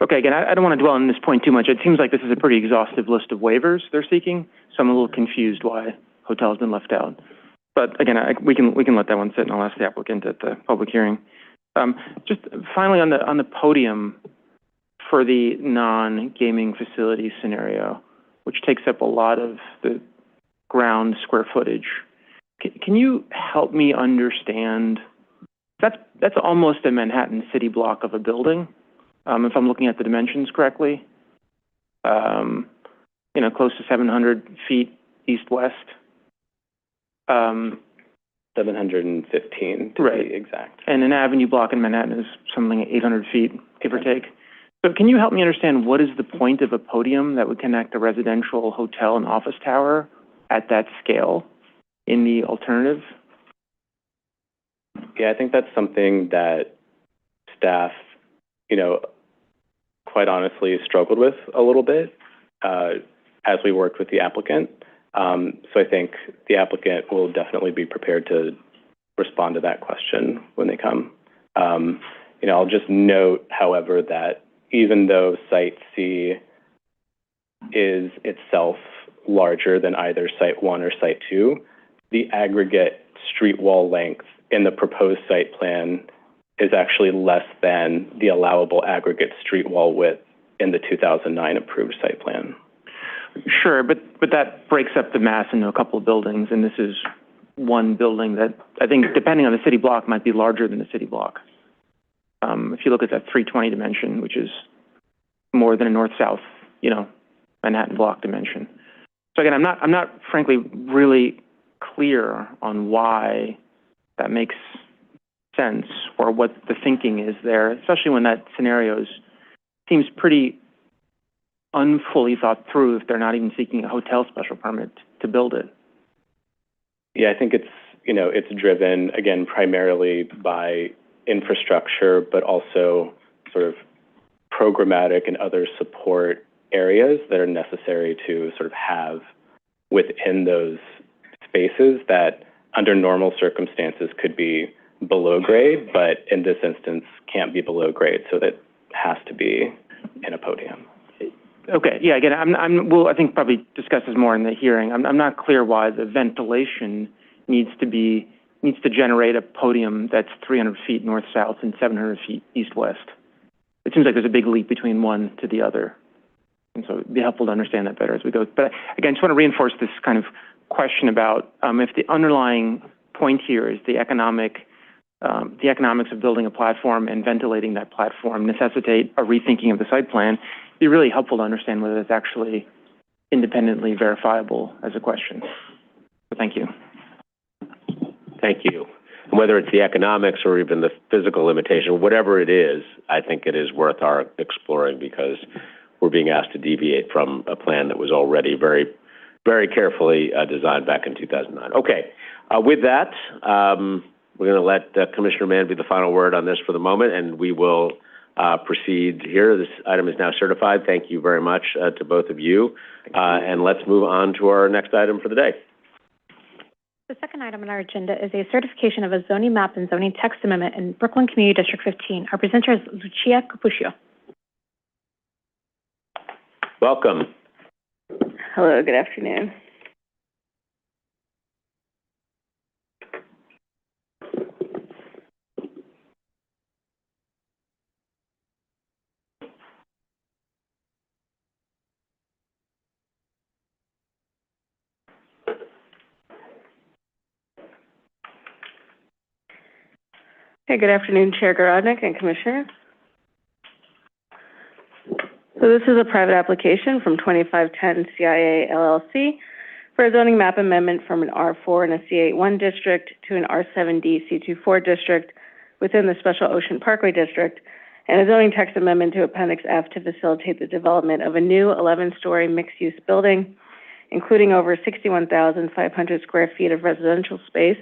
Okay, again, I don't want to dwell on this point too much. It seems like this is a pretty exhaustive list of waivers they're seeking, so I'm a little confused why hotel has been left out. But again, we can let that one sit, and I'll ask the applicant at the public hearing. Just finally on the podium for the non-gaming facility scenario, which takes up a lot of the ground square footage, can you help me understand? That's almost a Manhattan city block of a building, if I'm looking at the dimensions correctly. Close to 700 feet east-west. 715 to be exact. And an avenue block in Manhattan is something 800 feet, give or take. So can you help me understand what is the point of a podium that would connect a residential, hotel, and office tower at that scale in the alternative? Yeah, I think that's something that staff, quite honestly struggled with a little bit as we worked with the applicant. So I think the applicant will definitely be prepared to respond to that question when they come. I'll just note, however, that even though Site C is itself larger than either Site 1 or Site 2, the aggregate street wall length in the proposed site plan is actually less than the allowable aggregate street wall width in the 2009 approved site plan. Sure, but that breaks up the mass into a couple of buildings, and this is one building that I think, depending on the city block, might be larger than the city block. If you look at that 320 dimension, which is more than a north-south, Manhattan block dimension. So again, I'm not frankly really clear on why that makes sense or what the thinking is there, especially when that scenario seems pretty unfully thought through if they're not even seeking a hotel special permit to build it. Yeah, I think it's driven, again, primarily by infrastructure, but also sort of programmatic and other support areas that are necessary to sort of have within those spaces that under normal circumstances could be below grade, but in this instance can't be below grade, so that has to be in a podium. Okay, yeah, again, we'll, I think, probably discuss this more in the hearing. I'm not clear why the ventilation needs to generate a podium that's 300 feet north-south and 700 feet east-west. It seems like there's a big leap between one to the other. And so it'd be helpful to understand that better as we go. But again, I just want to reinforce this kind of question about if the underlying point here is the economics of building a platform and ventilating that platform necessitate a rethinking of the site plan. It'd be really helpful to understand whether it's actually independently verifiable as a question. So thank you. Thank you. And whether it's the economics or even the physical limitation, whatever it is, I think it is worth our exploring because we're being asked to deviate from a plan that was already very, very carefully designed back in 2009. Okay. With that, we're going to let Commissioner Mann be the final word on this for the moment, and we will proceed here. This item is now certified. Thank you very much to both of you. And let's move on to our next item for the day. The second item on our agenda is a certification of a zoning map and zoning text amendment in Brooklyn Community District 15. Our presenter is Lucia Cappuccio. Welcome. Hello, good afternoon. Hey, good afternoon, Chair Garodnick and Commissioner. So this is a private application from 2510 CIA LLC for a zoning map amendment from an R4 and a C81 district to an R7D C24 district within the Special Ocean Parkway District, and a zoning text amendment to Appendix F to facilitate the development of a new 11-story mixed-use building, including over 61,500 square feet of residential space,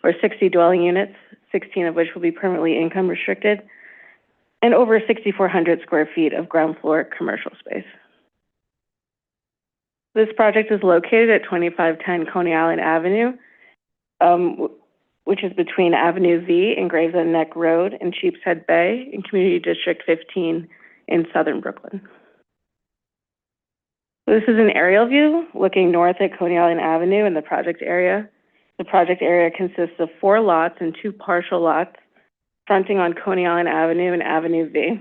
or 60 dwelling units, 16 of which will be permanently income restricted, and over 6,400 square feet of ground floor commercial space. This project is located at 2510 Coney Island Avenue, which is between Avenue V and Gravesend Neck Road and Sheepshead Bay in Community District 15 in southern Brooklyn. This is an aerial view looking north at Coney Island Avenue in the project area. The project area consists of 4 lots and 2 partial lots fronting on Coney Island Avenue and Avenue V.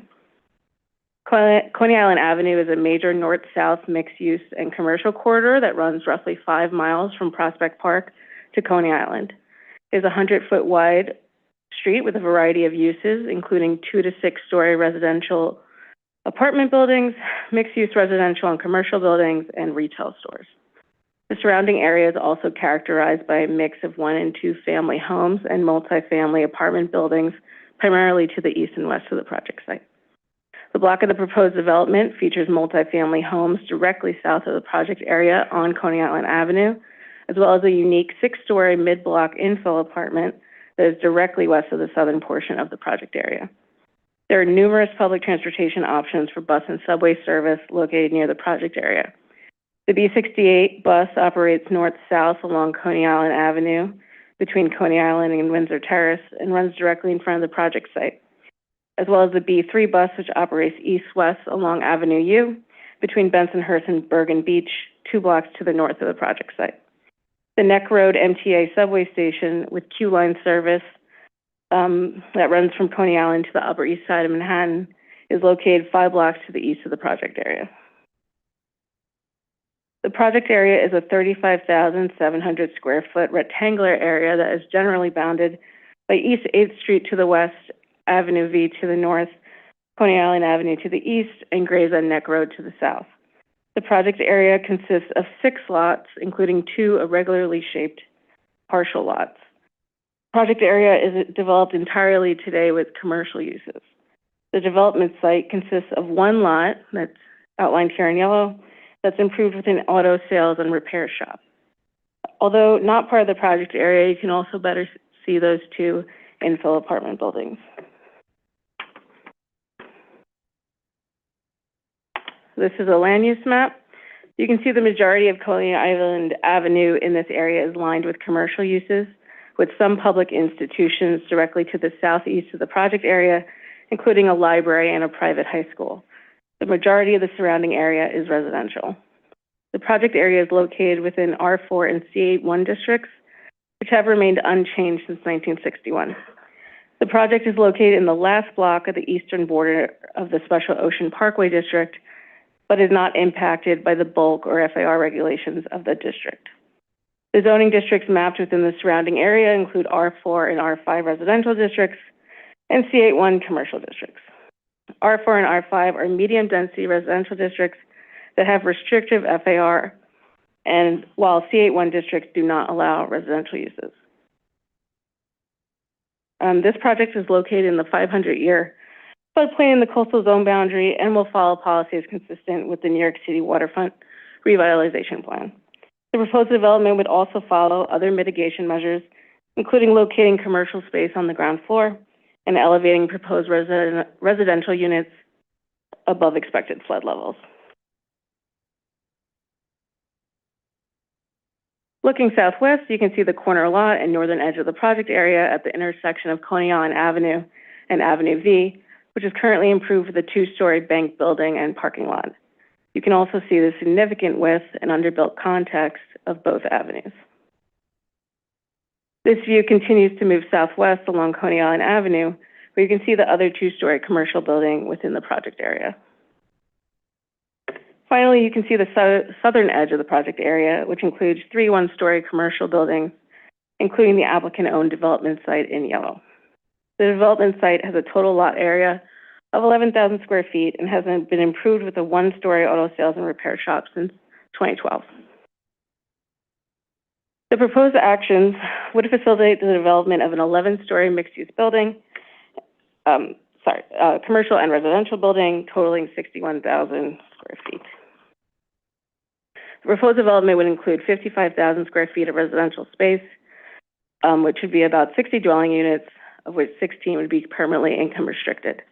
Coney Island Avenue is a major north-south mixed-use and commercial corridor that runs roughly 5 miles from Prospect Park to Coney Island. It is a 100-foot wide street with a variety of uses, including 2 to 6-story residential apartment buildings, mixed-use residential and commercial buildings, and retail stores. The surrounding area is also characterized by a mix of 1- and 2-family homes and multifamily apartment buildings, primarily to the east and west of the project site. The block of the proposed development features multifamily homes directly south of the project area on Coney Island Avenue, as well as a unique 6-story mid-block infill apartment that is directly west of the southern portion of the project area. There are numerous public transportation options for bus and subway service located near the project area. The B68 bus operates north-south along Coney Island Avenue between Coney Island and Windsor Terrace and runs directly in front of the project site, as well as the B3 bus, which operates east-west along Avenue U between Bensonhurst and Bergen Beach, 2 blocks to the north of the project site. The Neck Road MTA subway station with Q-line service that runs from Coney Island to the Upper East Side of Manhattan is located 5 blocks to the east of the project area. The project area is a 35,700 square foot rectangular area that is generally bounded by East 8th Street to the west, Avenue V to the north, Coney Island Avenue to the east, and Gravesend Neck Road to the south. The project area consists of 6 lots, including 2 irregularly shaped partial lots. The project area is developed entirely today with commercial uses. The development site consists of 1 lot that's outlined here in yellow that's improved with an auto sales and repair shop. Although not part of the project area, you can also better see those 2 infill apartment buildings. This is a land use map. You can see the majority of Coney Island Avenue in this area is lined with commercial uses, with some public institutions directly to the southeast of the project area, including a library and a private high school. The majority of the surrounding area is residential. The project area is located within R4 and C81 districts, which have remained unchanged since 1961. The project is located in the last block of the eastern border of the Special Ocean Parkway District, but is not impacted by the bulk or FAR regulations of the district. The zoning districts mapped within the surrounding area include R4 and R5 residential districts and C81 commercial districts. R4 and R5 are medium-density residential districts that have restrictive FAR, and while C81 districts do not allow residential uses. This project is located in the 500-year floodplain in the coastal zone boundary and will follow policies consistent with the New York City waterfront revitalization plan. The proposed development would also follow other mitigation measures, including locating commercial space on the ground floor and elevating proposed residential units above expected flood levels. Looking southwest, you can see the corner lot and northern edge of the project area at the intersection of Coney Island Avenue and Avenue V, which is currently improved with a 2-story bank building and parking lot. You can also see the significant width and underbuilt context of both avenues. This view continues to move southwest along Coney Island Avenue, where you can see the other 2-story commercial building within the project area. Finally, you can see the southern edge of the project area, which includes 3 1-story commercial buildings, including the applicant-owned development site in yellow. The development site has a total lot area of 11,000 square feet and has been improved with a one-story auto sales and repair shop since 2012. The proposed actions would facilitate the development of an 11-story mixed-use building, commercial and residential building totaling 61,000 square feet. The proposed development would include 55,000 square feet of residential space, which would be about 60 dwelling units, of which 16 would be permanently income restricted.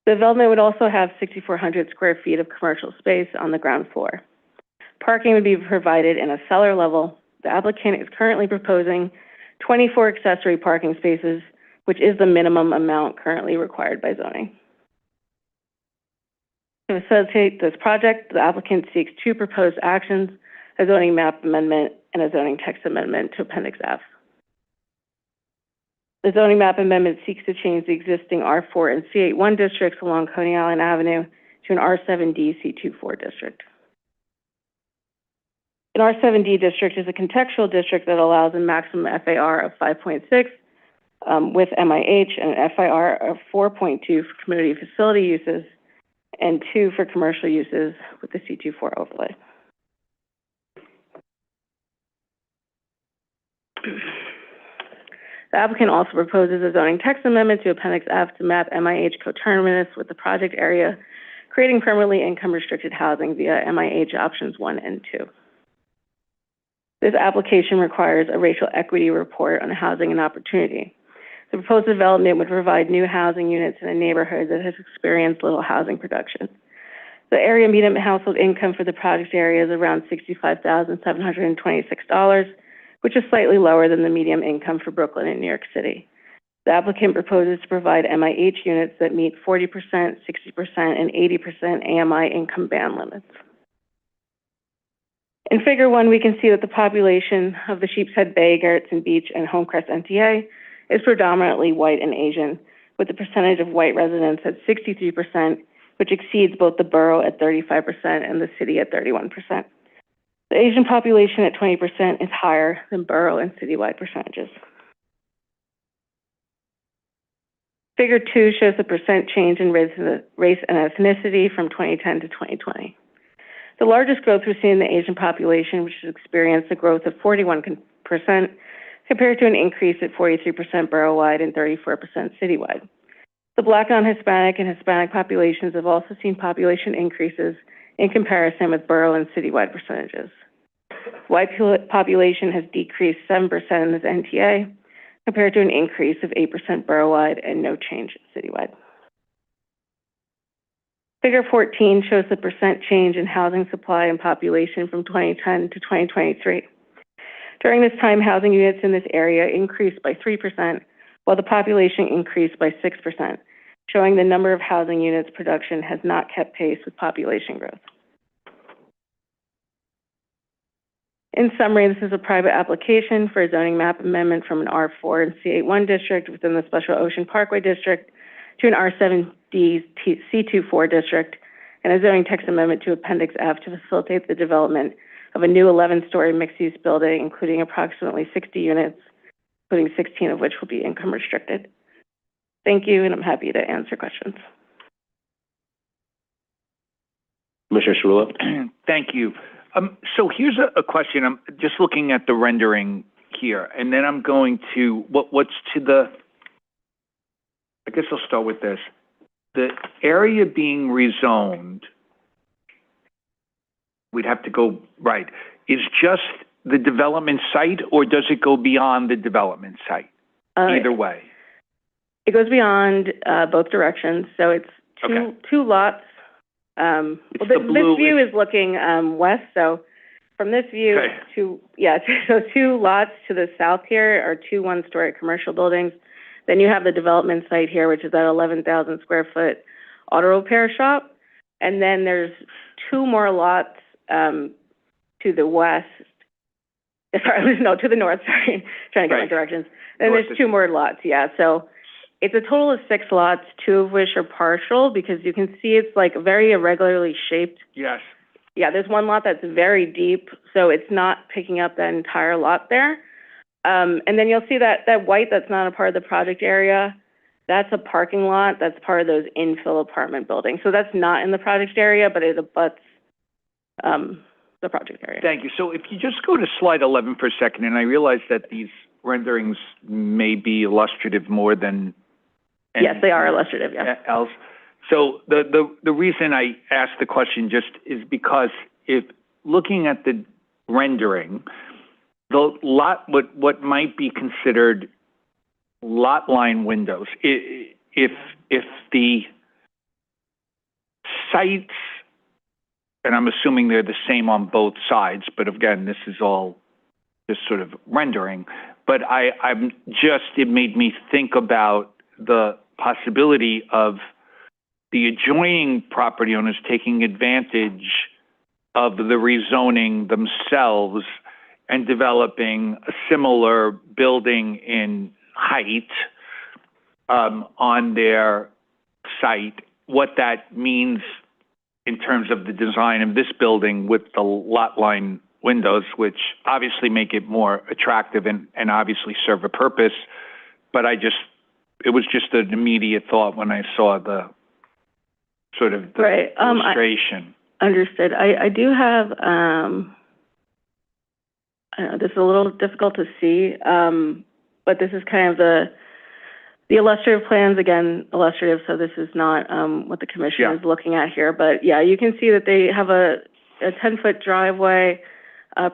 The development would also have 6,400 square feet of commercial space on the ground floor. Parking would be provided in a cellar level. The applicant is currently proposing 24 accessory parking spaces, which is the minimum amount currently required by zoning. To facilitate this project, the applicant seeks two proposed actions, a zoning map amendment and a zoning text amendment to Appendix F. The zoning map amendment seeks to change the existing R4 and C81 districts along Coney Island Avenue to an R7D C24 district. An R7D district is a contextual district that allows a maximum FAR of 5.6 with MIH and an FIR of 4.2 for community facility uses and 2 for commercial uses with the C24 overlay. The applicant also proposes a zoning text amendment to Appendix F to map MIH coterminous with the project area, creating permanently income-restricted housing via MIH options 1 and 2. This application requires a racial equity report on housing and opportunity. The proposed development would provide new housing units in a neighborhood that has experienced little housing production. The area median household income for the project area is around $65,726, which is slightly lower than the median income for Brooklyn and New York City. The applicant proposes to provide MIH units that meet 40%, 60%, and 80% AMI income band limits. In Figure 1, we can see that the population of the Sheepshead Bay, Garrettson Beach, and Homecrest NTA is predominantly white and Asian, with the percentage of white residents at 63%, which exceeds both the borough at 35% and the city at 31%. The Asian population at 20% is higher than borough and citywide percentages. Figure 2 shows the percent change in race and ethnicity from 2010 to 2020. The largest growth we've seen in the Asian population, which has experienced a growth of 41%, compared to an increase at 43% borough-wide and 34% citywide. The Black, non-Hispanic, and Hispanic populations have also seen population increases in comparison with borough and citywide percentages. White population has decreased 7% in this NTA, compared to an increase of 8% borough-wide and no change citywide. Figure 14 shows the percent change in housing supply and population from 2010 to 2023. During this time, housing units in this area increased by 3%, while the population increased by 6%, showing the number of housing units production has not kept pace with population growth. In summary, this is a private application for a zoning map amendment from an R4 and C81 district within the Special Ocean Parkway District to an R7D C24 district, and a zoning text amendment to Appendix F to facilitate the development of a new 11-story mixed-use building, including approximately 60 units, including 16 of which will be income restricted. Thank you, and I'm happy to answer questions. Commissioner Cerullo? Thank you. So here's a question. I'm just looking at the rendering here, and then I'm going to, what's to the, I guess I'll start with this. The area being rezoned, we'd have to go, right, is just the development site, or does it go beyond the development site? Either way. It goes beyond both directions, so it's two lots. This view is looking west, so from this view so 2 lots to the south here are 2 one-story commercial buildings. Then you have the development site here, which is that 11,000 square foot auto repair shop. And then there's 2 more lots to the west. Sorry, no, to the north, sorry. Trying to get my directions. And there's 2 more lots, So it's a total of 6 lots, 2 of which are partial, because you can see it's like very irregularly shaped. Yes. Yeah, there's 1 lot that's very deep, so it's not picking up that entire lot there. And then you'll see that white that's not a part of the project area that's a parking lot, that's part of those infill apartment buildings. So that's not in the project area, but it abuts, the project area. Thank you. So if you just go to slide 11 for a second, and I realize that these renderings may be illustrative more than Yes, they are illustrative, yeah. else. So the reason I asked the question just is because if looking at the rendering, the lot, what might be considered lot line windows, if the sites, and I'm assuming they're the same on both sides, but again, this is all just sort of rendering, but it made me think about the possibility of the adjoining property owners taking advantage of the rezoning themselves and developing a similar building in height on their site, what that means in terms of the design of this building with the lot line windows, which obviously make it more attractive and obviously serve a purpose. But it was just an immediate thought when I saw the sort of the right. illustration. Understood. I do have, I don't know, this is a little difficult to see, but this is kind of the illustrative plans, again, illustrative, so this is not what the commission is looking at here. But yeah, you can see that they have a 10-foot driveway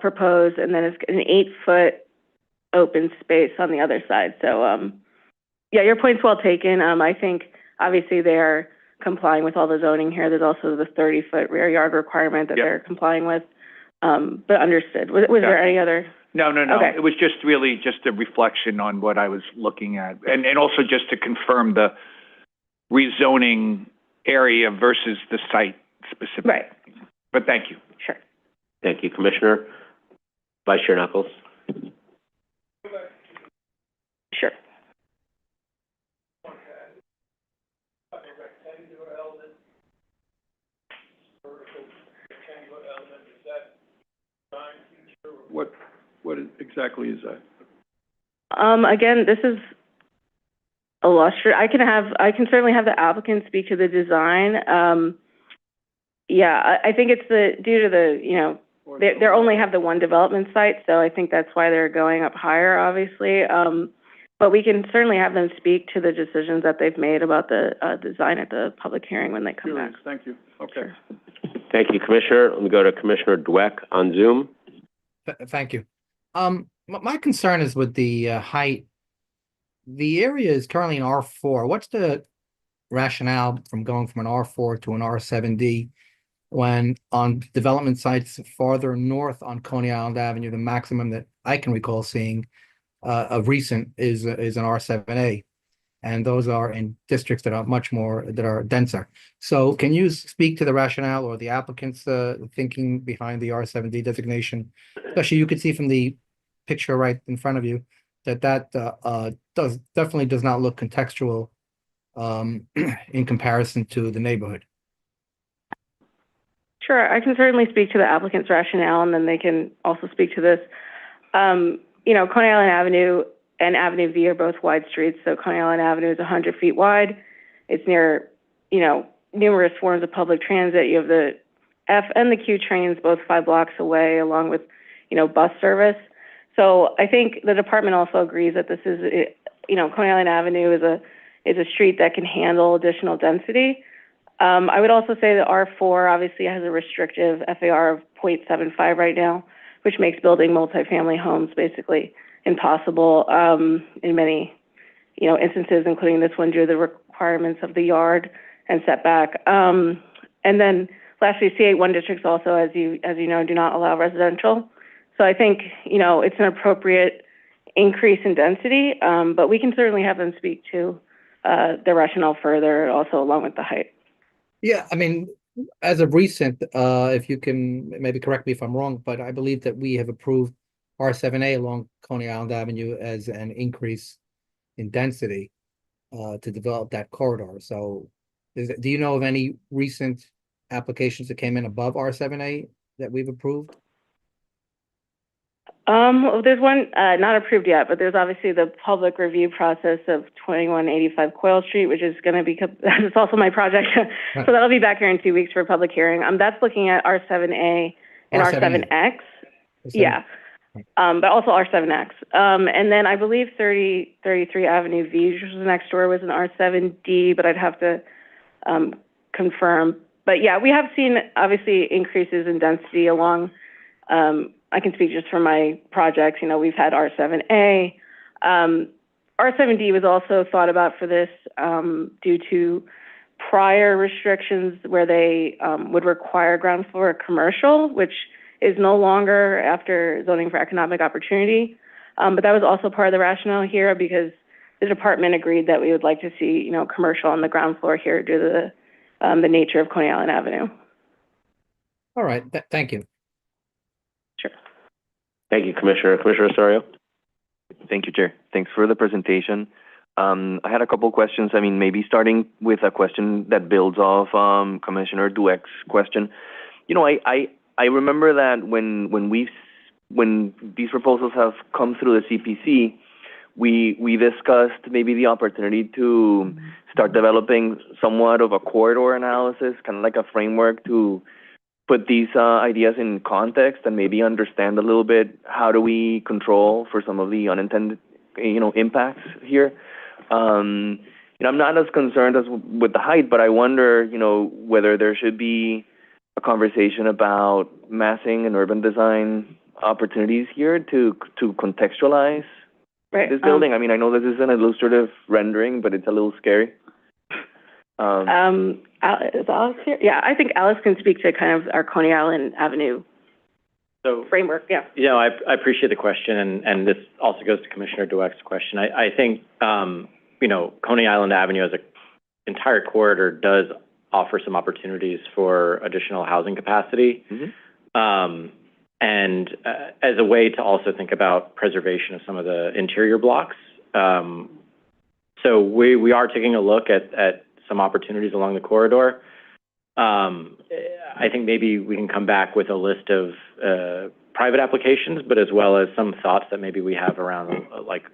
proposed, and then it's an 8-foot open space on the other side. So yeah, your point's well taken. I think obviously they're complying with all the zoning here. There's also the 30-foot rear yard requirement that they're complying with. But understood. Was there any other? No. Okay. It was just really just a reflection on what I was looking at. And also just to confirm the rezoning area versus the site specific. Right. But thank you. Sure. Thank you, Commissioner. Vice Chair Knuckles. Sure. What exactly is that? Again, this is illustrative. I can certainly have the applicant speak to the design. Yeah, I think it's due to the, they only have the one development site, so I think that's why they're going up higher, obviously. But we can certainly have them speak to the decisions that they've made about the design at the public hearing when they come back. Thank you. Okay. Sure. Thank you, Commissioner. Let me go to Commissioner Dweck on Zoom. Thank you. My concern is with the height. The area is currently an R4. What's the rationale from going from an R4 to an R7D when on development sites farther north on Coney Island Avenue, the maximum that I can recall seeing of recent is an R7A, and those are in districts that are that are denser. So can you speak to the rationale or the applicant's thinking behind the R7D designation? Especially you could see from the picture right in front of you that definitely does not look contextual in comparison to the neighborhood. Sure, I can certainly speak to the applicant's rationale, and then they can also speak to this. Coney Island Avenue and Avenue V are both wide streets, so Coney Island Avenue is 100 feet wide. It's near, numerous forms of public transit. You have the F and the Q trains both 5 blocks away, along with, bus service. So I think the department also agrees that this is, Coney Island Avenue is a street that can handle additional density. I would also say that R4 obviously has a restrictive FAR of 0.75 right now, which makes building multifamily homes basically impossible in many, instances, including this one, due to the requirements of the yard and setback. And then lastly, C81 districts also, as you know, do not allow residential. So I think, it's an appropriate increase in density, but we can certainly have them speak to the rationale further, also along with the height. Yeah, I mean, as of recent, if you can maybe correct me if I'm wrong, but I believe that we have approved R7A along Coney Island Avenue as an increase in density to develop that corridor. So do you know of any recent applications that came in above R7A that we've approved? Well, there's one, not approved yet, but there's obviously the public review process of 2185 Coyle Street, which is going to be, it's also my project. So that'll be back here in 2 weeks for public hearing. That's looking at R7A and R7X. Yeah. But also R7X. And then I believe 33 Avenue V, which was next door, was an R7D, but I'd have to, confirm. But yeah, we have seen obviously increases in density along, I can speak just for my projects. You know, we've had R7A. R7D was also thought about for this due to prior restrictions where they would require ground floor commercial, which is no longer after zoning for economic opportunity. But that was also part of the rationale here because the department agreed that we would like to see, you know, commercial on the ground floor here due to the nature of Coney Island Avenue. All right, thank you. Sure. Thank you, Commissioner. Commissioner Osorio? Thank you, Chair. Thanks for the presentation. I had a couple questions. I mean, maybe starting with a question that builds off Commissioner Dweck's question. You know, I remember that when these proposals have come through the CPC, we discussed maybe the opportunity to start developing somewhat of a corridor analysis, kind of like a framework to put these ideas in context and maybe understand a little bit how do we control for some of the unintended, you know, impacts here. You know, I'm not as concerned as with the height, but I wonder, you know, whether there should be a conversation about massing and urban design opportunities here to contextualize this building. I mean, I know this is an illustrative rendering, but it's a little scary. Is Alice here? Yeah, I think Alice can speak to kind of our Coney Island Avenue framework. Yeah. You know, I appreciate the question, and this also goes to Commissioner Dweck's question. I think, you know, Coney Island Avenue as an entire corridor does offer some opportunities for additional housing capacity. And as a way to also think about preservation of some of the interior blocks. So we are taking a look at some opportunities along the corridor. I think maybe we can come back with a list of private applications, but as well as some thoughts that maybe we have around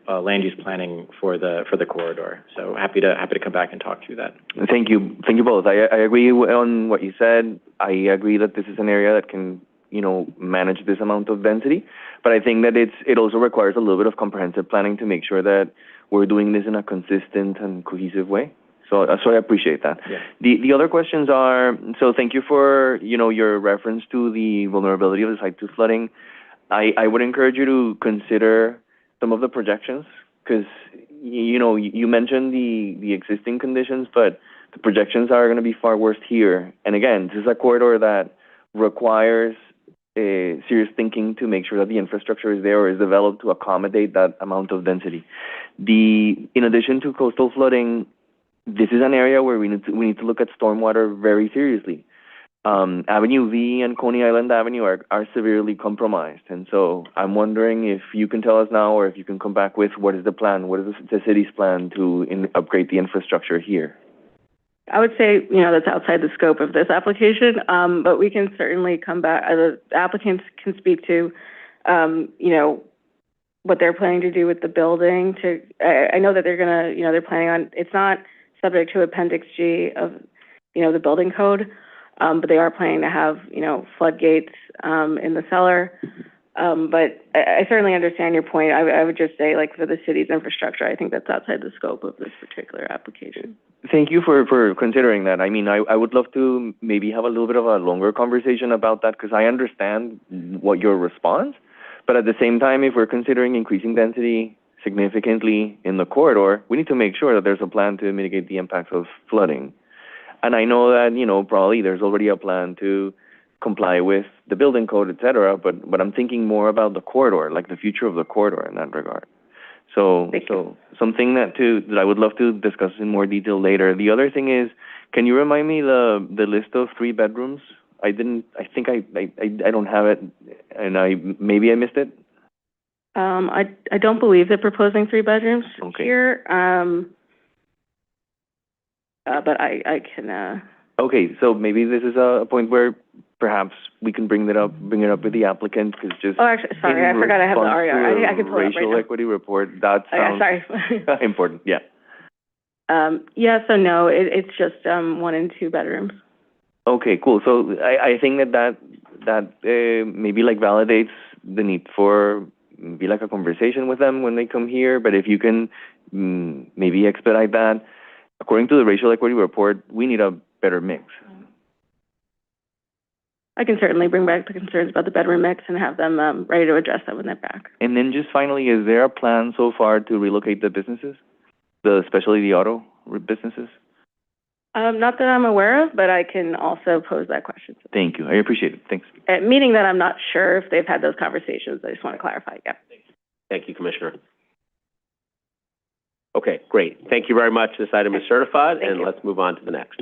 land use planning for the corridor. So happy to come back and talk through that. Thank you both. I agree on what you said. I agree that this is an area that can, you know, manage this amount of density, but I think that it also requires a little bit of comprehensive planning to make sure that we're doing this in a consistent and cohesive way. So I appreciate that. Yeah. The other questions are, so thank you for, you know, your reference to the vulnerability of the site to flooding. I would encourage you to consider some of the projections because, you know, you mentioned the existing conditions, but the projections are going to be far worse here. And again, this is a corridor that requires serious thinking to make sure that the infrastructure is there or is developed to accommodate that amount of density. In addition to coastal flooding, this is an area where we need to look at stormwater very seriously. Avenue V and Coney Island Avenue are severely compromised, and so I'm wondering if you can tell us now, or if you can come back with what is the plan, what is the city's plan to upgrade the infrastructure here. I would say, you know, that's outside the scope of this application, but we can certainly come back. The applicants can speak to, you know, what they're planning to do with the building. I know that they're gonna, you know, they're planning on. It's not subject to Appendix G of, you know, the building code, but they are planning to have, you know, floodgates in the cellar. But I certainly understand your point. I would just say, like, for the city's infrastructure, I think that's outside the scope of this particular application. Thank you for considering that. I mean, I would love to maybe have a little bit of a longer conversation about that because I understand what your response, but at the same time, if we're considering increasing density significantly in the corridor, we need to make sure that there's a plan to mitigate the impacts of flooding. And I know that, you know, probably there's already a plan to comply with the building code, et cetera, but I'm thinking more about the corridor, like the future of the corridor in that regard. So something that I would love to discuss in more detail later. The other thing is, can you remind me the list of 3 bedrooms? I think I don't have it, and maybe I missed it. I don't believe they're proposing 3 bedrooms here. But I can. Okay, so maybe this is a point where perhaps we can bring it up with the applicant, because just Oh, actually, sorry, I forgot I have the RER. I can pull it up right racial now. equity report, that sounds Sorry. important, yeah. Yes and no, it's just, 1 and 2 bedrooms. Okay, cool. So I think that maybe like validates the need for maybe like a conversation with them when they come here. But if you can maybe expedite that, according to the racial equity report, we need a better mix. I can certainly bring back the concerns about the bedroom mix and have them ready to address that when they're back. And then just finally, is there a plan so far to relocate the businesses, especially the auto businesses? Not that I'm aware of, but I can also pose that question. Thank you. I appreciate it. Thanks. Meaning that I'm not sure if they've had those conversations. I just want to clarify. Yeah. Thank you, Commissioner. Okay, great. Thank you very much. This item is certified, and let's move on to the next.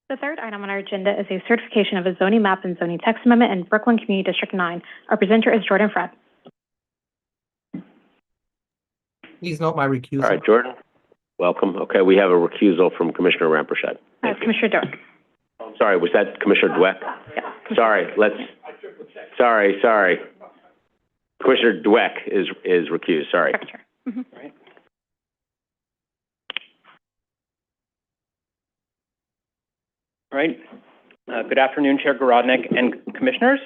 The third item on our agenda is a certification of a zoning map and zoning text amendment in Brooklyn Community District 9. Our presenter is Jordan Fred. Please note my recusal. All right, Jordan, welcome. Okay, we have a recusal from Commissioner Rampersad. Commissioner Dweck. Sorry, was that Commissioner Dweck? Yeah. Sorry, sorry. Commissioner Dweck is recused, sorry. Mm-hmm. Right. All right. Good afternoon, Chair Garodnick and Commissioners.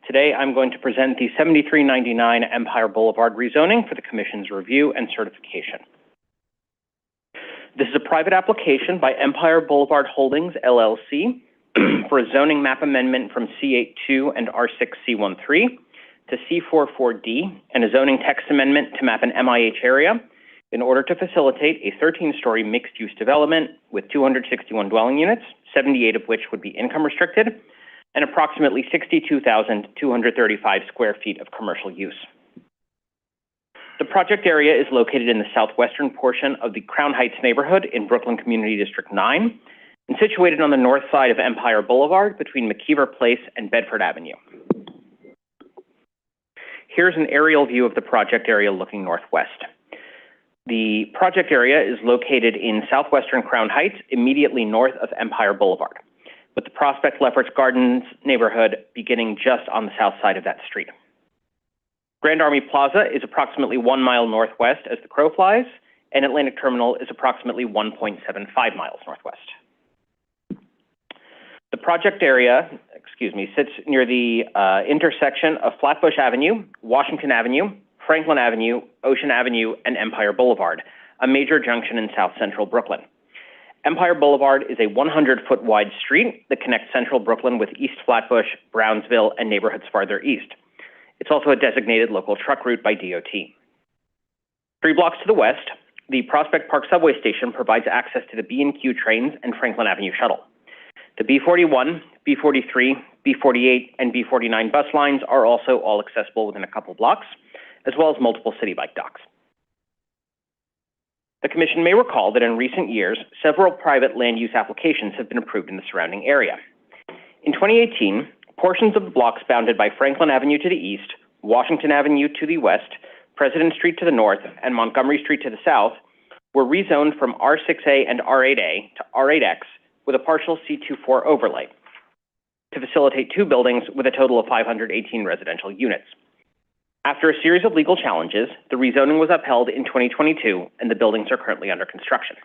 Today, I'm going to present the 7399 Empire Boulevard rezoning for the Commission's review and certification. This is a private application by Empire Boulevard Holdings, LLC, for a zoning map amendment from C82 and R6C13 to C44D, and a zoning text amendment to map an MIH area in order to facilitate a 13-story mixed-use development with 261 dwelling units, 78 of which would be income restricted, and approximately 62,235 square feet of commercial use. The project area is located in the southwestern portion of the Crown Heights neighborhood in Brooklyn Community District 9, and situated on the north side of Empire Boulevard between McKeever Place and Bedford Avenue. Here's an aerial view of the project area looking northwest. The project area is located in southwestern Crown Heights, immediately north of Empire Boulevard, with the Prospect Lefferts Gardens neighborhood beginning just on the south side of that street. Grand Army Plaza is approximately 1 mile northwest as the crow flies, and Atlantic Terminal is approximately 1.75 miles northwest. The project area, sits near the intersection of Flatbush Avenue, Washington Avenue, Franklin Avenue, Ocean Avenue, and Empire Boulevard, a major junction in south central Brooklyn. Empire Boulevard is a 100-foot wide street that connects central Brooklyn with East Flatbush, Brownsville, and neighborhoods farther east. It's also a designated local truck route by DOT. 3 blocks to the west, the Prospect Park subway station provides access to the B&Q trains and Franklin Avenue shuttle. The B41, B43, B48, and B49 bus lines are also all accessible within a couple blocks, as well as multiple city bike docks. The Commission may recall that in recent years, several private land use applications have been approved in the surrounding area. In 2018, portions of the blocks bounded by Franklin Avenue to the east, Washington Avenue to the west, President Street to the north, and Montgomery Street to the south were rezoned from R6A and R8A to R8X with a partial C24 overlay to facilitate 2 buildings with a total of 518 residential units. After a series of legal challenges, the rezoning was upheld in 2022, and the buildings are currently under construction.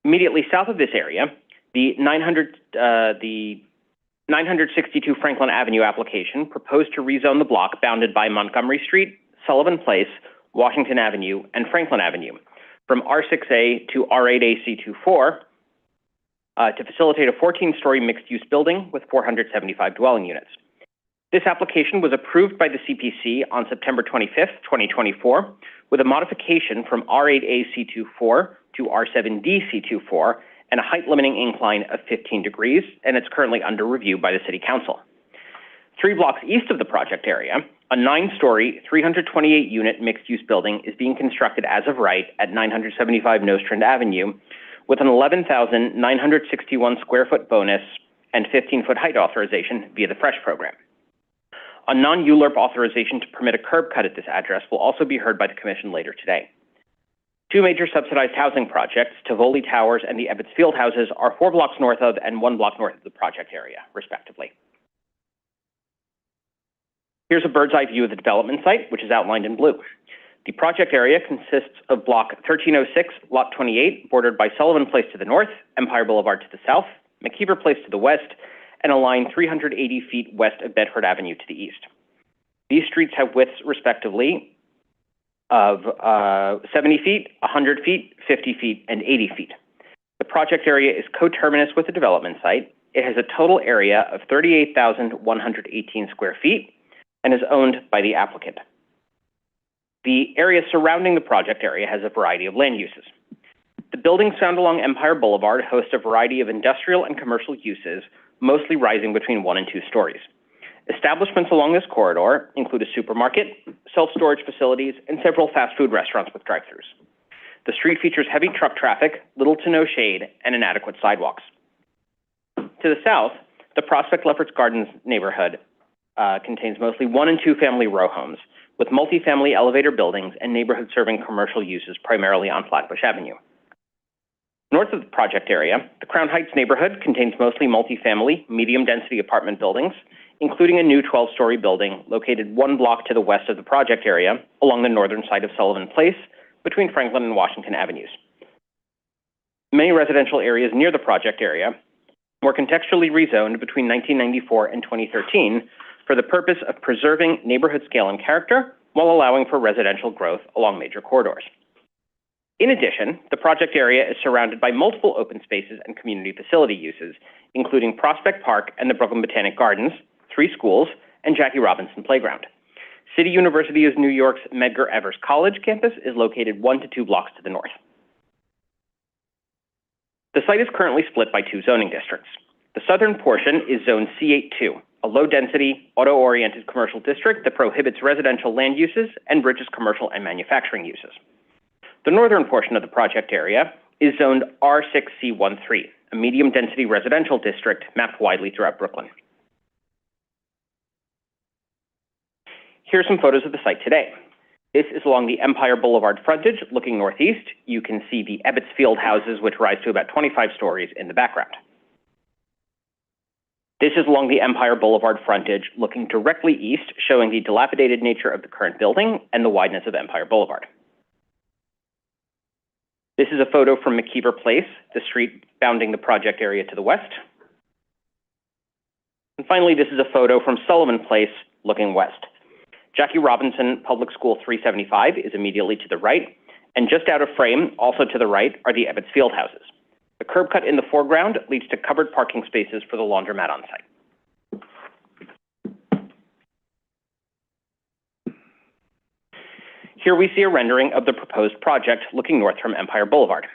Immediately south of this area, the 962 Franklin Avenue application proposed to rezone the block bounded by Montgomery Street, Sullivan Place, Washington Avenue, and Franklin Avenue from R6A to R8A C24 to facilitate a 14-story mixed-use building with 475 dwelling units. This application was approved by the CPC on September 25th, 2024, with a modification from R8A C24 to R7D C24 and a height limiting incline of 15 degrees, and it's currently under review by the City Council. 3 blocks east of the project area, a 9-story, 328-unit mixed-use building is being constructed as of right at 975 Nostrand Avenue with an 11,961 square foot bonus and 15-foot height authorization via the FRESH program. A non-ULURP authorization to permit a curb cut at this address will also be heard by the Commission later today. 2 major subsidized housing projects, Tivoli Towers and the Ebbets Field houses, are 4 blocks north of and 1 block north of the project area, respectively. Here's a bird's eye view of the development site, which is outlined in blue. The project area consists of Block 1306, Lot 28, bordered by Sullivan Place to the north, Empire Boulevard to the south, McKeever Place to the west, and a line 380 feet west of Bedford Avenue to the east. These streets have widths, respectively, of 70 feet, 100 feet, 50 feet, and 80 feet. The project area is coterminous with the development site. It has a total area of 38,118 square feet and is owned by the applicant. The area surrounding the project area has a variety of land uses. The buildings found along Empire Boulevard host a variety of industrial and commercial uses, mostly rising between 1 and 2 stories. Establishments along this corridor include a supermarket, self-storage facilities, and several fast food restaurants with drive-thrus. The street features heavy truck traffic, little to no shade, and inadequate sidewalks. To the south, the Prospect Lefferts Gardens neighborhood contains mostly 1 and 2 family row homes, with multifamily elevator buildings and neighborhood serving commercial uses primarily on Flatbush Avenue. North of the project area, the Crown Heights neighborhood contains mostly multifamily, medium-density apartment buildings, including a new 12-story building located 1 block to the west of the project area along the northern side of Sullivan Place between Franklin and Washington Avenues. Many residential areas near the project area were contextually rezoned between 1994 and 2013 for the purpose of preserving neighborhood scale and character while allowing for residential growth along major corridors. In addition, the project area is surrounded by multiple open spaces and community facility uses, including Prospect Park and the Brooklyn Botanic Gardens, 3 schools, and Jackie Robinson Playground. City University of New York's Medgar Evers College campus is located 1 to 2 blocks to the north. The site is currently split by 2 zoning districts. The southern portion is Zone C82, a low-density, auto-oriented commercial district that prohibits residential land uses and bridges commercial and manufacturing uses. The northern portion of the project area is zoned R6C13, a medium-density residential district mapped widely throughout Brooklyn. Here are some photos of the site today. This is along the Empire Boulevard frontage, looking northeast. You can see the Ebbets Field houses, which rise to about 25 stories in the background. This is along the Empire Boulevard frontage, looking directly east, showing the dilapidated nature of the current building and the wideness of Empire Boulevard. This is a photo from McKeever Place, the street bounding the project area to the west. And finally, this is a photo from Sullivan Place, looking west. Jackie Robinson Public School 375 is immediately to the right, and just out of frame, also to the right, are the Ebbets Field houses. The curb cut in the foreground leads to covered parking spaces for the laundromat on site. Here we see a rendering of the proposed project looking north from Empire Boulevard.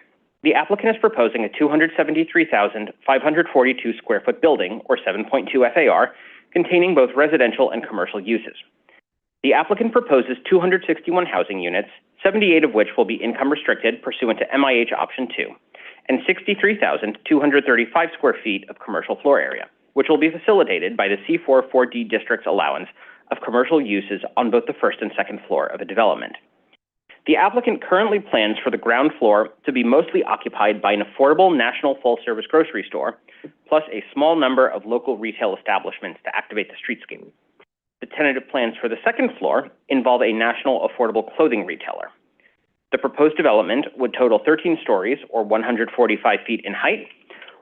The applicant is proposing a 273,542 square foot building, or 7.2 FAR, containing both residential and commercial uses. The applicant proposes 261 housing units, 78 of which will be income restricted pursuant to MIH Option 2, and 63,235 square feet of commercial floor area, which will be facilitated by the C4-4D district's allowance of commercial uses on both the first and second floor of a development. The applicant currently plans for the ground floor to be mostly occupied by an affordable national full-service grocery store, plus a small number of local retail establishments to activate the streetscape. The tentative plans for the second floor involve a national affordable clothing retailer. The proposed development would total 13 stories, or 145 feet in height.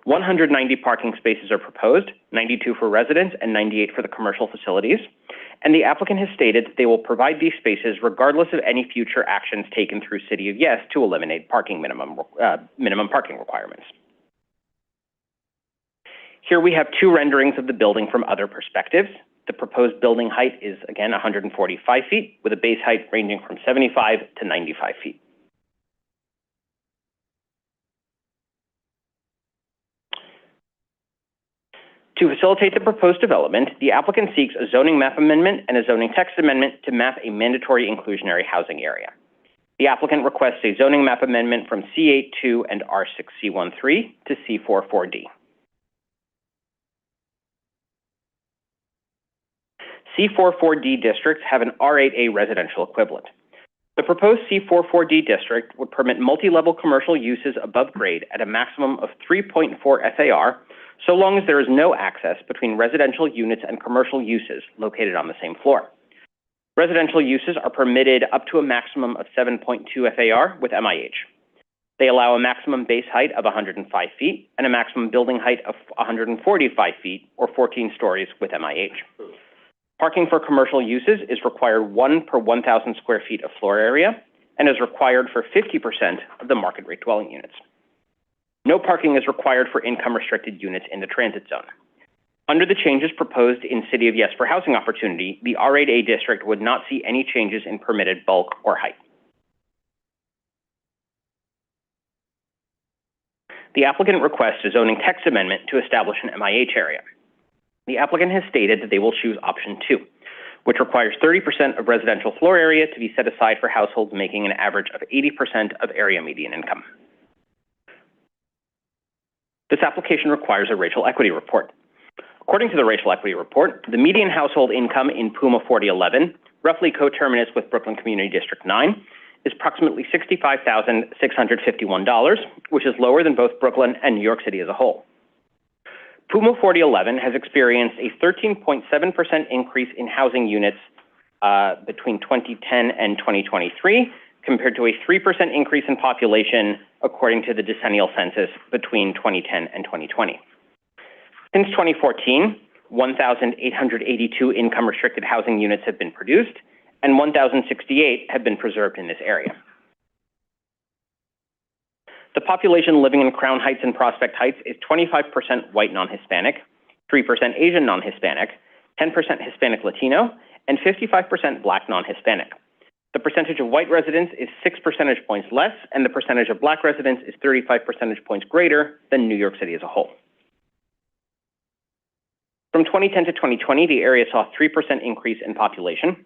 190 parking spaces are proposed, 92 for residents and 98 for the commercial facilities. And the applicant has stated that they will provide these spaces regardless of any future actions taken through City of Yes to eliminate minimum parking requirements. Here we have 2 renderings of the building from other perspectives. The proposed building height is, again, 145 feet, with a base height ranging from 75 to 95 feet. To facilitate the proposed development, the applicant seeks a zoning map amendment and a zoning text amendment to map a mandatory inclusionary housing area. The applicant requests a zoning map amendment from C82 and R6C13 to C44D. C44D districts have an R8A residential equivalent. The proposed C44D district would permit multi-level commercial uses above grade at a maximum of 3.4 FAR, so long as there is no access between residential units and commercial uses located on the same floor. Residential uses are permitted up to a maximum of 7.2 FAR with MIH. They allow a maximum base height of 105 feet and a maximum building height of 145 feet or 14 stories with MIH. Parking for commercial uses is required 1 per 1,000 square feet of floor area and is required for 50% of the market rate dwelling units. No parking is required for income-restricted units in the transit zone. Under the changes proposed in City of Yes for Housing Opportunity, the R8A district would not see any changes in permitted bulk or height. The applicant requests a zoning text amendment to establish an MIH area. The applicant has stated that they will choose option 2, which requires 30% of residential floor area to be set aside for households making an average of 80% of area median income. This application requires a racial equity report. According to the racial equity report, the median household income in Puma 4011, roughly coterminous with Brooklyn Community District 9, is approximately $65,651, which is lower than both Brooklyn and New York City as a whole. Puma 4011 has experienced a 13.7% increase in housing units between 2010 and 2023, compared to a 3% increase in population according to the decennial census between 2010 and 2020. Since 2014, 1,882 income-restricted housing units have been produced, and 1,068 have been preserved in this area. The population living in Crown Heights and Prospect Heights is 25% white non-Hispanic, 3% Asian non-Hispanic, 10% Hispanic Latino, and 55% Black non-Hispanic. The percentage of white residents is 6 percentage points less, and the percentage of Black residents is 35 percentage points greater than New York City as a whole. From 2010 to 2020, the area saw a 3% increase in population.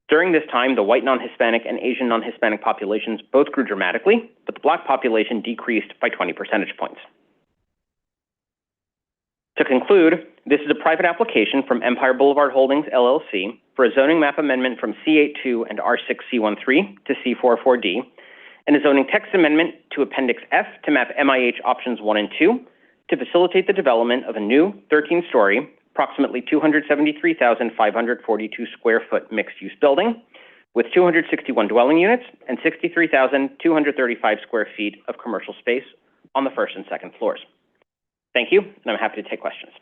During this time, the white non-Hispanic and Asian non-Hispanic populations both grew dramatically, but the Black population decreased by 20 percentage points. To conclude, this is a private application from Empire Boulevard Holdings, LLC, for a zoning map amendment from C82 and R6C13 to C44D, and a zoning text amendment to Appendix F to map MIH options 1 and 2 to facilitate the development of a new 13-story, approximately 273,542 square foot mixed-use building with 261 dwelling units and 63,235 square feet of commercial space on the first and second floors. Thank you, and I'm happy to take questions.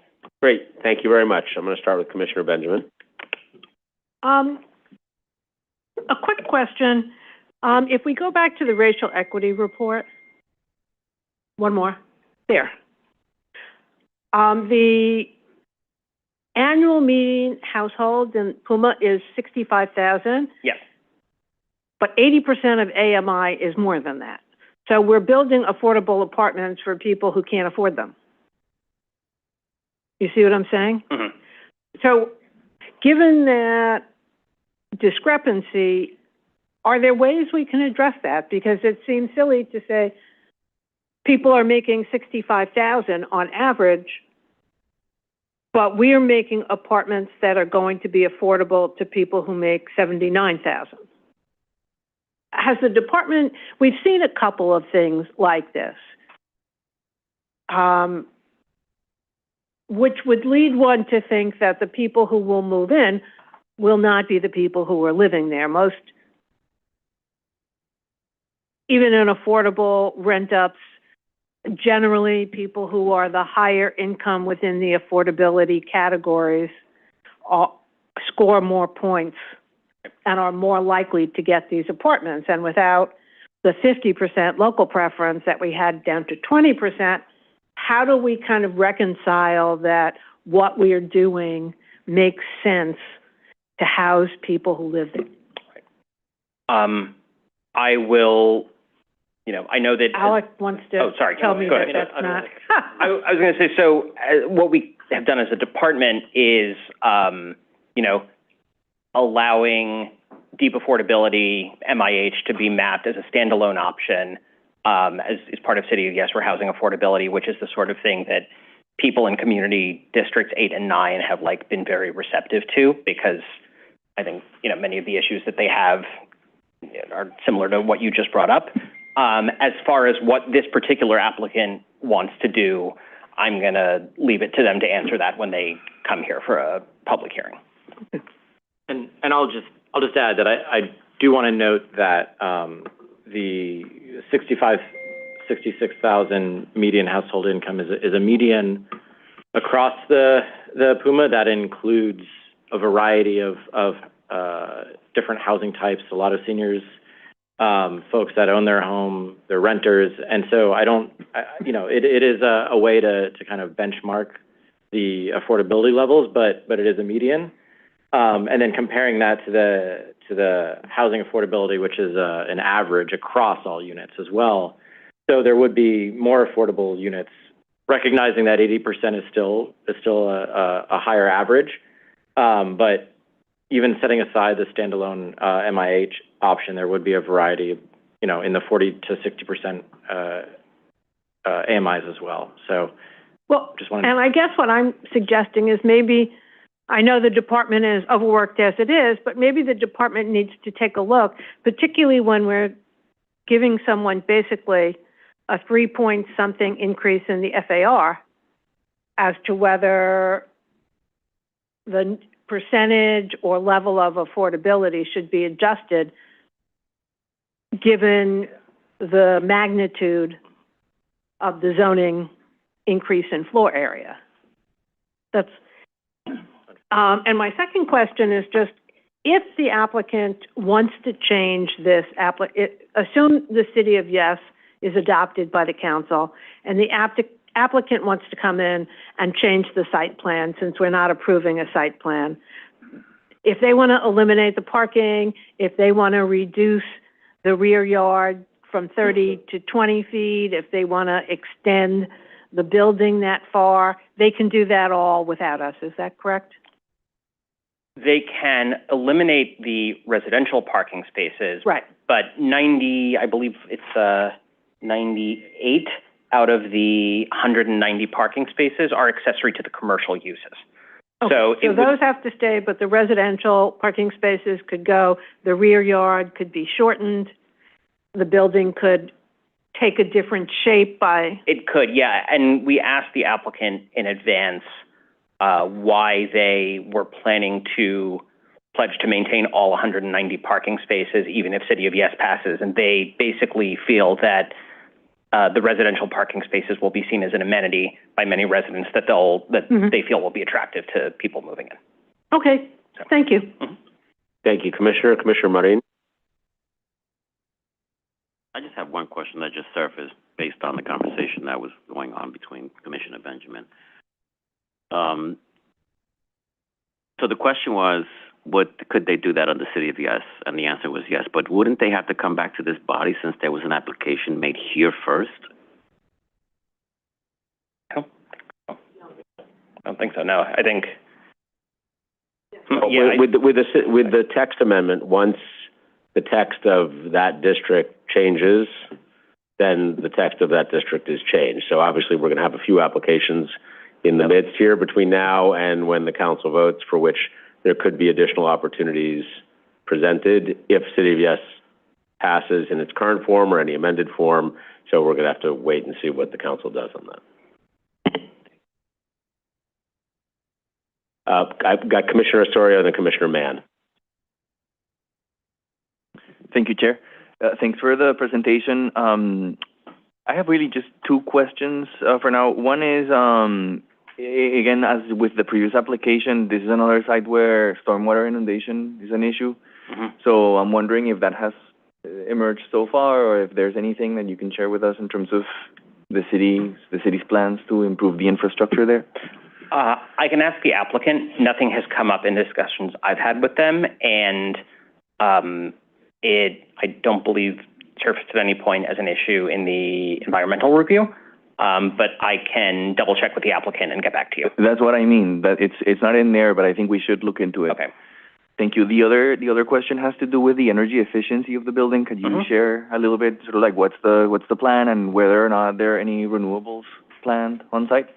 Great. Thank you very much. I'm going to start with Commissioner Benjamin. A quick question. If we go back to the racial equity report, one more, there. The annual median household in Puma is 65,000. Yes. But 80% of AMI is more than that. So we're building affordable apartments for people who can't afford them. You see what I'm saying? Mm-hmm. So given that discrepancy, are there ways we can address that? Because it seems silly to say people are making 65,000 on average, but we are making apartments that are going to be affordable to people who make 79,000. Has the department, we've seen a couple of things like this, which would lead one to think that the people who will move in will not be the people who are living there. Most, even in affordable rent-ups, generally people who are the higher income within the affordability categories score more points and are more likely to get these apartments. And without the 50% local preference that we had down to 20%, how do we kind of reconcile that what we are doing makes sense to house people who live there? I will, I know that... Alec wants to tell me that that's not... I was going to say, so what we have done as a department is, allowing deep affordability, MIH, to be mapped as a standalone option as part of City of Yes for Housing Affordability, which is the sort of thing that people in community districts 8 and 9 have been very receptive to, because I think, many of the issues that they have are similar to what you just brought up. As far as what this particular applicant wants to do, I'm going to leave it to them to answer that when they come here for a public hearing. And I'll just I'll just add that I do want to note that the 66,000 median household income is a median across the PUMA that includes a variety of different housing types, a lot of seniors, folks that own their home, they're renters, and so it is a way to kind of benchmark the affordability levels, but it is a median. And then comparing that to the housing affordability, which is an average across all units as well. So there would be more affordable units, recognizing that 80% is still a higher average. But even setting aside the standalone MIH option, there would be a variety, in the 40 to 60% AMIs as well. So, and I guess what I'm suggesting is maybe, I know the department is overworked as it is, but maybe the department needs to take a look, particularly when we're giving someone basically a 3-point-something increase in the FAR, as to whether the percentage or level of affordability should be adjusted given the magnitude of the zoning increase in floor area. That's, and my second question is just, if the applicant wants to change this, assume the City of Yes is adopted by the council, and the applicant wants to come in and change the site plan, since we're not approving a site plan. If they want to eliminate the parking, if they want to reduce the rear yard from 30 to 20 feet, if they want to extend the building that far, they can do that all without us. Is that correct? They can eliminate the residential parking spaces. Right. But 90, I believe it's 98 out of the 190 parking spaces are accessory to the commercial uses. Okay. So those have to stay, but the residential parking spaces could go, the rear yard could be shortened, the building could take a different shape by... It could, yeah. And we asked the applicant in advance why they were planning to pledge to maintain all 190 parking spaces, even if City of Yes passes. And they basically feel that the residential parking spaces will be seen as an amenity by many residents that they feel will be attractive to people moving in. Okay, thank you. Thank you, Commissioner. Commissioner Marin. I just have one question that just surfaced based on the conversation that was going on between Commissioner Benjamin. So the question was, could they do that on the City of Yes? And the answer was yes. But wouldn't they have to come back to this body since there was an application made here first? I don't think so. No, I think. With the text amendment, once the text of that district changes, then the text of that district is changed. So obviously, we're going to have a few applications in the midst here between now and when the council votes, for which there could be additional opportunities presented if City of Yes passes in its current form or any amended form. So we're going to have to wait and see what the council does on that. I've got Commissioner Osorio and then Commissioner Mann. Thank you, Chair. Thanks for the presentation. I have really just two questions for now. One is, again, as with the previous application, this is another site where stormwater inundation is an issue. So I'm wondering if that has emerged so far, or if there's anything that you can share with us in terms of the city's plans to improve the infrastructure there. I can ask the applicant. Nothing has come up in discussions I've had with them, and I don't believe surfaced at any point as an issue in the environmental review. But I can double check with the applicant and get back to you. That's what I mean. That it's not in there, but I think we should look into it. Okay. Thank you. The other question has to do with the energy efficiency of the building. Could you share a little bit, sort of like what's the plan and whether or not there are any renewables planned on site?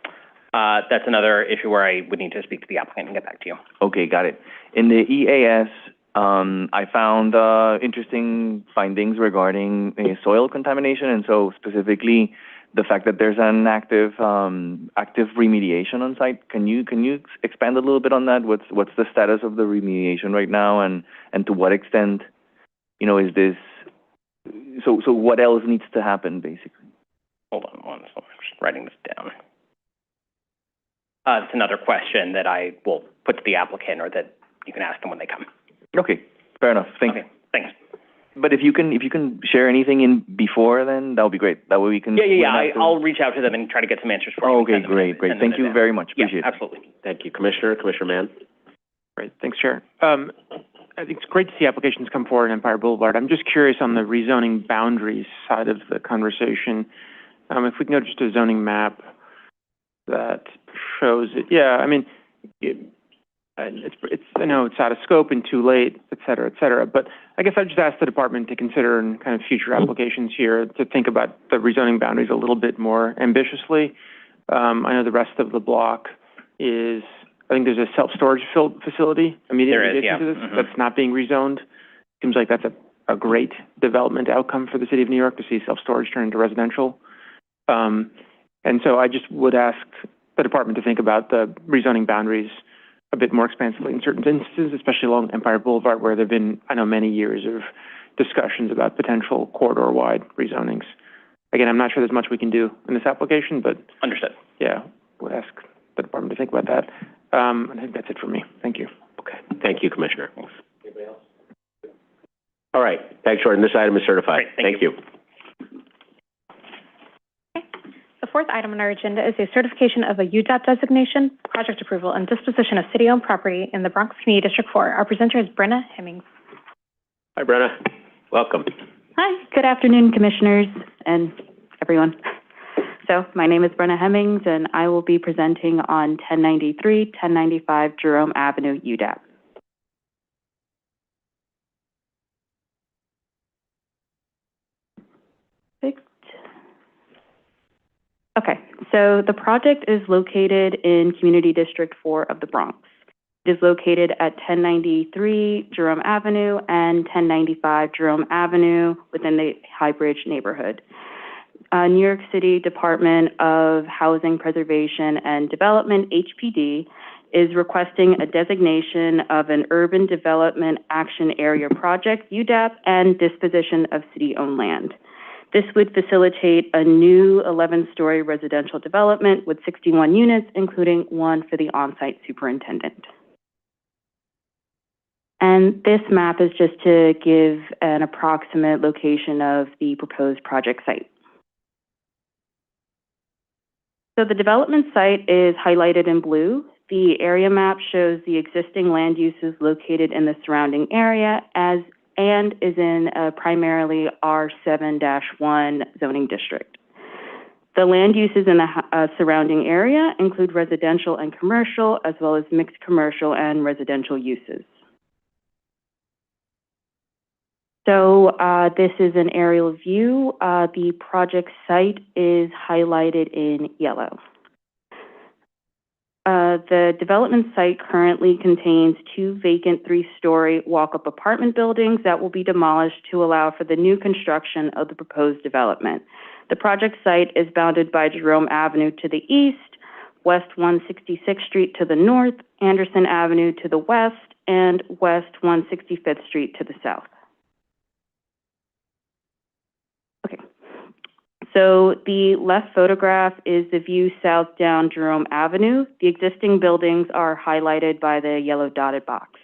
That's another issue where I would need to speak to the applicant and get back to you. Okay, got it. In the EAS, I found interesting findings regarding soil contamination, and so specifically the fact that there's an active remediation on site. Can you expand a little bit on that? What's the status of the remediation right now, and to what extent, is this, so what else needs to happen, basically? Hold on one second, I'm just writing this down. It's another question that I will put to the applicant, or that you can ask them when they come. Okay, fair enough. Thanks. Okay, thanks. But if you can share anything in before, then that would be great. That way we can. I'll reach out to them and try to get some answers for you. Okay, great. Thank you very much. Appreciate it. Absolutely. Thank you, Commissioner Mann. Great, thanks, Chair. I think it's great to see applications come forward on Empire Boulevard. I'm just curious on the rezoning boundaries side of the conversation. If we can go just to a zoning map that shows it. Yeah, I mean, it's I know it's out of scope and too late, et cetera, but I guess I'd just ask the department to consider in kind of future applications here to think about the rezoning boundaries a little bit more ambitiously. I know the rest of the block is, I think there's a self-storage facility immediately adjacent to this that's not being rezoned. Seems like that's a great development outcome for the city of New York to see self-storage turn into residential. And so I just would ask the department to think about the rezoning boundaries a bit more expansively in certain instances, especially along Empire Boulevard, where there have been, I know, many years of discussions about potential corridor-wide rezonings. Again, I'm not sure there's much we can do in this application, but... Understood. Yeah, would ask the department to think about that. I think that's it for me. Thank you. Okay. Thank you, Commissioner. Anybody else? All right. Thanks, Jordan. This item is certified. Great, thank you. The fourth item on our agenda is a certification of a UDOT designation, project approval, and disposition of city-owned property in the Bronx Community District 4. Our presenter is Brenna Hemmings. Hi, Brenna. Welcome. Hi. Good afternoon, Commissioners and everyone. So my name is Brenna Hemmings, and I will be presenting on 1093, 1095 Jerome Avenue, UDAP. Okay, so the project is located in Community District 4 of the Bronx. It is located at 1093 Jerome Avenue and 1095 Jerome Avenue within the High Bridge neighborhood. New York City Department of Housing Preservation and Development, HPD, is requesting a designation of an Urban Development Action Area Project, UDAP, and disposition of city-owned land. This would facilitate a new 11-story residential development with 61 units, including one for the on-site superintendent. And this map is just to give an approximate location of the proposed project site. So the development site is highlighted in blue. The area map shows the existing land uses located in the surrounding area and is in a primarily R7-1 zoning district. The land uses in the surrounding area include residential and commercial, as well as mixed commercial and residential uses. So this is an aerial view. The project site is highlighted in yellow. The development site currently contains 2 vacant 3-story walk-up apartment buildings that will be demolished to allow for the new construction of the proposed development. The project site is bounded by Jerome Avenue to the east, West 166th Street to the north, Anderson Avenue to the west, and West 165th Street to the south. Okay. So the left photograph is the view south down Jerome Avenue. The existing buildings are highlighted by the yellow dotted box.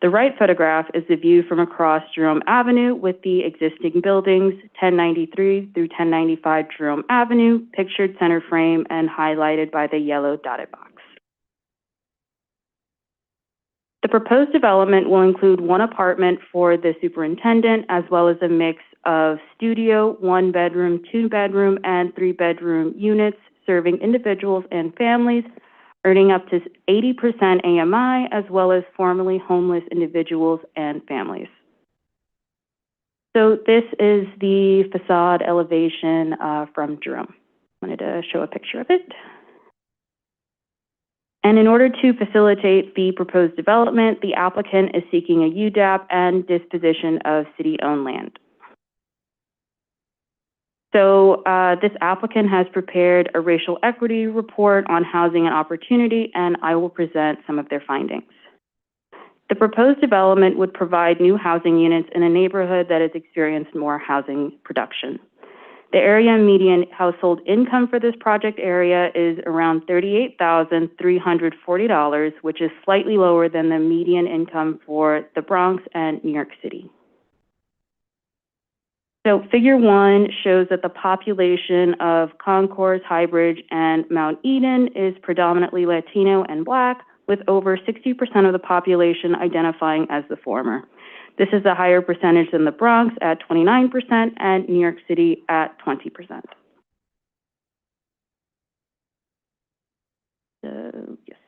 The right photograph is the view from across Jerome Avenue with the existing buildings, 1093 through 1095 Jerome Avenue, pictured center frame and highlighted by the yellow dotted box. The proposed development will include 1 apartment for the superintendent, as well as a mix of studio, 1-bedroom, 2-bedroom, and 3-bedroom units serving individuals and families, earning up to 80% AMI, as well as formerly homeless individuals and families. So this is the facade elevation from Jerome. I wanted to show a picture of it. And in order to facilitate the proposed development, the applicant is seeking a UDAP and disposition of city-owned land. So this applicant has prepared a racial equity report on housing and opportunity, and I will present some of their findings. The proposed development would provide new housing units in a neighborhood that has experienced more housing production. The area median household income for this project area is around $38,340, which is slightly lower than the median income for the Bronx and New York City. So figure 1 shows that the population of Concourse, Highbridge, and Mount Eden is predominantly Latino and Black, with over 60% of the population identifying as the former. This is a higher percentage than the Bronx at 29% and New York City at 20%. So, yes.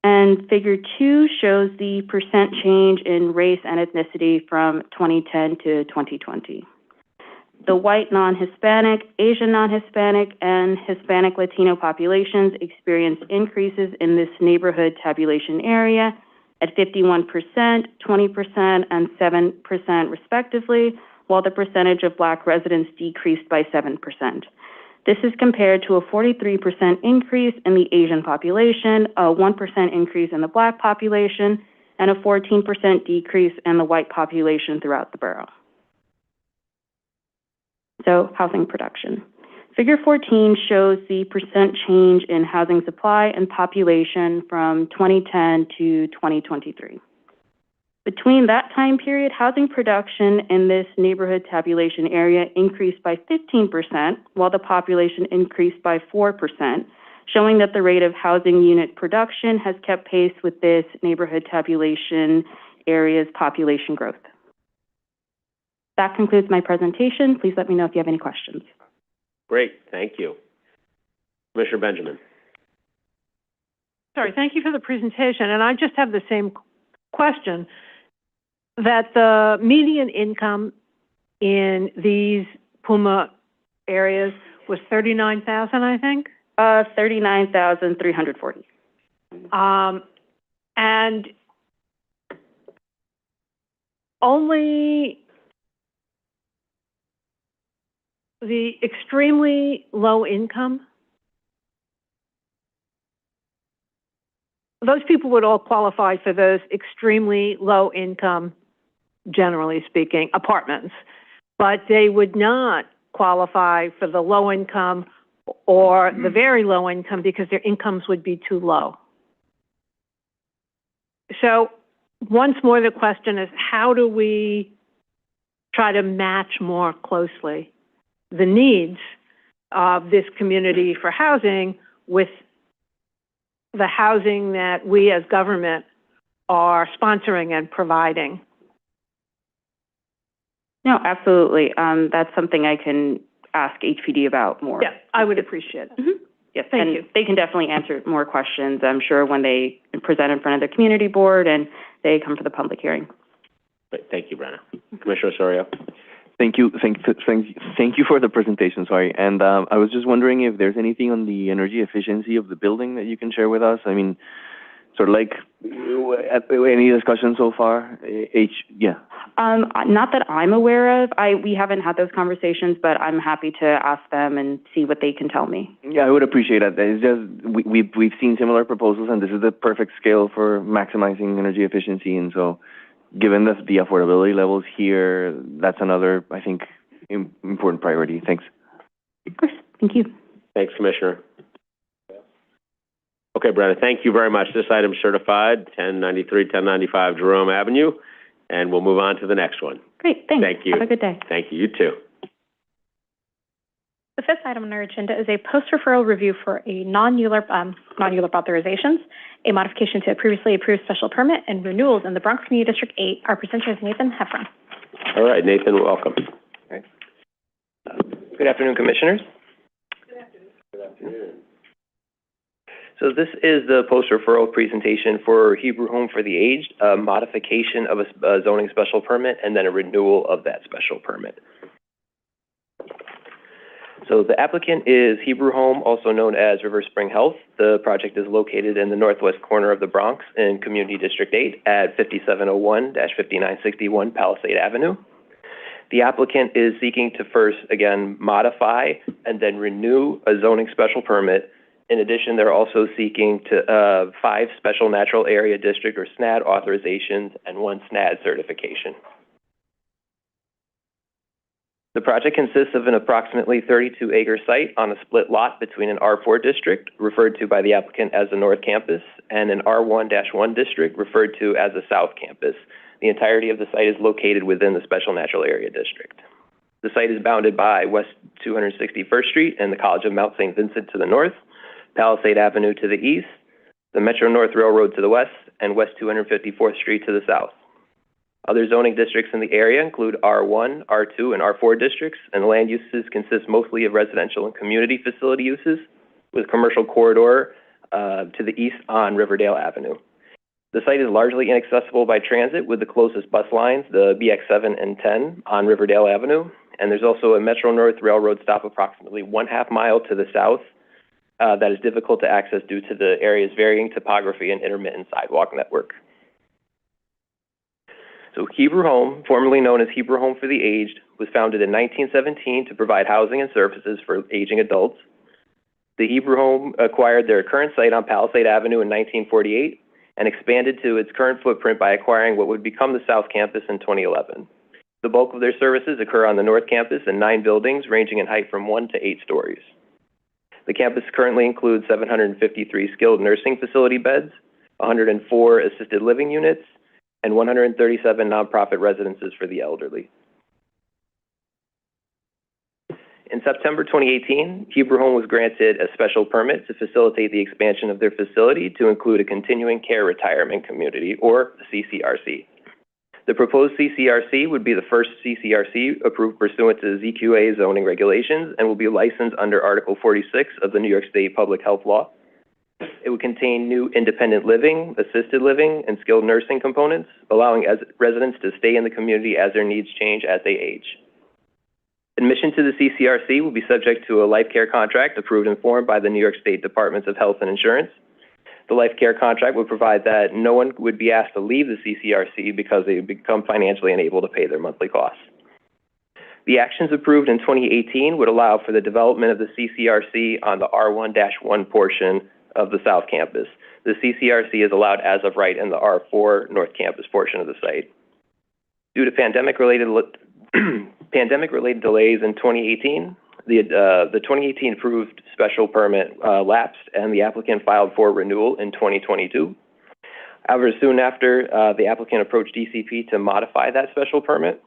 And figure 2 shows the percent change in race and ethnicity from 2010 to 2020. The white non-Hispanic, Asian non-Hispanic, and Hispanic Latino populations experienced increases in this neighborhood tabulation area at 51%, 20%, and 7% respectively, while the percentage of Black residents decreased by 7%. This is compared to a 43% increase in the Asian population, a 1% increase in the Black population, and a 14% decrease in the white population throughout the borough. So, housing production. Figure 14 shows the percent change in housing supply and population from 2010 to 2023. Between that time period, housing production in this neighborhood tabulation area increased by 15%, while the population increased by 4%, showing that the rate of housing unit production has kept pace with this neighborhood tabulation area's population growth. That concludes my presentation. Please let me know if you have any questions. Great, thank you. Commissioner Benjamin. Sorry, thank you for the presentation. And I just have the same question, that the median income in these Puma areas was $39,000, I think? $39,340. And only the extremely low income, those people would all qualify for those extremely low income, generally speaking, apartments, but they would not qualify for the low income or the very low income because their incomes would be too low. So once more, the question is, how do we try to match more closely the needs of this community for housing with the housing that we as government are sponsoring and providing? No, absolutely. That's something I can ask HPD about more. Yeah, I would appreciate it. Mm-hmm. Yes, Thank and you. they can definitely answer more questions, I'm sure, when they present in front of the community board and they come for the public hearing. Thank you, Brenna. Commissioner Osorio. Thank you for the presentation, sorry. And I was just wondering if there's anything on the energy efficiency of the building that you can share with us. I mean, sort of like, any discussion so far? Not that I'm aware of. We haven't had those conversations, but I'm happy to ask them and see what they can tell me. Yeah, I would appreciate that. It's just, we've seen similar proposals, and this is the perfect scale for maximizing energy efficiency, and so given the affordability levels here, that's another, I think, important priority. Thanks. Of course. Thank you. Thanks, Commissioner. Okay, Brenna, thank you very much. This item is certified, 1093, 1095 Jerome Avenue, and we'll move on to the next one. Great, thanks. Thank you. Have a good day. Thank you. You too. The fifth item on our agenda is a post-referral review for a non-ULURP authorizations, a modification to a previously approved special permit, and renewals in the Bronx Community District 8. Our presenter is Nathan Heffron. All right, Nathan, welcome. Right. Good afternoon, Commissioners. Good afternoon. So this is the post-referral presentation for Hebrew Home for the Aged, a modification of a zoning special permit, and then a renewal of that special permit. So the applicant is Hebrew Home, also known as River Spring Health. The project is located in the northwest corner of the Bronx in Community District 8 at 5701-5961 Palisade Avenue. The applicant is seeking to first, again, modify and then renew a zoning special permit. In addition, they're also seeking to 5 Special Natural Area District or SNAD authorizations and 1 SNAD certification. The project consists of an approximately 32-acre site on a split lot between an R4 district, referred to by the applicant as the North Campus, and an R1-1 district, referred to as the South Campus. The entirety of the site is located within the Special Natural Area District. The site is bounded by West 261st Street and the College of Mount St. Vincent to the north, Palisade Avenue to the east, the Metro North Railroad to the west, and West 254th Street to the south. Other zoning districts in the area include R1, R2, and R4 districts, and land uses consist mostly of residential and community facility uses, with commercial corridor to the east on Riverdale Avenue. The site is largely inaccessible by transit, with the closest bus lines, the BX7 and 10, on Riverdale Avenue, and there's also a Metro North Railroad stop approximately 1/2 mile to the south that is difficult to access due to the area's varying topography and intermittent sidewalk network. So Hebrew Home, formerly known as Hebrew Home for the Aged, was founded in 1917 to provide housing and services for aging adults. The Hebrew Home acquired their current site on Palisade Avenue in 1948 and expanded to its current footprint by acquiring what would become the South Campus in 2011. The bulk of their services occur on the North Campus in 9 buildings ranging in height from 1 to 8 stories. The campus currently includes 753 skilled nursing facility beds, 104 assisted living units, and 137 nonprofit residences for the elderly. In September 2018, Hebrew Home was granted a special permit to facilitate the expansion of their facility to include a continuing care retirement community, or CCRC. The proposed CCRC would be the first CCRC approved pursuant to ZQA zoning regulations and will be licensed under Article 46 of the New York State Public Health Law. It would contain new independent living, assisted living, and skilled nursing components, allowing residents to stay in the community as their needs change as they age. Admission to the CCRC will be subject to a life care contract approved and formed by the New York State Departments of Health and Insurance. The life care contract would provide that no one would be asked to leave the CCRC because they would become financially unable to pay their monthly costs. The actions approved in 2018 would allow for the development of the CCRC on the R1-1 portion of the South Campus. The CCRC is allowed as of right in the R4 North Campus portion of the site. Due to pandemic-related delays in 2018, the 2018 approved special permit lapsed, and the applicant filed for renewal in 2022. However, soon after, the applicant approached DCP to modify that special permit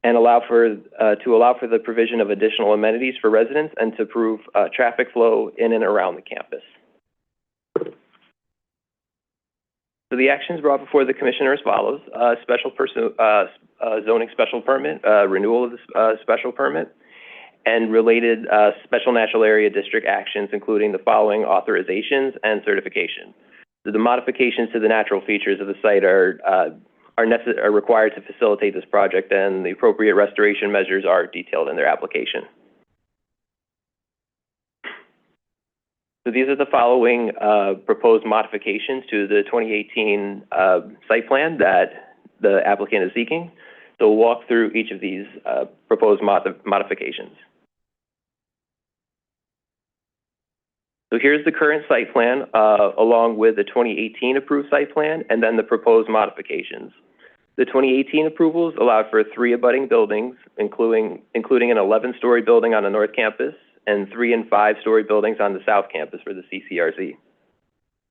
and allow for the provision of additional amenities for residents and to improve traffic flow in and around the campus. So the actions brought before the commission are as follows: zoning special permit, renewal of the special permit, and related special natural area district actions, including the following authorizations and certification. So the modifications to the natural features of the site are required to facilitate this project, and the appropriate restoration measures are detailed in their application. So these are the following proposed modifications to the 2018 site plan that the applicant is seeking. So we'll walk through each of these proposed modifications. So here's the current site plan along with the 2018 approved site plan and then the proposed modifications. The 2018 approvals allowed for 3 abutting buildings, including an 11-story building on the North Campus and 3 and 5-story buildings on the South Campus for the CCRC.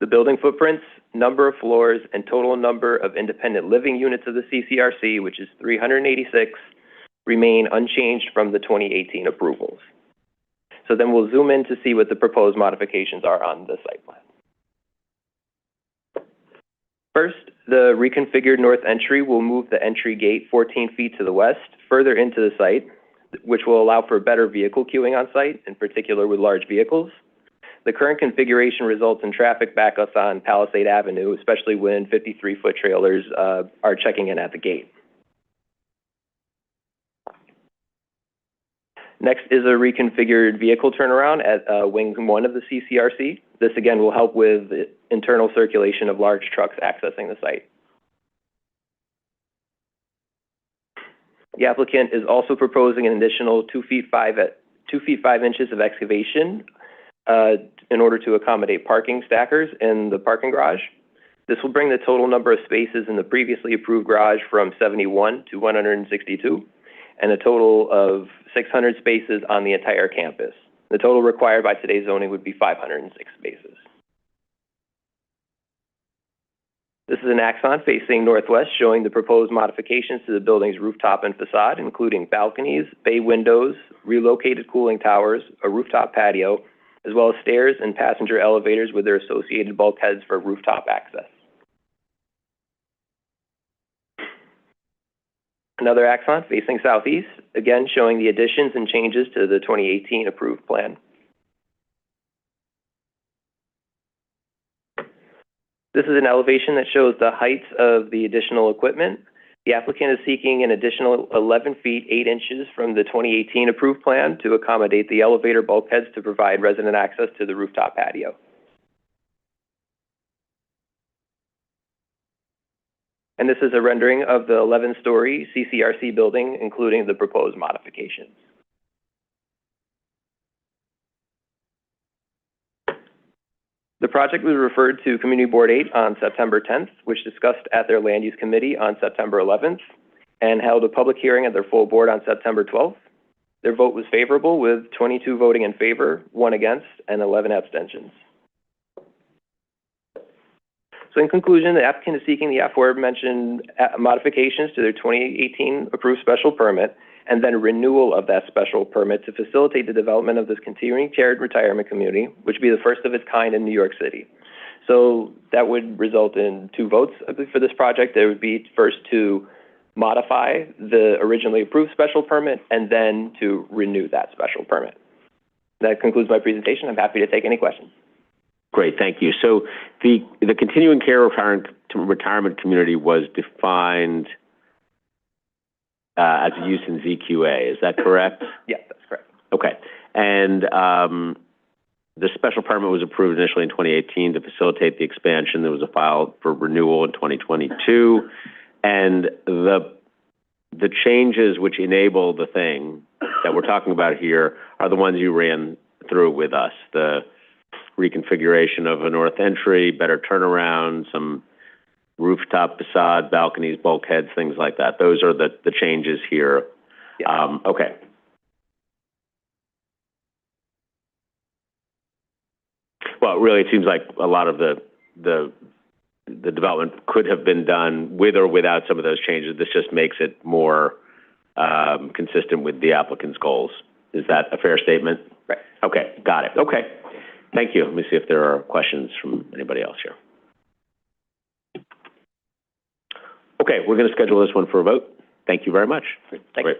The building footprints, number of floors, and total number of independent living units of the CCRC, which is 386, remain unchanged from the 2018 approvals. So then we'll zoom in to see what the proposed modifications are on the site plan. First, the reconfigured north entry will move the entry gate 14 feet to the west, further into the site, which will allow for better vehicle queuing on site, in particular with large vehicles. The current configuration results in traffic backups on Palisade Avenue, especially when 53-foot trailers are checking in at the gate. Next is a reconfigured vehicle turnaround at Wing 1 of the CCRC. This again will help with the internal circulation of large trucks accessing the site. The applicant is also proposing an additional 2 feet 5 inches of excavation in order to accommodate parking stackers in the parking garage. This will bring the total number of spaces in the previously approved garage from 71 to 162, and a total of 600 spaces on the entire campus. The total required by today's zoning would be 506 spaces. This is an axon facing northwest showing the proposed modifications to the building's rooftop and facade, including balconies, bay windows, relocated cooling towers, a rooftop patio, as well as stairs and passenger elevators with their associated bulkheads for rooftop access. Another axon facing southeast, again showing the additions and changes to the 2018 approved plan. This is an elevation that shows the heights of the additional equipment. The applicant is seeking an additional 11 feet 8 inches from the 2018 approved plan to accommodate the elevator bulkheads to provide resident access to the rooftop patio. And this is a rendering of the 11-story CCRC building, including the proposed modifications. The project was referred to Community Board 8 on September 10th, which discussed at their Land Use Committee on September 11th, and held a public hearing at their full board on September 12th. Their vote was favorable, with 22 voting in favor, 1 against, and 11 abstentions. So in conclusion, the applicant is seeking the aforementioned modifications to their 2018 approved special permit and then renewal of that special permit to facilitate the development of this continuing shared retirement community, which would be the first of its kind in New York City. So that would result in 2 votes for this project. There would be first to modify the originally approved special permit and then to renew that special permit. That concludes my presentation. I'm happy to take any questions. Great, thank you. So the continuing care retirement community was defined as a use in ZQA, is that correct? Yes, that's correct. Okay, and the special permit was approved initially in 2018 to facilitate the expansion. There was a file for renewal in 2022, and the changes which enable the thing that we're talking about here are the ones you ran through with us, the reconfiguration of a north entry, better turnaround, some rooftop facade, balconies, bulkheads, things like that. Those are the changes here. Yeah. Okay. Well, really, it seems like a lot of the development could have been done with or without some of those changes. This just makes it more consistent with the applicant's goals. Is that a fair statement? Right. Okay, got it. Okay. Thank you. Let me see if there are questions from anybody else here. Okay, we're going to schedule this one for a vote. Thank you very much. Great.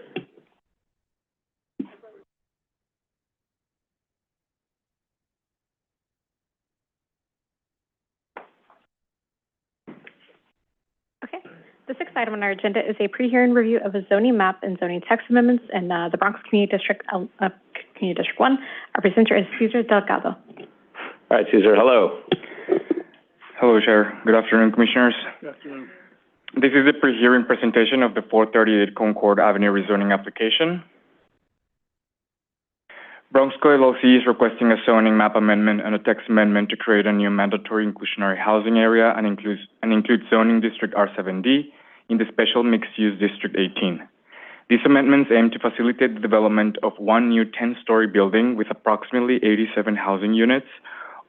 Okay. The 6th item on our agenda is a pre-hearing review of a zoning map and zoning text amendments in the Bronx Community District, Community District 1. Our presenter is Cesar Delgado. All right, Cesar, hello. Hello, Chair. Good afternoon, Commissioners. Good afternoon. This is the pre-hearing presentation of the 438 Concord Avenue rezoning application. Bronxco LLC is requesting a zoning map amendment and a text amendment to create a new mandatory inclusionary housing area and include zoning district R7D in the special mixed-use district 18. These amendments aim to facilitate the development of one new 10-story building with approximately 87 housing units,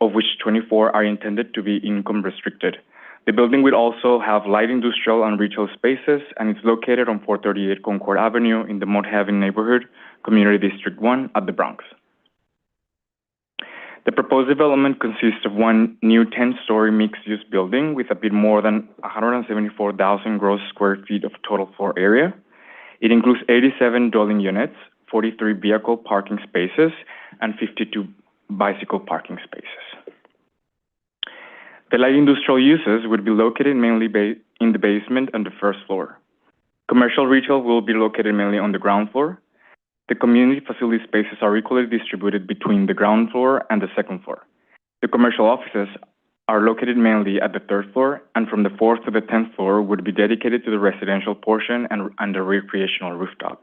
of which 24 are intended to be income restricted. The building will also have light industrial and retail spaces, and it's located on 438 Concord Avenue in the Mott Haven neighborhood, Community District 1 at the Bronx. The proposed development consists of one new 10-story mixed-use building with a bit more than 174,000 gross square feet of total floor area. It includes 87 dwelling units, 43 vehicle parking spaces, and 52 bicycle parking spaces. The light industrial uses would be located mainly in the basement and the first floor. Commercial retail will be located mainly on the ground floor. The community facility spaces are equally distributed between the ground floor and the second floor. The commercial offices are located mainly at the 3rd floor, and from the 4th to the 10th floor would be dedicated to the residential portion and the recreational rooftop.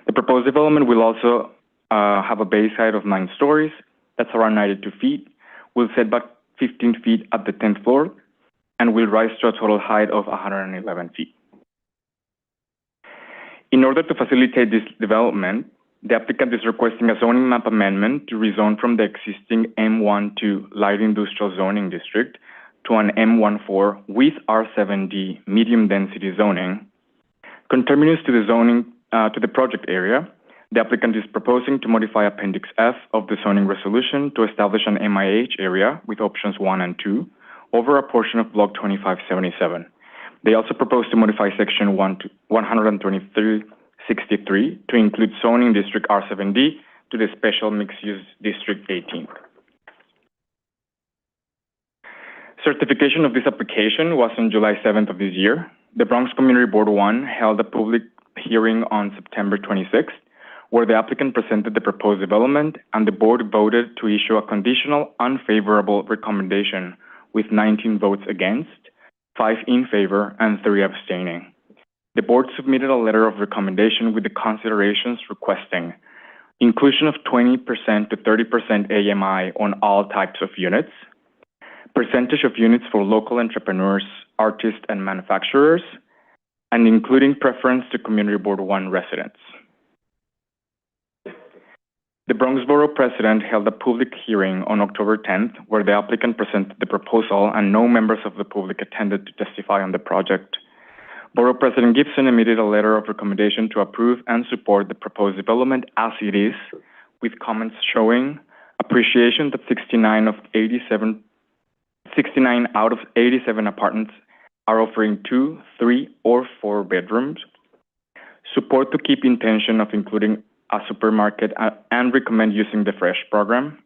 The proposed development will also have a base height of 9 stories, that's around 92 feet, will set back 15 feet at the 10th floor, and will rise to a total height of 111 feet. In order to facilitate this development, the applicant is requesting a zoning map amendment to rezone from the existing M12 light industrial zoning district to an M14 with R7D medium density zoning. Conterminous to the zoning to the project area, the applicant is proposing to modify Appendix F of the zoning resolution to establish an MIH area with options 1 and 2 over a portion of Block 2577. They also propose to modify Section 12363 to include zoning district R7D to the special mixed-use district 18. Certification of this application was on July 7th of this year. The Bronx Community Board 1 held a public hearing on September 26th, where the applicant presented the proposed development, and the board voted to issue a conditional unfavorable recommendation with 19 votes against, 5 in favor, and 3 abstaining. The board submitted a letter of recommendation with the considerations requesting inclusion of 20% to 30% AMI on all types of units, percentage of units for local entrepreneurs, artists, and manufacturers, and including preference to Community Board 1 residents. The Bronx Borough President held a public hearing on October 10th, where the applicant presented the proposal and no members of the public attended to testify on the project. Borough President Gibson emitted a letter of recommendation to approve and support the proposed development as it is, with comments showing appreciation that 69 out of 87 apartments are offering 2, 3, or 4 bedrooms, support to keep intention of including a supermarket and recommend using the Fresh program,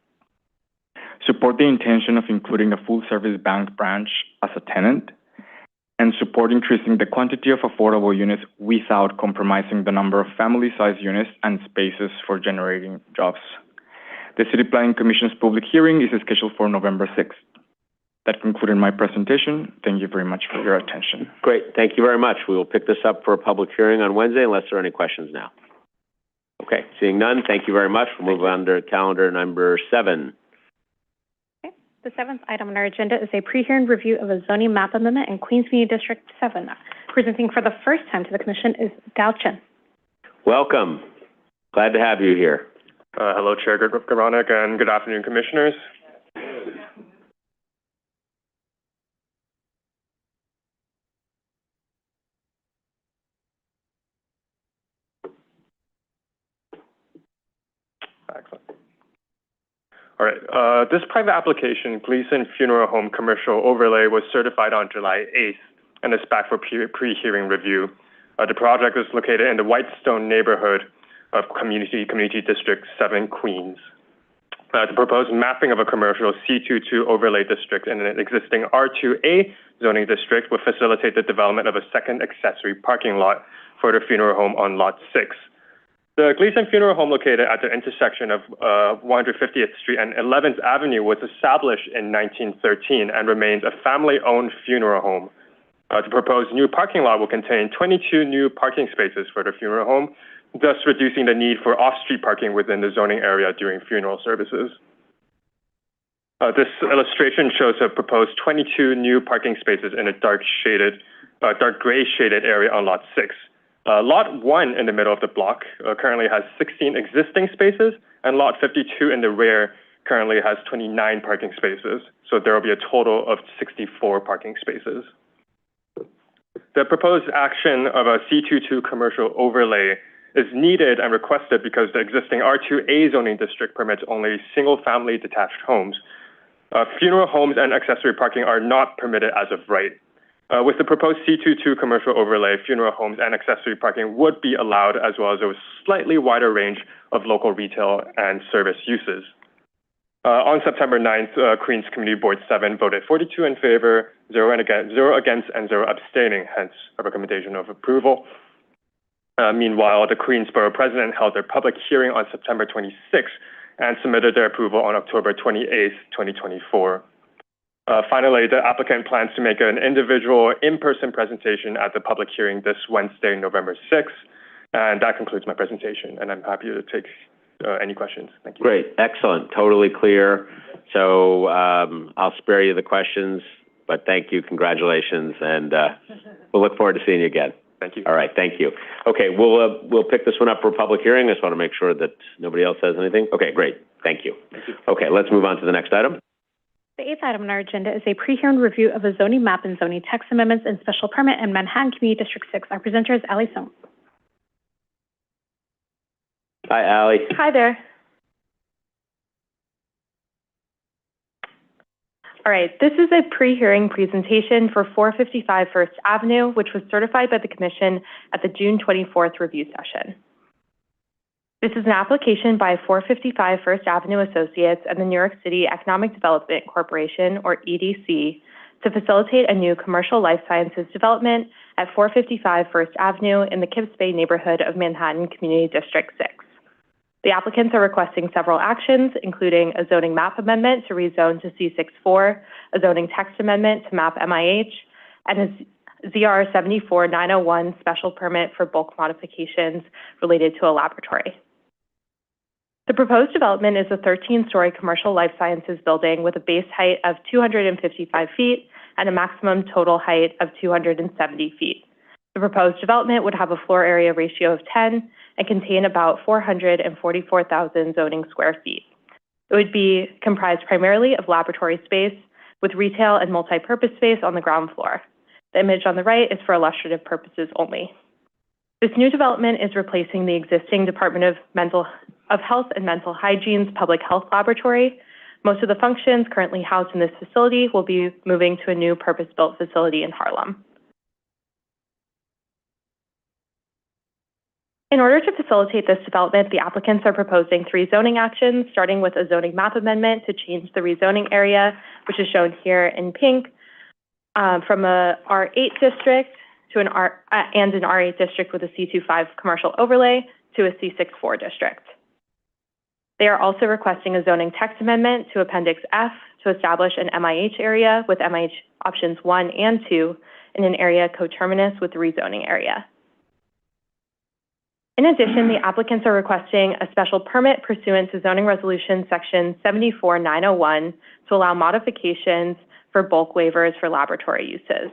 support the intention of including a full-service bank branch as a tenant, and support increasing the quantity of affordable units without compromising the number of family-sized units and spaces for generating jobs. The City Planning Commission's public hearing is scheduled for November 6th. That concluded my presentation. Thank you very much for your attention. Great. Thank you very much. We will pick this up for a public hearing on Wednesday unless there are any questions now. Okay, seeing none, thank you very much. We'll move on to calendar number 7. Okay. The 7th item on our agenda is a pre-hearing review of a zoning map amendment in Queens Media District 7. Presenting for the first time to the Commission is Dao Chen. Welcome. Glad to have you here. Hello, Chair Garanek, and good afternoon, Commissioners. Excellent. All right. This private application, Gleason Funeral Home Commercial Overlay, was certified on July 8th and is back for pre-hearing review. The project is located in the Whitestone neighborhood of Community District 7, Queens. The proposed mapping of a commercial C22 overlay district in an existing R2A zoning district would facilitate the development of a second accessory parking lot for the funeral home on Lot 6. The Gleason Funeral Home, located at the intersection of 150th Street and 11th Avenue, was established in 1913 and remains a family-owned funeral home. The proposed new parking lot will contain 22 new parking spaces for the funeral home, thus reducing the need for off-street parking within the zoning area during funeral services. This illustration shows a proposed 22 new parking spaces in a dark gray shaded area on Lot 6. Lot 1 in the middle of the block currently has 16 existing spaces, and Lot 52 in the rear currently has 29 parking spaces. So there will be a total of 64 parking spaces. The proposed action of a C22 commercial overlay is needed and requested because the existing R2A zoning district permits only single-family detached homes. Funeral homes and accessory parking are not permitted as of right. With the proposed C22 commercial overlay, funeral homes and accessory parking would be allowed, as well as a slightly wider range of local retail and service uses. On September 9th, Queens Community Board 7 voted 42 in favor, 0 against, and 0 abstaining, hence a recommendation of approval. Meanwhile, the Queens Borough President held their public hearing on September 26th and submitted their approval on October 28th, 2024. Finally, the applicant plans to make an individual in-person presentation at the public hearing this Wednesday, November 6th. And that concludes my presentation, and I'm happy to take any questions. Thank you. Great, excellent, totally clear. So I'll spare you the questions, but thank you, congratulations, and we'll look forward to seeing you again. Thank you. All right, thank you. Okay, we'll pick this one up for a public hearing. I just want to make sure that nobody else says anything. Okay, great, thank you. Thank you. Okay, let's move on to the next item. The eighth item on our agenda is a pre-hearing review of a zoning map and zoning text amendments and special permit in Manhattan Community District 6. Our presenter is Ally Song. Hi, Ally. Hi there. All right, this is a pre-hearing presentation for 455 First Avenue, which was certified by the Commission at the June 24th review session. This is an application by 455 First Avenue Associates and the New York City Economic Development Corporation, or EDC, to facilitate a new commercial life sciences development at 455 First Avenue in the Kips Bay neighborhood of Manhattan Community District 6. The applicants are requesting several actions, including a zoning map amendment to rezone to C64, a zoning text amendment to map MIH, and a ZR 74901 special permit for bulk modifications related to a laboratory. The proposed development is a 13-story commercial life sciences building with a base height of 255 feet and a maximum total height of 270 feet. The proposed development would have a floor area ratio of 10 and contain about 444,000 zoning square feet. It would be comprised primarily of laboratory space with retail and multi-purpose space on the ground floor. The image on the right is for illustrative purposes only. This new development is replacing the existing Department of Health and Mental Hygiene's public health laboratory. Most of the functions currently housed in this facility will be moving to a new purpose-built facility in Harlem. In order to facilitate this development, the applicants are proposing 3 zoning actions, starting with a zoning map amendment to change the rezoning area, which is shown here in pink, from a R8 district to an R8 district with a C25 commercial overlay to a C64 district. They are also requesting a zoning text amendment to Appendix F to establish an MIH area with MIH options 1 and 2 in an area coterminous with the rezoning area. In addition, the applicants are requesting a special permit pursuant to Zoning Resolution Section 74901 to allow modifications for bulk waivers for laboratory uses.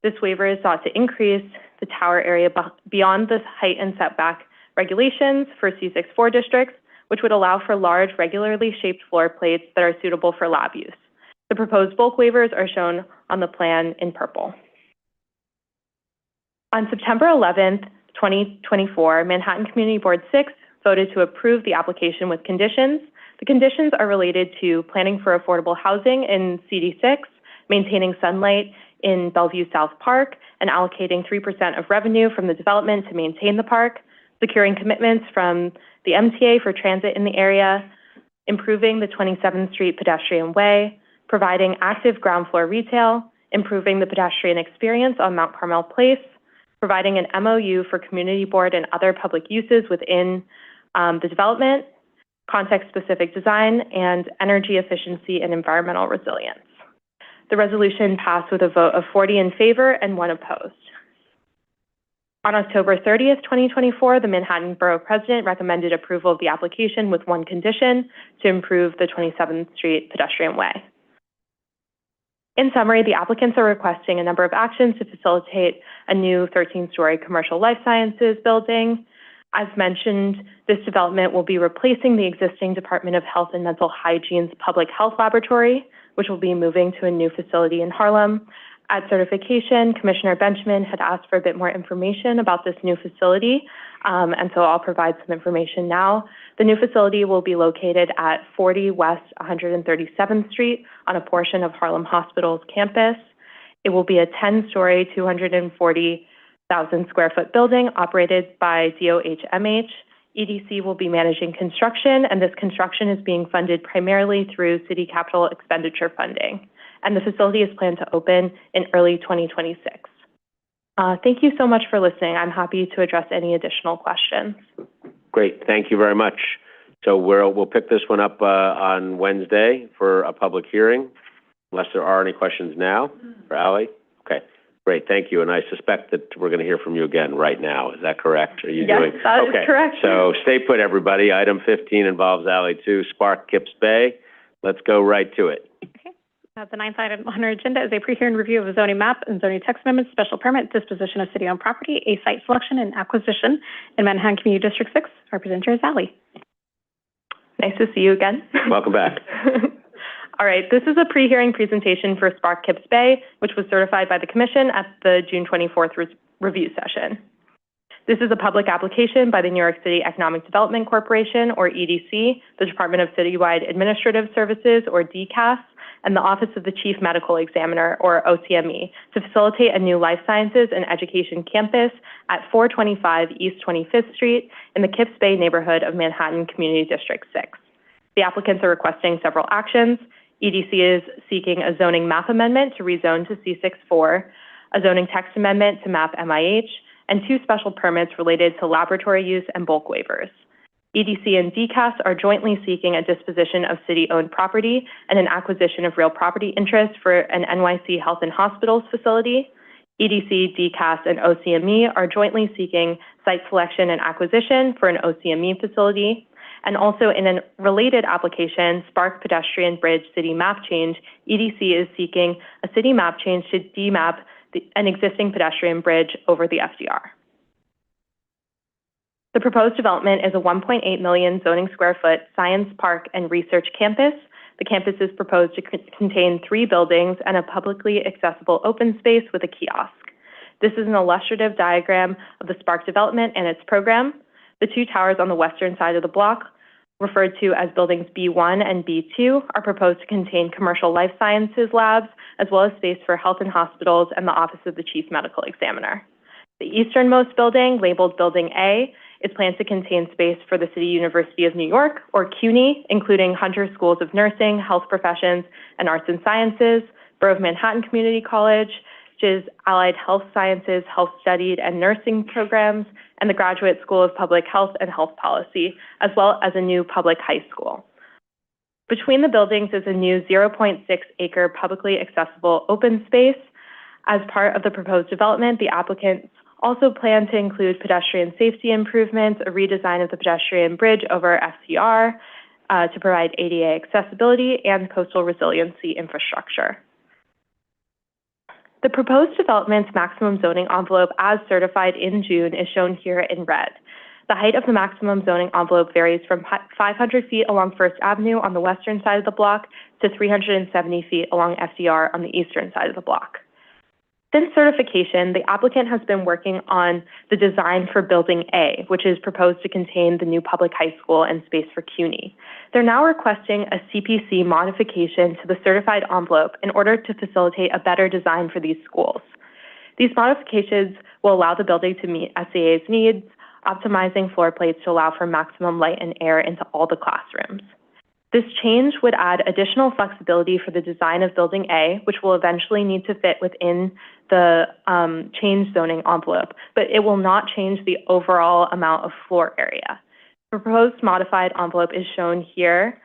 This waiver is sought to increase the tower area beyond the height and setback regulations for C64 districts, which would allow for large, regularly shaped floor plates that are suitable for lab use. The proposed bulk waivers are shown on the plan in purple. On September 11th, 2024, Manhattan Community Board 6 voted to approve the application with conditions. The conditions are related to planning for affordable housing in CD6, maintaining sunlight in Bellevue South Park, and allocating 3% of revenue from the development to maintain the park, securing commitments from the MTA for transit in the area, improving the 27th Street pedestrian way, providing active ground floor retail, improving the pedestrian experience on Mount Carmel Place, providing an MOU for community board and other public uses within the development, context-specific design, and energy efficiency and environmental resilience. The resolution passed with a vote of 40 in favor and 1 opposed. On October 30th, 2024, the Manhattan Borough President recommended approval of the application with 1 condition to improve the 27th Street pedestrian way. In summary, the applicants are requesting a number of actions to facilitate a new 13-story commercial life sciences building. As mentioned, this development will be replacing the existing Department of Health and Mental Hygiene's public health laboratory, which will be moving to a new facility in Harlem. At certification, Commissioner Benjamin had asked for a bit more information about this new facility, and so I'll provide some information now. The new facility will be located at 40 West 137th Street on a portion of Harlem Hospital's campus. It will be a 10-story, 240,000 square foot building operated by DOHMH. EDC will be managing construction, and this construction is being funded primarily through city capital expenditure funding. And the facility is planned to open in early 2026. Thank you so much for listening. I'm happy to address any additional questions. Great, thank you very much. So we'll pick this one up on Wednesday for a public hearing. unless there are any questions now for Ally? Okay, great, thank you. And I suspect that we're going to hear from you again right now. Is that correct? Are you doing? Yes, that is correct. So stay put, everybody. Item 15 involves Ally 2, Spark Kips Bay. Let's go right to it. The ninth item on our agenda is a pre-hearing review of a zoning map and zoning text amendment, special permit, disposition of city-owned property, a site selection and acquisition in Manhattan Community District 6. Our presenter is Ally. Nice to see you again. Welcome back. All right, this is a pre-hearing presentation for Spark Kips Bay, which was certified by the Commission at the June 24th review session. This is a public application by the New York City Economic Development Corporation, or EDC, the Department of Citywide Administrative Services, or DCAS, and the Office of the Chief Medical Examiner, or OCME, to facilitate a new life sciences and education campus at 425 East 25th Street in the Kips Bay neighborhood of Manhattan Community District 6. The applicants are requesting several actions. EDC is seeking a zoning map amendment to rezone to C64, a zoning text amendment to map MIH, and 2 special permits related to laboratory use and bulk waivers. EDC and DCAS are jointly seeking a disposition of city-owned property and an acquisition of real property interest for an NYC Health and Hospitals facility. EDC, DCAS, and OCME are jointly seeking site selection and acquisition for an OCME facility. And also in a related application, Spark Pedestrian Bridge City Map Change, EDC is seeking a city map change to demap an existing pedestrian bridge over the FDR. The proposed development is a 1.8 million zoning square foot science park and research campus. The campus is proposed to contain 3 buildings and a publicly accessible open space with a kiosk. This is an illustrative diagram of the Spark development and its program. The 2 towers on the western side of the block, referred to as buildings B1 and B2, are proposed to contain commercial life sciences labs, as well as space for health and hospitals and the Office of the Chief Medical Examiner. The easternmost building, labeled Building A, is planned to contain space for the City University of New York, or CUNY, including Hunter Schools of Nursing, Health Professions, and Arts and Sciences, Borough of Manhattan Community College, which is Allied Health Sciences, Health Studied, and Nursing programs, and the Graduate School of Public Health and Health Policy, as well as a new public high school. Between the buildings is a new 0.6-acre publicly accessible open space. As part of the proposed development, the applicants also plan to include pedestrian safety improvements, a redesign of the pedestrian bridge over FCR to provide ADA accessibility, and coastal resiliency infrastructure. The proposed development's maximum zoning envelope as certified in June is shown here in red. The height of the maximum zoning envelope varies from 500 feet along First Avenue on the western side of the block to 370 feet along FDR on the eastern side of the block. Since certification, the applicant has been working on the design for Building A, which is proposed to contain the new public high school and space for CUNY. They're now requesting a CPC modification to the certified envelope in order to facilitate a better design for these schools. These modifications will allow the building to meet SAA's needs, optimizing floor plates to allow for maximum light and air into all the classrooms. This change would add additional flexibility for the design of Building A, which will eventually need to fit within the changed zoning envelope, but it will not change the overall amount of floor area. The proposed modified envelope is shown here.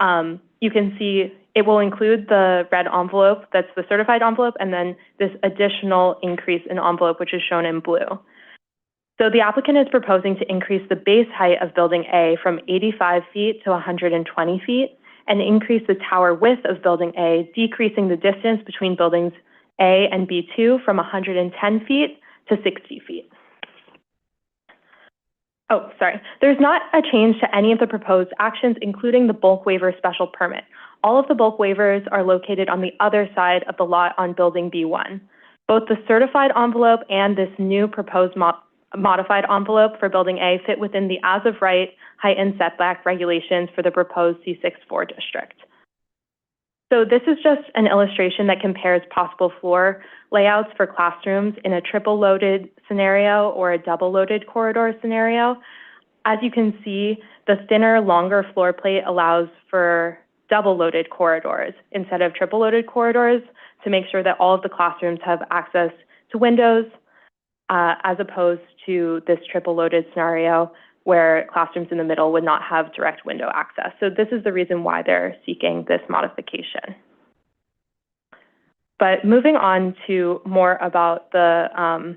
You can see it will include the red envelope, that's the certified envelope, and then this additional increase in envelope, which is shown in blue. So the applicant is proposing to increase the base height of Building A from 85 feet to 120 feet and increase the tower width of Building A, decreasing the distance between buildings A and B2 from 110 feet to 60 feet. Oh, sorry. There's not a change to any of the proposed actions, including the bulk waiver special permit. All of the bulk waivers are located on the other side of the lot on Building B1. Both the certified envelope and this new proposed modified envelope for Building A fit within the as-of-right height and setback regulations for the proposed C64 district. So this is just an illustration that compares possible floor layouts for classrooms in a triple-loaded scenario or a double-loaded corridor scenario. As you can see, the thinner, longer floor plate allows for double-loaded corridors instead of triple-loaded corridors to make sure that all of the classrooms have access to windows, as opposed to this triple-loaded scenario where classrooms in the middle would not have direct window access. So this is the reason why they're seeking this modification. But moving on to more about the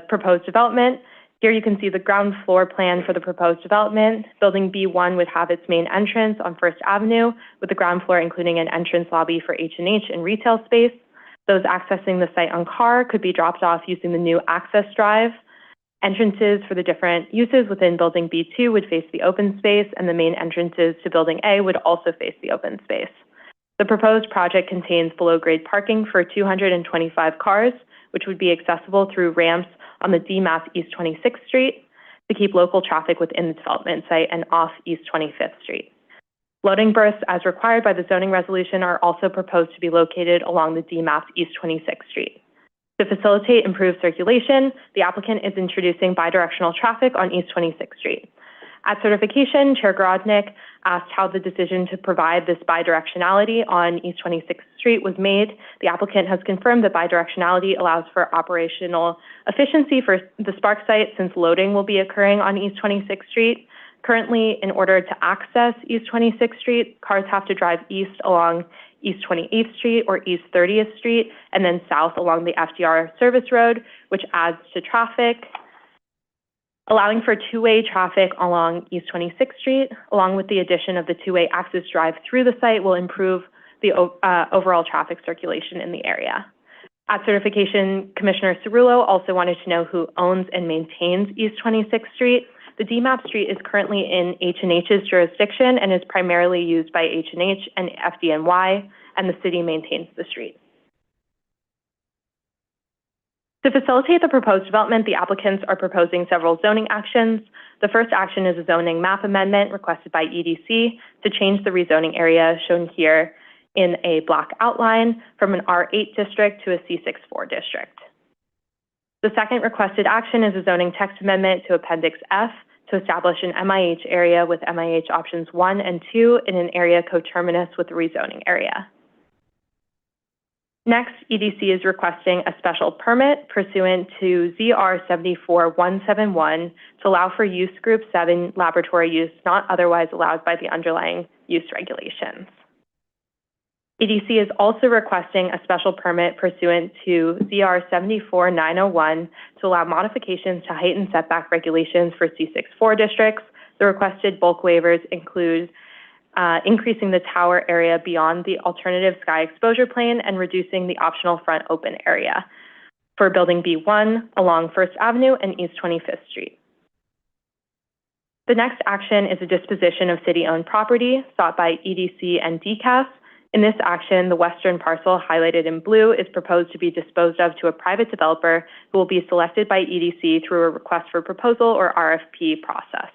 proposed development, here you can see the ground floor plan for the proposed development. Building B1 would have its main entrance on First Avenue, with the ground floor including an entrance lobby for H&H and retail space. Those accessing the site on car could be dropped off using the new access drive. Entrances for the different uses within Building B2 would face the open space, and the main entrances to Building A would also face the open space. The proposed project contains below-grade parking for 225 cars, which would be accessible through ramps on the DMAP East 26th Street to keep local traffic within the development site and off East 25th Street. Loading berths, as required by the zoning resolution, are also proposed to be located along the DMAP East 26th Street. To facilitate improved circulation, the applicant is introducing bidirectional traffic on East 26th Street. At certification, Chair Grodnick asked how the decision to provide this bidirectionality on East 26th Street was made. The applicant has confirmed that bidirectionality allows for operational efficiency for the Spark site since loading will be occurring on East 26th Street. Currently, in order to access East 26th Street, cars have to drive east along East 28th Street or East 30th Street, and then south along the FDR service road, which adds to traffic. Allowing for two-way traffic along East 26th Street, along with the addition of the two-way access drive through the site, will improve the overall traffic circulation in the area. At certification, Commissioner Cerullo also wanted to know who owns and maintains East 26th Street. The DMAP Street is currently in H&H's jurisdiction and is primarily used by H&H and FDNY, and the city maintains the street. To facilitate the proposed development, the applicants are proposing several zoning actions. The first action is a zoning map amendment requested by EDC to change the rezoning area shown here in a block outline from an R8 district to a C64 district. The second requested action is a zoning text amendment to Appendix F to establish an MIH area with MIH options 1 and 2 in an area coterminous with the rezoning area. Next, EDC is requesting a special permit pursuant to ZR 74171 to allow for use group 7 laboratory use not otherwise allowed by the underlying use regulations. EDC is also requesting a special permit pursuant to ZR 74901 to allow modifications to height and setback regulations for C64 districts. The requested bulk waivers include increasing the tower area beyond the alternative sky exposure plane and reducing the optional front open area for Building B1 along First Avenue and East 25th Street. The next action is a disposition of city-owned property sought by EDC and DCAS. In this action, the western parcel highlighted in blue is proposed to be disposed of to a private developer who will be selected by EDC through a request for proposal or RFP process.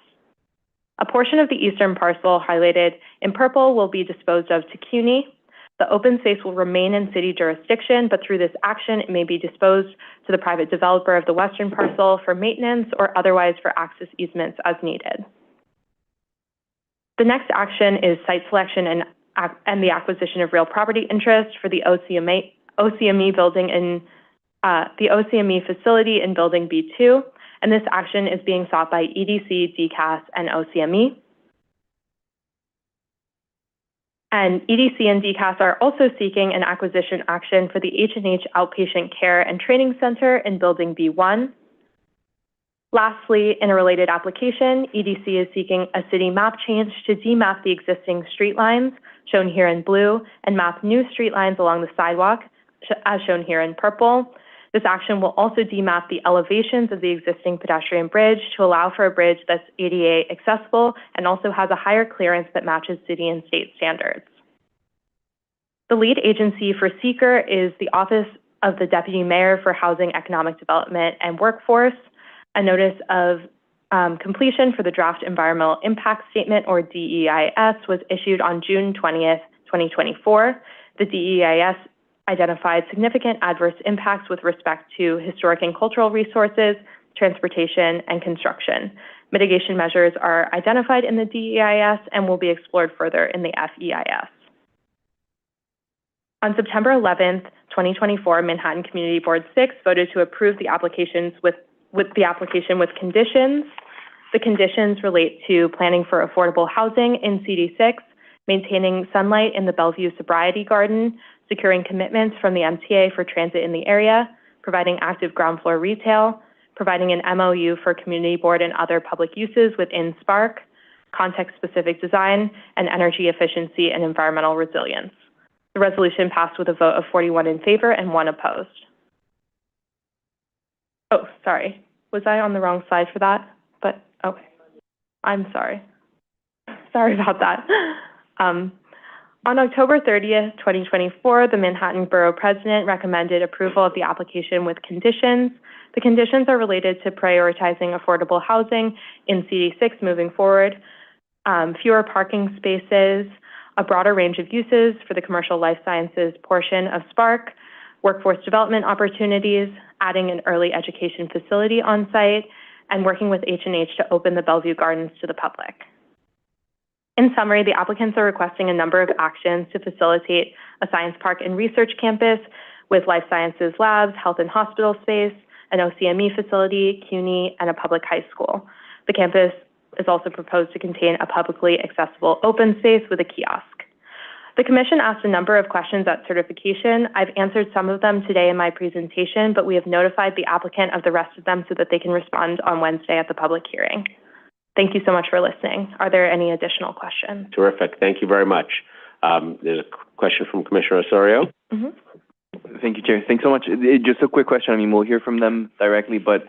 A portion of the eastern parcel highlighted in purple will be disposed of to CUNY. The open space will remain in city jurisdiction, but through this action, it may be disposed to the private developer of the western parcel for maintenance or otherwise for access easements as needed. The next action is site selection and the acquisition of real property interest for the OCME building in the OCME facility in Building B2. And this action is being sought by EDC, DCAS, and OCME. And EDC and DCAS are also seeking an acquisition action for the H&H Outpatient Care and Training Center in Building B1. Lastly, in a related application, EDC is seeking a city map change to demap the existing street lines, shown here in blue, and map new street lines along the sidewalk, as shown here in purple. This action will also demap the elevations of the existing pedestrian bridge to allow for a bridge that's ADA accessible and also has a higher clearance that matches city and state standards. The lead agency for seeker is the Office of the Deputy Mayor for Housing, Economic Development, and Workforce. A notice of completion for the Draft Environmental Impact Statement, or DEIS, was issued on June 20th, 2024. The DEIS identified significant adverse impacts with respect to historic and cultural resources, transportation, and construction. Mitigation measures are identified in the DEIS and will be explored further in the FEIS. On September 11th, 2024, Manhattan Community Board 6 voted to approve the applications with the application with conditions. The conditions relate to planning for affordable housing in CD6, maintaining sunlight in the Bellevue Sobriety Garden, securing commitments from the MTA for transit in the area, providing active ground floor retail, providing an MOU for community board and other public uses within Spark, context-specific design, and energy efficiency and environmental resilience. The resolution passed with a vote of 41 in favor and 1 opposed. Oh, sorry. Was I on the wrong slide for that? But, okay. I'm sorry. Sorry about that. On October 30th, 2024, the Manhattan Borough President recommended approval of the application with conditions. The conditions are related to prioritizing affordable housing in CD6 moving forward, fewer parking spaces, a broader range of uses for the commercial life sciences portion of Spark, workforce development opportunities, adding an early education facility on site, and working with H&H to open the Bellevue Gardens to the public. In summary, the applicants are requesting a number of actions to facilitate a science park and research campus with life sciences labs, health and hospital space, an OCME facility, CUNY, and a public high school. The campus is also proposed to contain a publicly accessible open space with a kiosk. The Commission asked a number of questions at certification. I've answered some of them today in my presentation, but we have notified the applicant of the rest of them so that they can respond on Wednesday at the public hearing. Thank you so much for listening. Are there any additional questions? Terrific. Thank you very much. There's a question from Commissioner Osorio. Thank you, Chair. Thanks so much. Just a quick question. I mean, we'll hear from them directly, but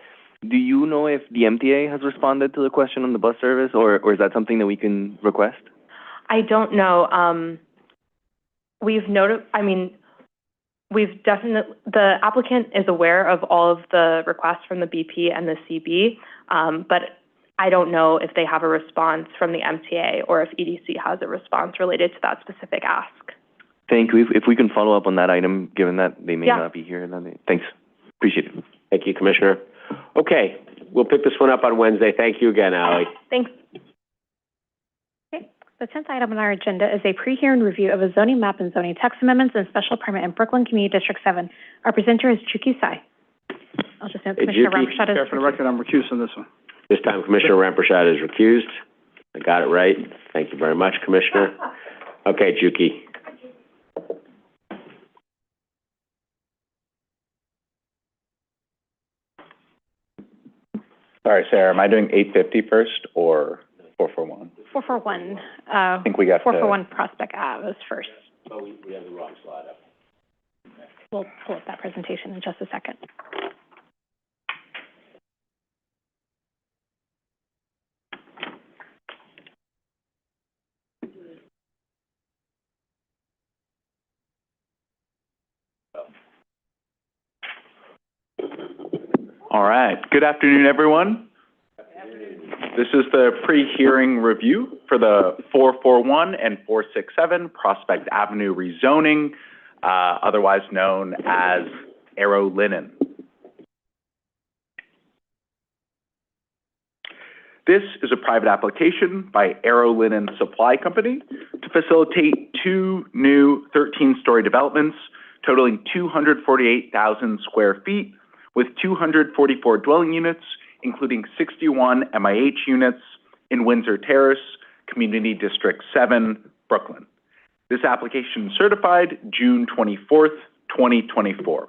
do you know if the MTA has responded to the question on the bus service, or is that something that we can request? I don't know. The applicant is aware of all of the requests from the BP and the CB, but I don't know if they have a response from the MTA or if EDC has a response related to that specific ask. Thank you. If we can follow up on that item, given that they may not be here. Thanks. Appreciate it. Thank you, Commissioner. Okay, we'll pick this one up on Wednesday. Thank you again, Ally. Thanks. Okay. The 10th item on our agenda is a pre-hearing review of a zoning map and zoning text amendments and special permit in Brooklyn Community District 7. Our presenter is Chuki Sai. I'll just note Commissioner Ramprashad is... For the record, I'm recused on this one. This time, Commissioner Ramprashad is recused. I got it right. Thank you very much, Commissioner. Okay, Juki. Sorry, Sarah, am I doing 850 first or 441? 441. I think we got 441 Prospect Ave is first. Oh, we have the wrong slide up. We'll pull up that presentation in just a second. All right. Good afternoon, everyone. This is the pre-hearing review for the 441 and 467 Prospect Avenue rezoning, otherwise known as Arrow Linen. This is a private application by Arrow Linen Supply Company to facilitate 2 new 13-story developments totaling 248,000 square feet with 244 dwelling units, including 61 MIH units in Windsor Terrace, Community District 7, Brooklyn. This application is certified June 24th, 2024.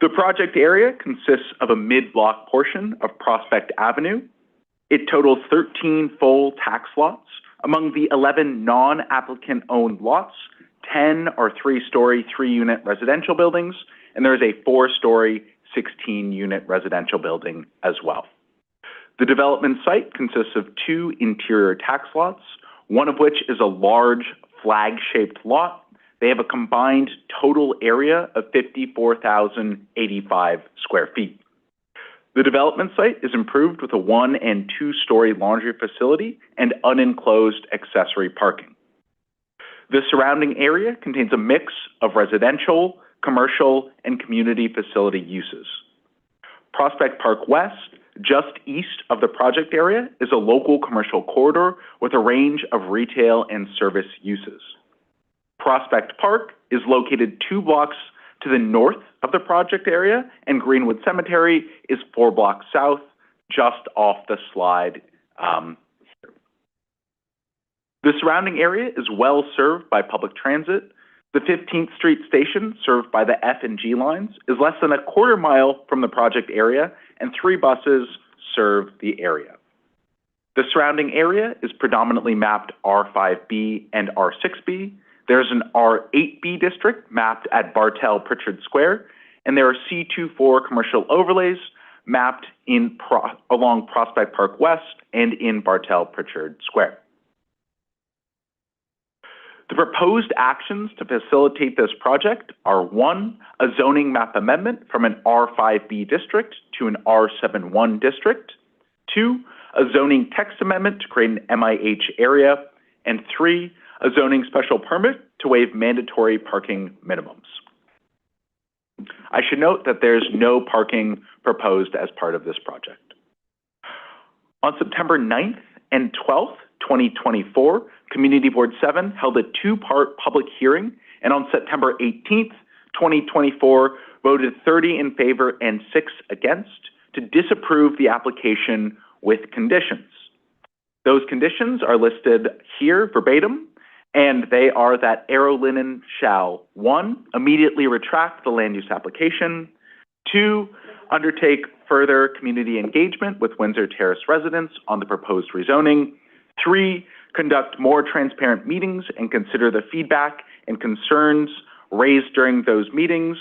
The project area consists of a mid-block portion of Prospect Avenue. It totals 13 full tax lots. Among the 11 non-applicant-owned lots, 10 are 3-story, 3-unit residential buildings, and there is a 4-story, 16-unit residential building as well. The development site consists of 2 interior tax lots, one of which is a large flag-shaped lot. They have a combined total area of 54,085 square feet. The development site is improved with a 1- and 2-story laundry facility and unenclosed accessory parking. The surrounding area contains a mix of residential, commercial, and community facility uses. Prospect Park West, just east of the project area, is a local commercial corridor with a range of retail and service uses. Prospect Park is located 2 blocks to the north of the project area, and Greenwood Cemetery is 4 blocks south, just off the slide. The surrounding area is well served by public transit. The 15th Street station, served by the F and G lines, is less than a quarter mile from the project area, and 3 buses serve the area. The surrounding area is predominantly mapped R5B and R6B. There's an R8B district mapped at Bartel-Pritchard Square, and there are C24 commercial overlays mapped along Prospect Park West and in Bartel-Pritchard Square. The proposed actions to facilitate this project are 1, a zoning map amendment from an R5B district to an R71 district, 2, a zoning text amendment to create an MIH area, and 3, a zoning special permit to waive mandatory parking minimums. I should note that there's no parking proposed as part of this project. On September 9th and 12th, 2024, Community Board 7 held a 2-part public hearing, and on September 18th, 2024, voted 30 in favor and 6 against to disapprove the application with conditions. Those conditions are listed here verbatim, and they are that Arrow Linen shall, 1, immediately retract the land use application, 2, undertake further community engagement with Windsor Terrace residents on the proposed rezoning, 3, conduct more transparent meetings and consider the feedback and concerns raised during those meetings,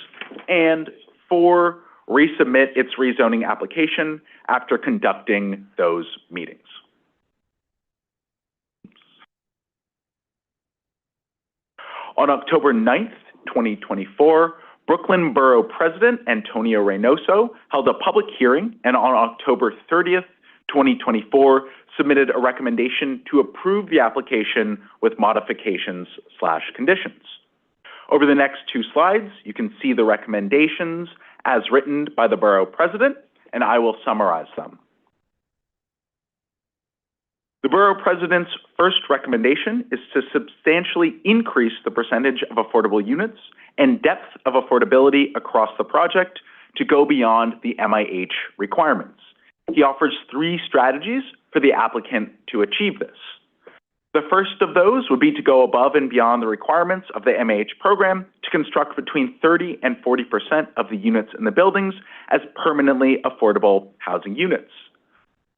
and 4, resubmit its rezoning application after conducting those meetings. On October 9th, 2024, Brooklyn Borough President Antonio Reynoso held a public hearing, and on October 30th, 2024, submitted a recommendation to approve the application with modifications/conditions. Over the next 2 slides, you can see the recommendations as written by the Borough President, and I will summarize them. The Borough President's first recommendation is to substantially increase the percentage of affordable units and depth of affordability across the project to go beyond the MIH requirements. He offers 3 strategies for the applicant to achieve this. The first of those would be to go above and beyond the requirements of the MIH program to construct between 30% and 40% of the units in the buildings as permanently affordable housing units.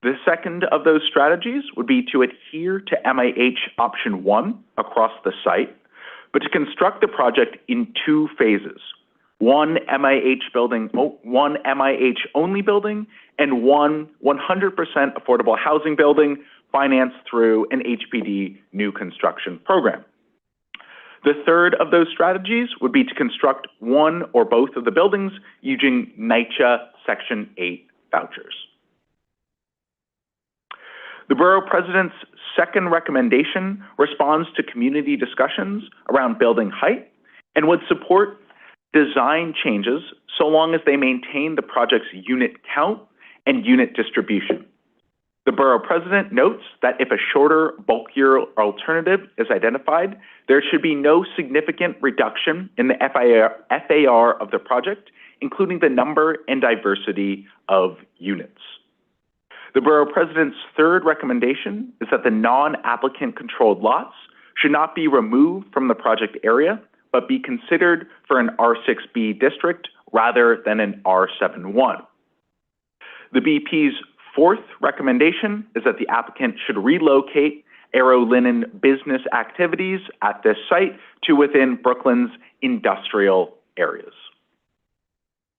The second of those strategies would be to adhere to MIH option 1 across the site, but to construct the project in 2 phases. One MIH only building, and one 100% affordable housing building financed through an HPD new construction program. The third of those strategies would be to construct one or both of the buildings using NYCHA Section 8 vouchers. The Borough President's second recommendation responds to community discussions around building height and would support design changes so long as they maintain the project's unit count and unit distribution. The Borough President notes that if a shorter, bulkier alternative is identified, there should be no significant reduction in the FAR of the project, including the number and diversity of units. The Borough President's third recommendation is that the non-applicant controlled lots should not be removed from the project area, but be considered for an R6B district rather than an R71. The BP's fourth recommendation is that the applicant should relocate Arrow Linen business activities at this site to within Brooklyn's industrial areas.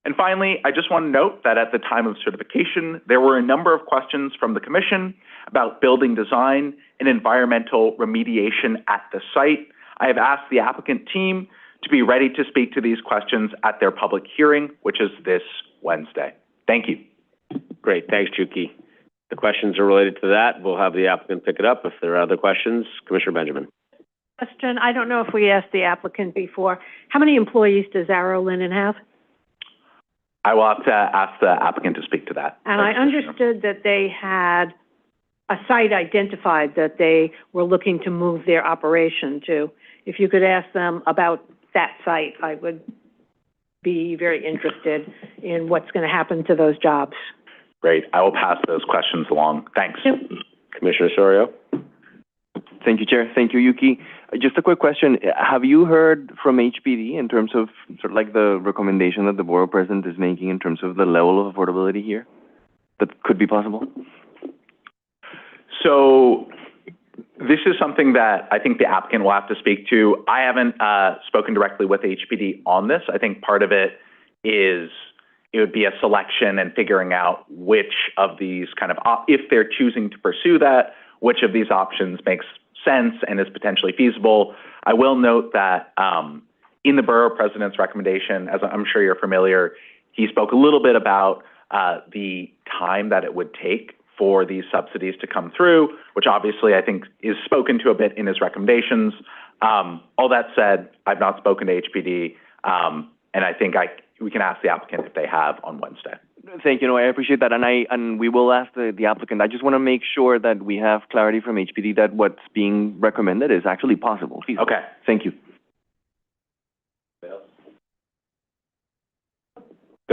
And finally, I just want to note that at the time of certification, there were a number of questions from the Commission about building design and environmental remediation at the site. I have asked the applicant team to be ready to speak to these questions at their public hearing, which is this Wednesday. Thank you. Great, thanks, Chuki. The questions are related to that. We'll have the applicant pick it up. If there are other questions, Commissioner Benjamin. Question, I don't know if we asked the applicant before. How many employees does Arrow Linen have? I will have to ask the applicant to speak to that. And I understood that they had a site identified that they were looking to move their operation to. If you could ask them about that site, I would be very interested in what's going to happen to those jobs. Great. I will pass those questions along. Thanks. Commissioner Sorio. Thank you, Chair. Thank you, Yuki. Just a quick question. Have you heard from HPD in terms of sort of like the recommendation that the Borough President is making in terms of the level of affordability here that could be possible? So this is something that I think the applicant will have to speak to. I haven't spoken directly with HPD on this. I think part of it is it would be a selection and figuring out which of these kind of, if they're choosing to pursue that, which of these options makes sense and is potentially feasible. I will note that in the Borough President's recommendation, as I'm sure you're familiar, he spoke a little bit about the time that it would take for these subsidies to come through, which obviously I think is spoken to a bit in his recommendations. All that said, I've not spoken to HPD, and I think we can ask the applicant if they have on Wednesday. Thank you. No, I appreciate that, and we will ask the applicant. I just want to make sure that we have clarity from HPD that what's being recommended is actually possible. Okay. Thank you. Go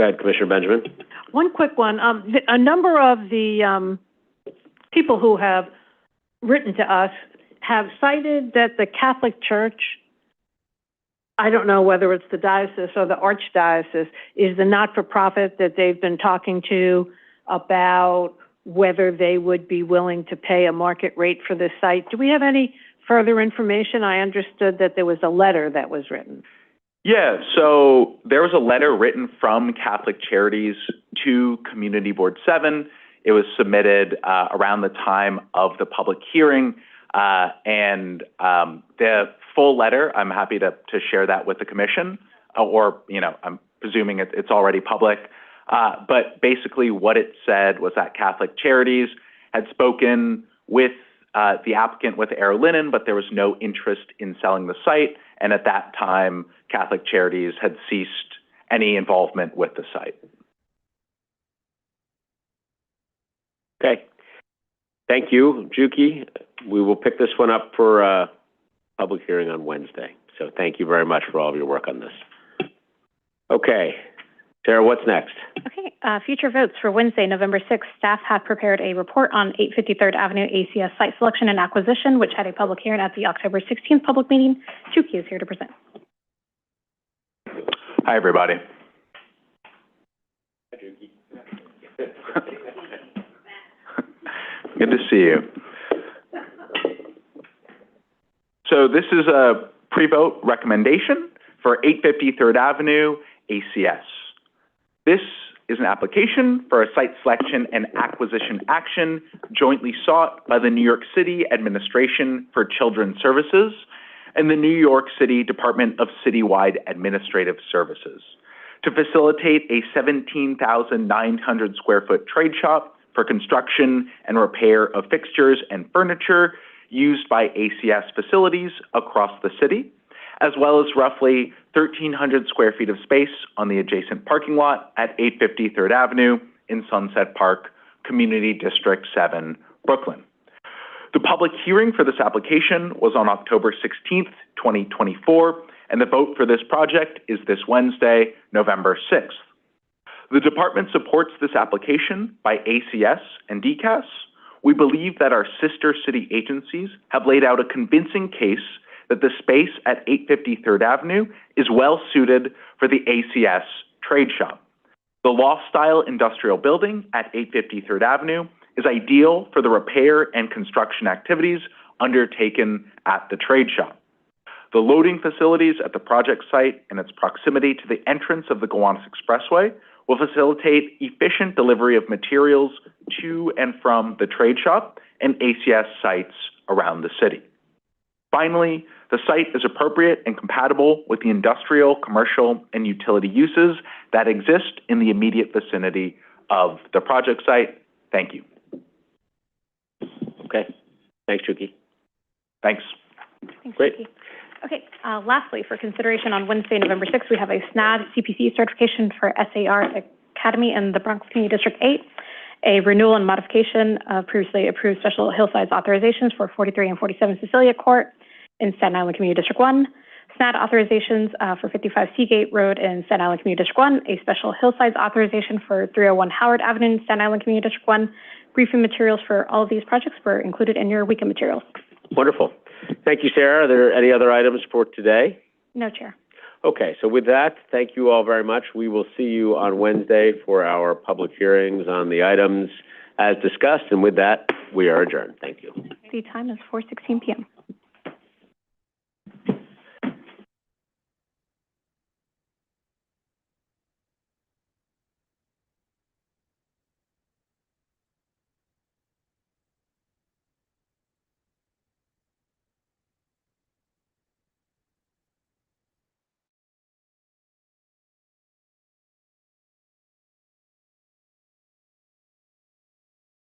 ahead, Commissioner Benjamin. One quick one. A number of the people who have written to us have cited that the Catholic Church, I don't know whether it's the diocese or the archdiocese, is the not-for-profit that they've been talking to about whether they would be willing to pay a market rate for this site. Do we have any further information? I understood that there was a letter that was written. Yeah, so there was a letter written from Catholic Charities to Community Board 7. It was submitted around the time of the public hearing, and the full letter, I'm happy to share that with the commission, or, I'm presuming it's already public. But basically what it said was that Catholic Charities had spoken with the applicant with Air Linen, but there was no interest in selling the site. And at that time, Catholic Charities had ceased any involvement with the site. Okay. Thank you, Juki. We will pick this one up for a public hearing on Wednesday. So thank you very much for all of your work on this. Okay. Sarah, what's next? Okay, future votes for Wednesday, November 6th. Staff have prepared a report on 853rd Avenue ACS site selection and acquisition, which had a public hearing at the October 16th public meeting. Chuki is here to present. Hi, everybody. Hi, Juki. Good to see you. So this is a pre-vote recommendation for 853rd Avenue ACS. This is an application for a site selection and acquisition action jointly sought by the New York City Administration for Children's Services and the New York City Department of Citywide Administrative Services to facilitate a 17,900 square foot trade shop for construction and repair of fixtures and furniture used by ACS facilities across the city, as well as roughly 1,300 square feet of space on the adjacent parking lot at 853rd Avenue in Sunset Park, Community District 7, Brooklyn. The public hearing for this application was on October 16th, 2024, and the vote for this project is this Wednesday, November 6th. The department supports this application by ACS and DCAS. We believe that our sister city agencies have laid out a convincing case that the space at 853rd Avenue is well suited for the ACS trade shop. The loft-style industrial building at 853rd Avenue is ideal for the repair and construction activities undertaken at the trade shop. The loading facilities at the project site and its proximity to the entrance of the Gowanus Expressway will facilitate efficient delivery of materials to and from the trade shop and ACS sites around the city. Finally, the site is appropriate and compatible with the industrial, commercial, and utility uses that exist in the immediate vicinity of the project site. Thank you. Okay. Thanks, Chuki. Thanks. Thanks, Great. Chuki. Okay, lastly, for consideration on Wednesday, November 6th, we have a SNAD CPC certification for SAR Academy in the Bronx Community District 8, a renewal and modification of previously approved special hillsides authorizations for 43 and 47 Cecilia Court in Staten Island Community District 1, SNAD authorizations for 55 Seagate Road in Staten Island Community District 1, a special hillsides authorization for 301 Howard Avenue in Staten Island Community District 1. Briefing materials for all of these projects were included in your weekend materials. Wonderful. Thank you, Sarah. Are there any other items for today? No, Chair. Okay, so with that, thank you all very much. We will see you on Wednesday for our public hearings on the items as discussed, and with that, we are adjourned. Thank you. The time is 4:16 p.m.